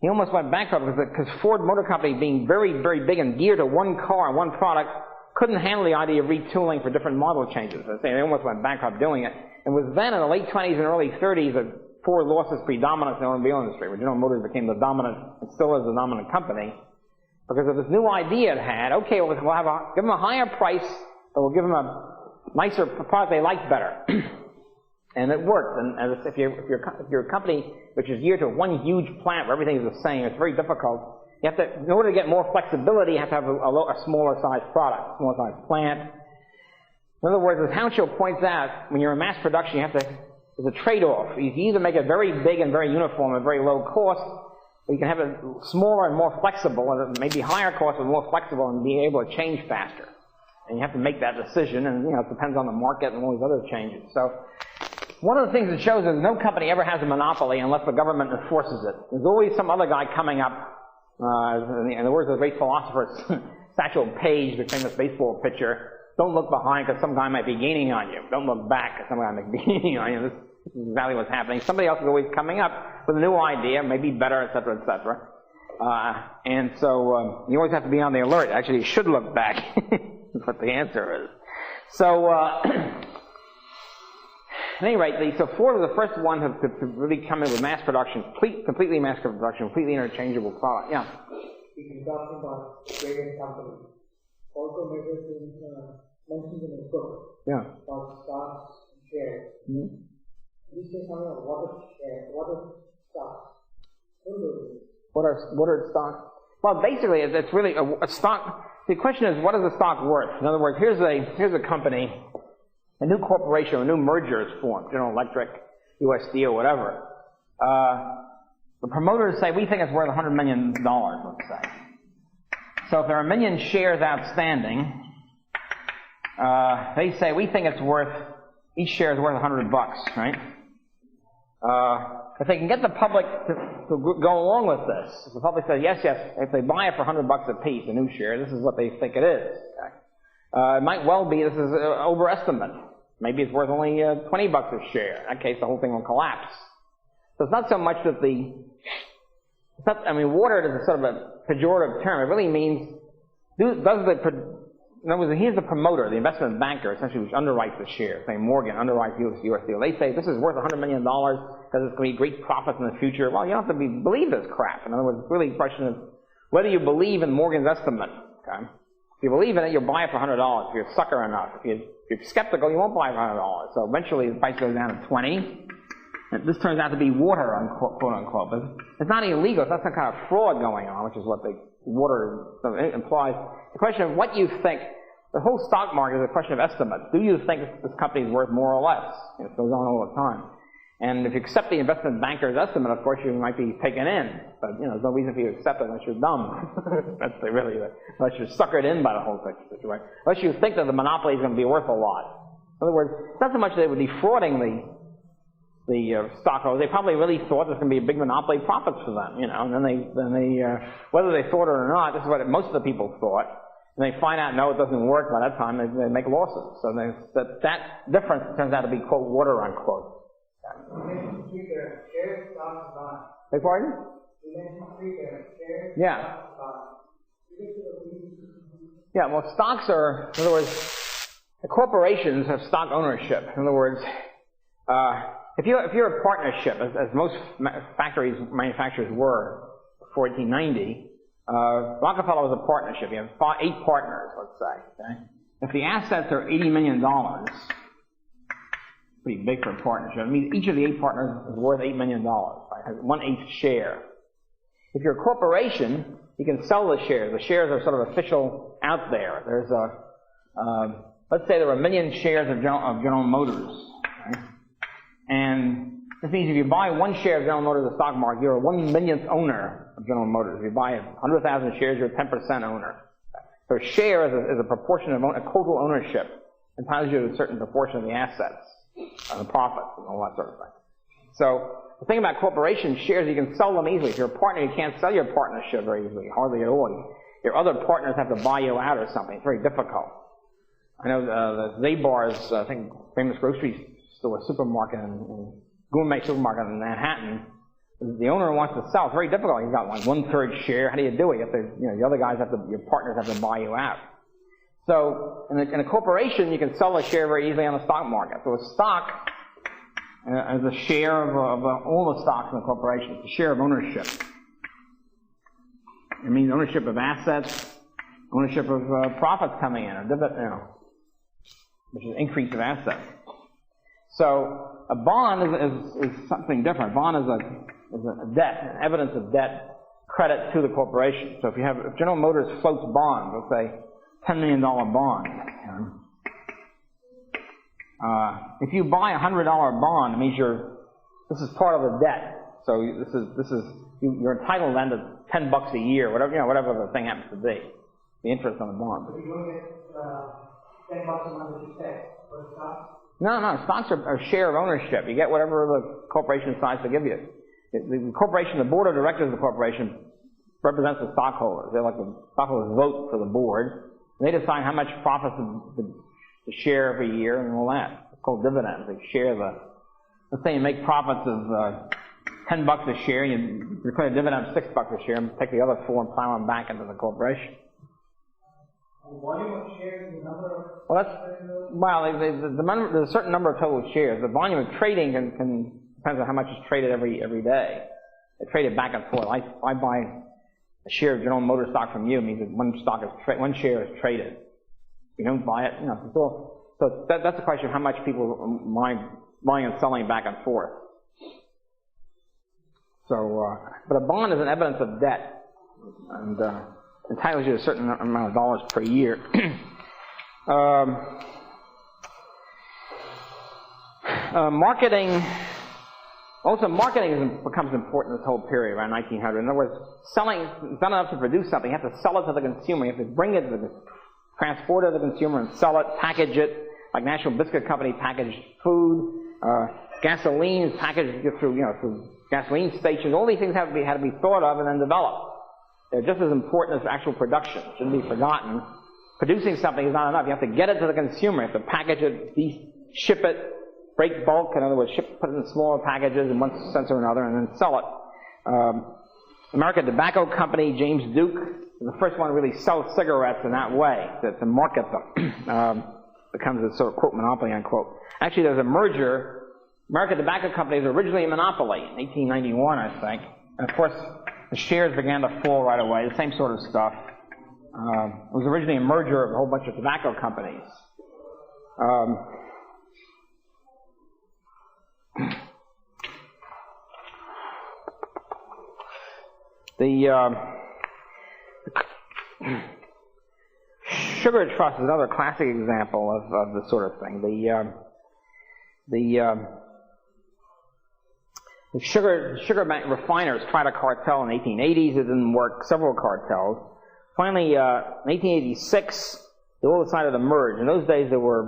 He almost went bankrupt because Ford Motor Company, being very, very big and geared to one car and one product, couldn't handle the idea of retooling for different model changes. They almost went bankrupt doing it. And it was then in the late 20s and early 30s that Ford lost its predominance in the automobile industry, where General Motors became the dominant, and still is the dominant company. Because of this new idea it had, okay, we'll give them a higher price, but we'll give them a nicer product they like better. And it worked. And if you're a company which is geared to one huge plant where everything is the same, it's very difficult. You have to, in order to get more flexibility, you have to have a smaller sized product, smaller sized plant. In other words, as Hounslow points out, when you're in mass production, there's a trade-off. You can either make it very big and very uniform and very low cost, or you can have it smaller and more flexible, and maybe higher cost but more flexible and be able to change faster. And you have to make that decision, and it depends on the market and all these other changes. So, one of the things it shows is no company ever has a monopoly unless the government enforces it. There's always some other guy coming up. In the words of the great philosopher Satchel Paige, the famous baseball pitcher, don't look behind because some guy might be gaining on you. Don't look back because some guy might be gaining on you. This is exactly what's happening. Somebody else is always coming up with a new idea, maybe better, etc., etc. And so you always have to be on the alert. Actually, you should look back. That's what the answer is. So, at any rate, so Ford was the first one to really come in with mass production, completely mass production, completely interchangeable product. Yeah. We can talk about various companies. Also, mentioned in his book about stocks and shares. Mm-hmm. You say something about what are stocks? What are stocks? Well, basically, it's really a stock. The question is, what is the stock worth? In other words, here's a company, a new corporation, a new merger is formed, General Electric, U.S. Steel, whatever. The promoters say, we think it's worth $100 million, let's say. So if there are 1 million shares outstanding, they say, we think it's worth, each share is worth $100, right? If they can get the public to go along with this, if the public says, yes, if they buy it for $100 a piece, a new share, this is what they think it is. Okay? It might well be this is an overestimate. Maybe it's worth only $20 a share. In that case, the whole thing will collapse. So it's not so much that watered is a sort of a pejorative term. It really means, in other words, here's the promoter, the investment banker, essentially, which underwrites the share. Say Morgan underwrites U.S. Steel. They say this is worth $100 million because it's going to be great profits in the future. Well, you don't have to believe this crap. In other words, it's really a question of whether you believe in Morgan's estimate. Okay? If you believe in it, you'll buy it for $100. If you're a sucker enough. If you're skeptical, you won't buy it for $100. So eventually the price goes down to 20. And this turns out to be water, quote unquote. But it's not illegal. It's not some kind of fraud going on, which is what the water implies. The question of what you think, the whole stock market is a question of estimates. Do you think this company is worth more or less? It goes on all the time. And if you accept the investment banker's estimate, of course, you might be taken in. But, there's no reason for you to accept it unless you're dumb. That's really, unless you're suckered in by the whole situation. Unless you think that the monopoly is going to be worth a lot. In other words, it's not so much they were defrauding the stockholders. They probably really thought there's going to be a big monopoly profits for them, and then they whether they thought it or not, this is what most of the people thought. And they find out, no, it doesn't work. By that time, they make losses. So that difference turns out to be, quote, water, unquote. Beg pardon? Yeah. Yeah, well, stocks are, in other words, the corporations have stock ownership. In other words, if you're a partnership, as most manufacturers were before 1890, Rockefeller was a partnership. You have 8 partners, let's say. Okay? If the assets are $80 million, pretty big for a partnership. I mean, each of the 8 partners is worth $8 million, right? Has 1/8 share. If you're a corporation, you can sell the shares. The shares are sort of official out there. There's let's say there are 1 million shares of General Motors, right? And this means if you buy 1 share of General Motors in the stock market, you're a 1/1,000,000th owner of General Motors. If you buy 100,000 shares, you're a 10% owner. So a share is a proportion of a total ownership. It entitles you to a certain proportion of the assets, the profits, and all that sort of thing. So the thing about corporation shares, you can sell them easily. If you're a partner, you can't sell your partnership very easily, hardly at all. Your other partners have to buy you out or something. It's very difficult. I know the Zabar's, I think, famous grocery store, supermarket, gourmet supermarket in Manhattan. The owner wants to sell. It's very difficult. He's got like 1/3 share. How do you do it? You have to, the other guys your partners have to buy you out. So in a corporation, you can sell a share very easily on the stock market. So a stock is a share of all the stocks in the corporation. It's a share of ownership. It means ownership of assets, ownership of profits coming in, which is increase of assets. So a bond is something different. A bond is a debt, an evidence of debt, credit to the corporation. So if General Motors floats bonds, let's say $10 million bond. If you buy a $100 bond, it means this is part of the debt. So you're entitled then to $10 a year, whatever the thing happens to be, the interest on the bond. So you don't get $10 a month you pay for a stock? No, stocks are a share of ownership. You get whatever the corporation decides to give you. The corporation, the board of directors of the corporation represents the stockholders. They're like the stockholders vote for the board. And they decide how much profits to share every year and all that. It's called dividends. They share let's say you make profits of $10 a share, you declare a dividend of $6 a share, and take the other 4 and plow them back into the corporation. The volume of shares, the number of... There's a certain number of total shares. The volume of trading depends on how much is traded every day. They trade it back and forth. I buy a share of General Motors stock from you, it means that one share is traded. You don't buy it, So that's a question of how much people are buying and selling back and forth. So, but a bond is an evidence of debt, and entitles you to a certain amount of dollars per year. Marketing becomes important in this whole period around 1900. In other words, selling is not enough to produce something. You have to sell it to the consumer. You have to bring it to transport it to the consumer and sell it, package it, like National Biscuit Company packaged food, gasoline packaged through gasoline stations. All these things had to be thought of and then developed. They're just as important as actual production. It shouldn't be forgotten. Producing something is not enough. You have to get it to the consumer. You have to package it, ship it, break bulk, in other words, put it in smaller packages in one sense or another, and then sell it. American Tobacco Company, James Duke, is the first one to really sell cigarettes in that way, to market them. Becomes a sort of, quote, monopoly, unquote. Actually, there's a merger. American Tobacco Company was originally a monopoly in 1891, I think. And of course, the shares began to fall right away, the same sort of stuff. It was originally a merger of a whole bunch of tobacco companies. The sugar trust is another classic example of this sort of thing. The sugar refiners tried a cartel in the 1880s. It didn't work. Several cartels. Finally, in 1886, they all decided to merge. In those days, there was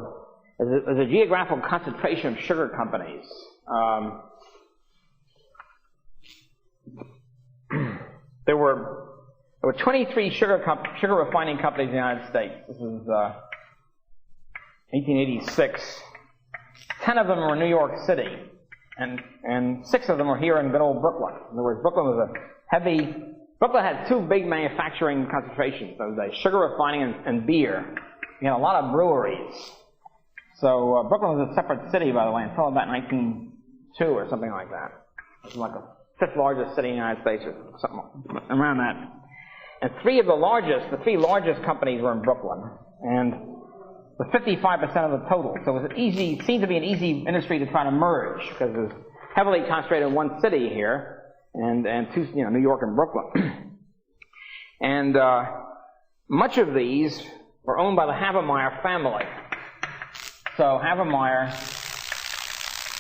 a geographical concentration of sugar companies. There were 23 sugar refining companies in the United States. This is 1886. 10 of them were in New York City, and 6 of them were here in good old Brooklyn. In other words, Brooklyn had 2 big manufacturing concentrations those days: sugar refining and beer. You had a lot of breweries. So Brooklyn was a separate city, by the way, until about 1902 or something like that. It was like the 5th largest city in the United States, or something around that. And the 3 largest companies were in Brooklyn, and with 55% of the total. So it seemed to be an easy industry to try to merge, because it was heavily concentrated in one city here, and 2, New York and Brooklyn. And much of these were owned by the Havemeyer family. So Havemeyer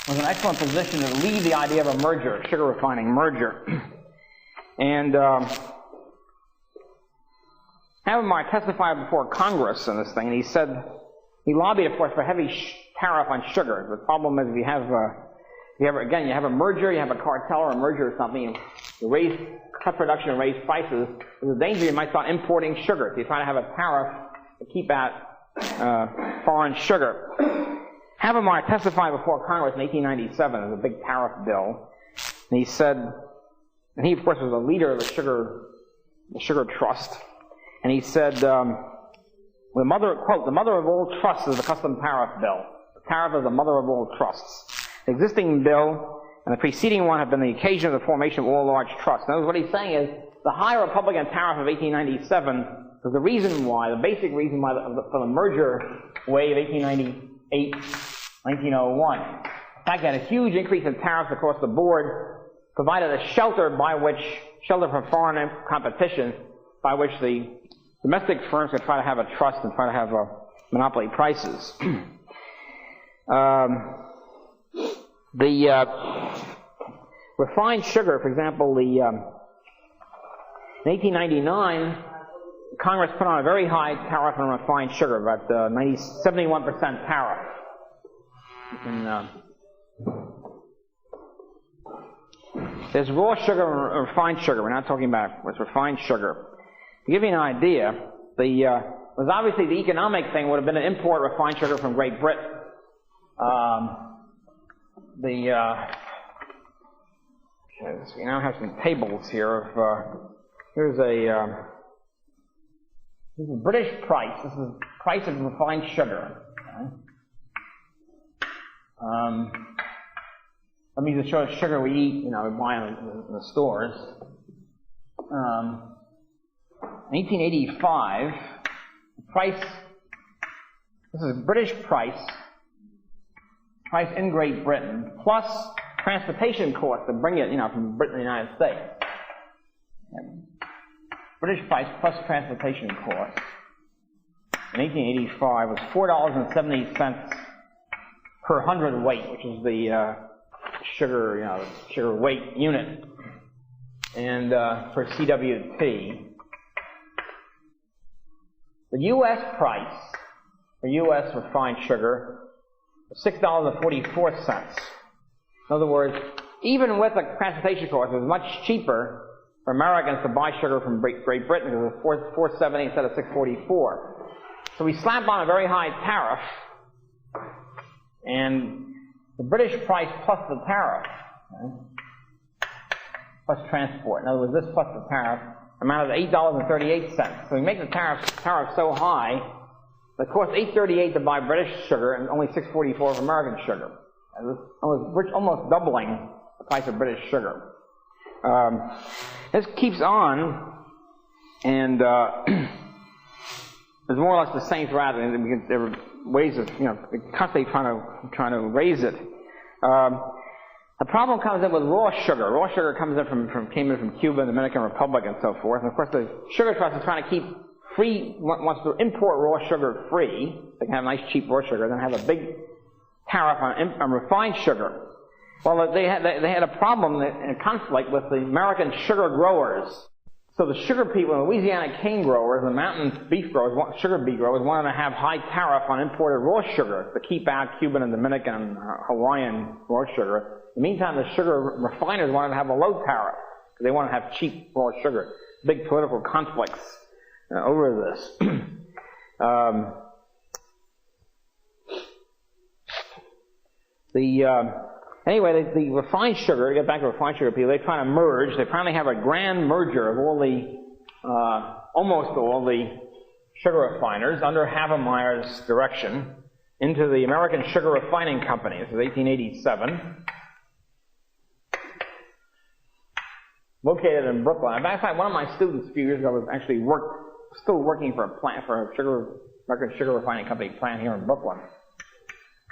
was in an excellent position to lead the idea of a merger, a sugar refining merger. And Havemeyer testified before Congress on this thing, and he said, he lobbied, of course, for a heavy tariff on sugar. The problem is if you have a merger, you have a cartel or a merger or something, you cut production and raise prices, there's a danger you might start importing sugar. So you try to have a tariff to keep out foreign sugar. Havemeyer testified before Congress in 1897 as a big tariff bill, and he said, and he of course was the leader of the sugar trust, and he said, the mother of all trusts is the custom tariff bill. The tariff is the mother of all trusts. The existing bill and the preceding one have been the occasion of the formation of all large trusts. Now, what he's saying is, the high Republican tariff of 1897 was the basic reason why for the merger wave 1898, 1901. In fact, they had a huge increase in tariffs across the board, provided a shelter from foreign competition, by which the domestic firms could try to have a trust and try to have monopoly prices. The refined sugar, for example, in 1899, Congress put on a very high tariff on refined sugar, about 71% tariff. There's raw sugar and refined sugar. We're not talking about what's refined sugar. To give you an idea, was obviously the economic thing would have been to import refined sugar from Great Britain. We now have some tables here of here's a British price. This is price of refined sugar. Okay. Let me just show the sugar we eat, we buy in the stores. 1885, the price, this is British price in Great Britain, plus transportation costs to bring it, from Britain to the United States. And British price plus transportation costs in 1885 was $4.70 per hundredweight, which is the sugar, sugar weight unit, and for CWT. The U.S. price for U.S. refined sugar was $6.44. In other words, even with the transportation cost, it was much cheaper for Americans to buy sugar from Great Britain because it was $4.70 instead of $6.44. So we slapped on a very high tariff, and the British price plus the tariff, plus transport. In other words, this plus the tariff amounted to $8.38. So we make the tariff so high that it costs $8.38 to buy British sugar and only $6.44 for American sugar. And this was almost doubling the price of British sugar. This keeps on, and it's more or less the same throughout. There are ways of, constantly trying to raise it. The problem comes in with raw sugar. Raw sugar came in from Cuba, the Dominican Republic, and so forth. And of course, the Sugar Trust is trying to keep free, wants to import raw sugar free. They can have nice cheap raw sugar, then have a big tariff on refined sugar. Well, they had a problem, a conflict with the American sugar growers. So the sugar people, the Louisiana cane growers, the mountain beef growers, sugar beet growers, wanted to have high tariff on imported raw sugar to keep out Cuban and Dominican and Hawaiian raw sugar. In the meantime, the sugar refiners wanted to have a low tariff because they wanted to have cheap raw sugar. Big political conflicts over this. Anyway, the refined sugar, to get back to refined sugar people, they try to merge. They finally have a grand merger of almost all the sugar refiners under Havemeier's direction into the American Sugar Refining Company. This is 1887. Located in Brooklyn. In fact, one of my students a few years ago was actually still working for a plant, for a American Sugar Refining Company plant here in Brooklyn.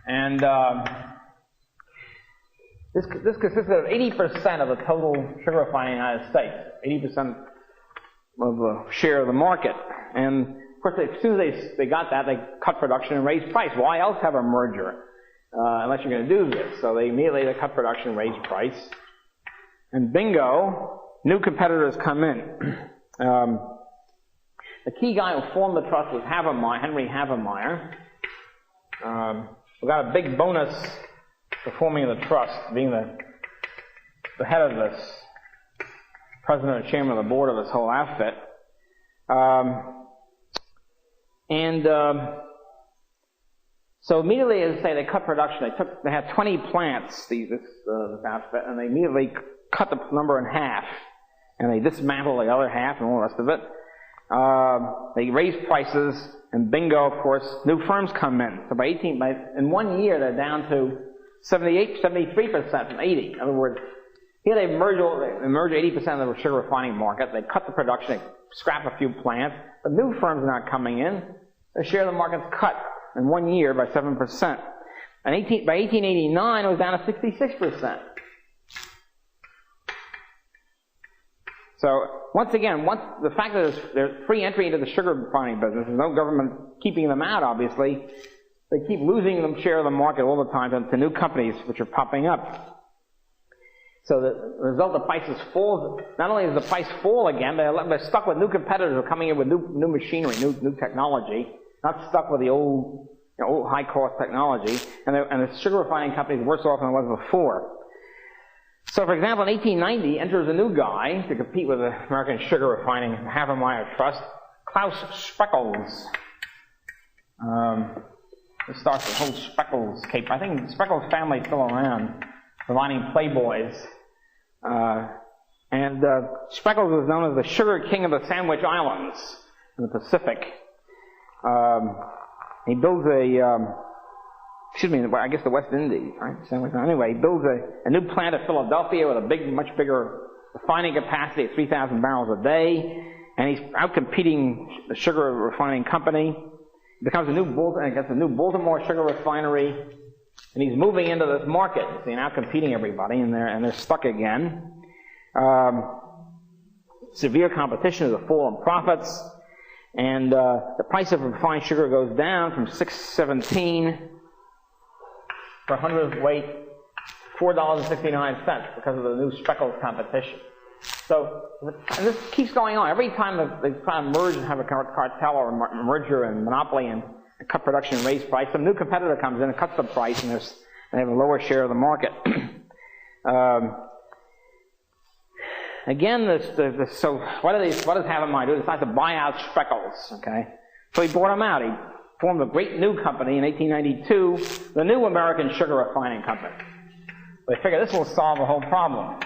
And this consisted of 80% of the total sugar refining in the United States, 80% of the share of the market. And of course, as soon as they got that, they cut production and raised price. Why else have a merger unless you're going to do this? So they immediately cut production and raised price. And bingo, new competitors come in. The key guy who formed the trust was Henry Havemeyer. We got a big bonus for forming the trust, being the head of this, president and chairman of the board of this whole outfit. So immediately, as I say, they cut production. They had 20 plants, this outfit, and they immediately cut the number in half, and they dismantled the other half and all the rest of it. They raised prices, and bingo, of course, new firms come in. So in 1 year, they're down to 73% from 80. In other words, here they merge 80% of the sugar refining market. They cut the production, they scrap a few plants, but new firms are not coming in. The share of the market's cut in 1 year by 7%. By 1889, it was down to 66%. So, once again, the fact that there's free entry into the sugar refining business, there's no government keeping them out, obviously, they keep losing them share of the market all the time to new companies which are popping up. So the result, the prices fall. Not only does the price fall again, they're stuck with new competitors who are coming in with new machinery, new technology, not stuck with the old high-cost technology, and the sugar refining company is worse off than it was before. So, for example, in 1890, enters a new guy to compete with the American Sugar Refining Havemeyer Trust, Klaus Spreckels. It starts the whole Spreckels cape. I think the Spreckels family is still around, providing playboys. Spreckels was known as the sugar king of the Sandwich Islands in the Pacific. He builds I guess the West Indies, right? Anyway, he builds a new plant at Philadelphia with a much bigger refining capacity of 3,000 barrels a day, and he's outcompeting the sugar refining company. He becomes gets a new Baltimore sugar refinery, and he's moving into this market. So now competing everybody, and they're stuck again. Severe competition is a fall in profits, and the price of refined sugar goes down from $6.17 per hundredweight, $4.69 because of the new Spreckels competition. So, and this keeps going on. Every time they try to merge and have a cartel or a merger and monopoly and cut production and raise price, some new competitor comes in and cuts the price, and they have a lower share of the market. Again, so what does Havemeyer do? He decides to buy out Spreckels, okay? So he bought him out. He formed a great new company in 1892, the new American Sugar Refining Company. They figured this will solve the whole problem.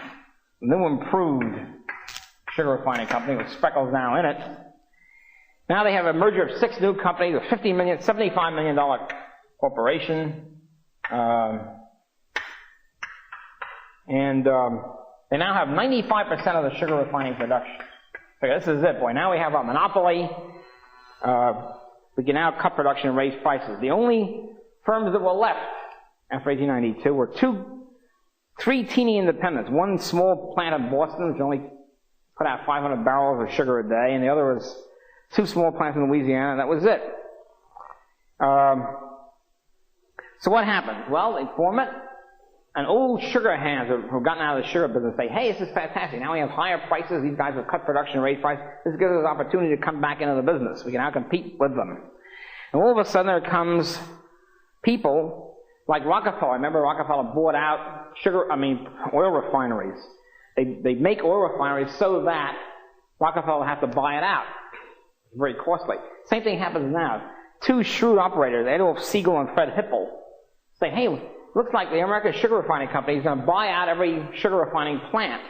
The new improved sugar refining company with Spreckels now in it. Now they have a merger of 6 new companies, a $75 million corporation. They now have 95% of the sugar refining production. So this is it, boy. Now we have a monopoly. We can now cut production and raise prices. The only firms that were left after 1892 were two 3 teeny independents. One small plant in Boston, which only put out 500 barrels of sugar a day, and the other was 2 small plants in Louisiana, and that was it. So what happens? Well, they form it, and old sugar hands who've gotten out of the sugar business say, hey, this is fantastic. Now we have higher prices. These guys have cut production, raised price. This gives us an opportunity to come back into the business. We can now compete with them. And all of a sudden there comes people like Rockefeller. I remember Rockefeller bought out oil refineries. They make oil refineries so that Rockefeller has to buy it out. It's very costly. Same thing happens now. 2 shrewd operators, Adolf Siegel and Fred Hippel, say, hey, looks like the American Sugar Refining Company is going to buy out every sugar refining plant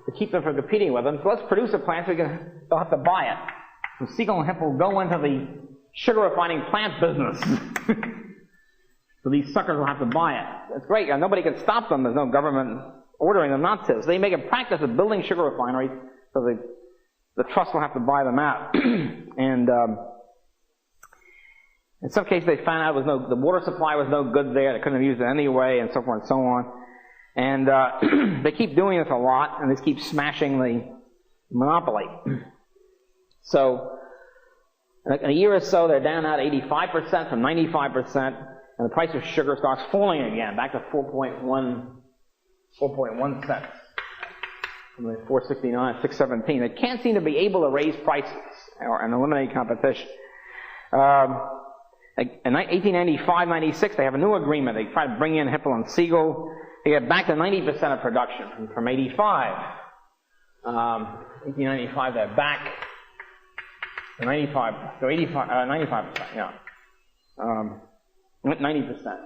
to keep them from competing with them. So let's produce a plant so they'll have to buy it. So Siegel and Hippel go into the sugar refining plant business. So these suckers will have to buy it. It's great. Nobody can stop them. There's no government ordering them not to. So they make a practice of building sugar refineries so the trust will have to buy them out. And in some cases, they found out the water supply was no good there. They couldn't have used it anyway, and so forth and so on. And they keep doing this a lot, and they keep smashing the monopoly. So in a year or so, they're down now to 85% from 95%, and the price of sugar starts falling again, back to 4.1 cents. From the 4.69, 6.17. They can't seem to be able to raise prices and eliminate competition. In 1895-96, they have a new agreement. They try to bring in Hippel and Siegel. They get back to 90% of production from 85. 1895, they're back to 95%, 90%.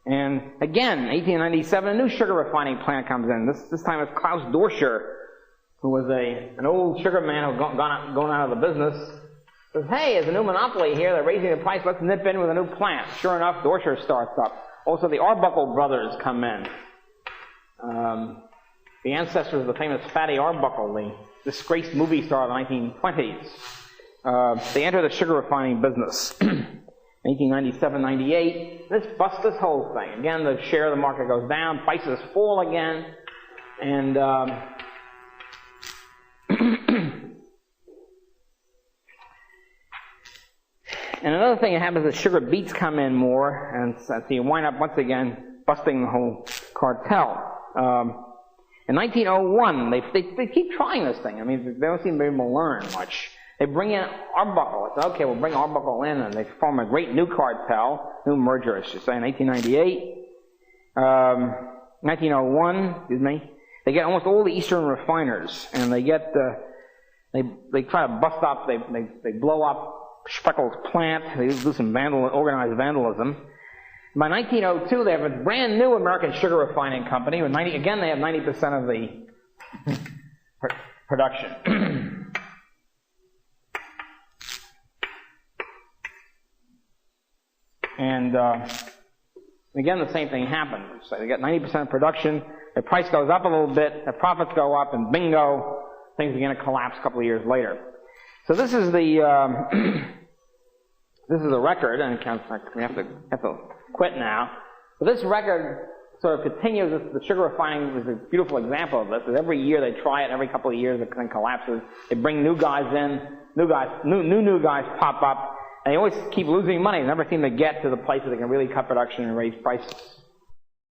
And again, 1897, a new sugar refining plant comes in. This time it's Klaus Dorscher, who was an old sugar man who gone out of the business. Says, hey, there's a new monopoly here. They're raising the price. Let's nip in with a new plant. Sure enough, Dorscher starts up. Also, the Arbuckle brothers come in. The ancestors of the famous Fatty Arbuckle, the disgraced movie star of the 1920s. They enter the sugar refining business. 1897-98. This busts this whole thing. Again, the share of the market goes down. Prices fall again. And and another thing that happens is sugar beets come in more, and so you wind up once again busting the whole cartel. In 1901, they keep trying this thing. I mean, they don't seem to be able to learn much. They bring in Arbuckle. It's okay, we'll bring Arbuckle in, and they form a great new cartel, new merger, I should say, in 1998. 1901, they get almost all the eastern refiners, and they get they try to bust up, they blow up Speckle's plant. They do some organized vandalism. By 1902, they have a brand new American Sugar Refining Company. With again, they have 90% of the production. And again, the same thing happens. So they get 90% of production. Their price goes up a little bit. Their profits go up, and bingo, things begin to collapse a couple of years later. So this is the this is a record, and we have to quit now. But this record sort of continues. The sugar refining is a beautiful example of this. Every year they try it. Every couple of years it then collapses. They bring new guys in. New guys pop up, and they always keep losing money. They never seem to get to the place where they can really cut production and raise prices.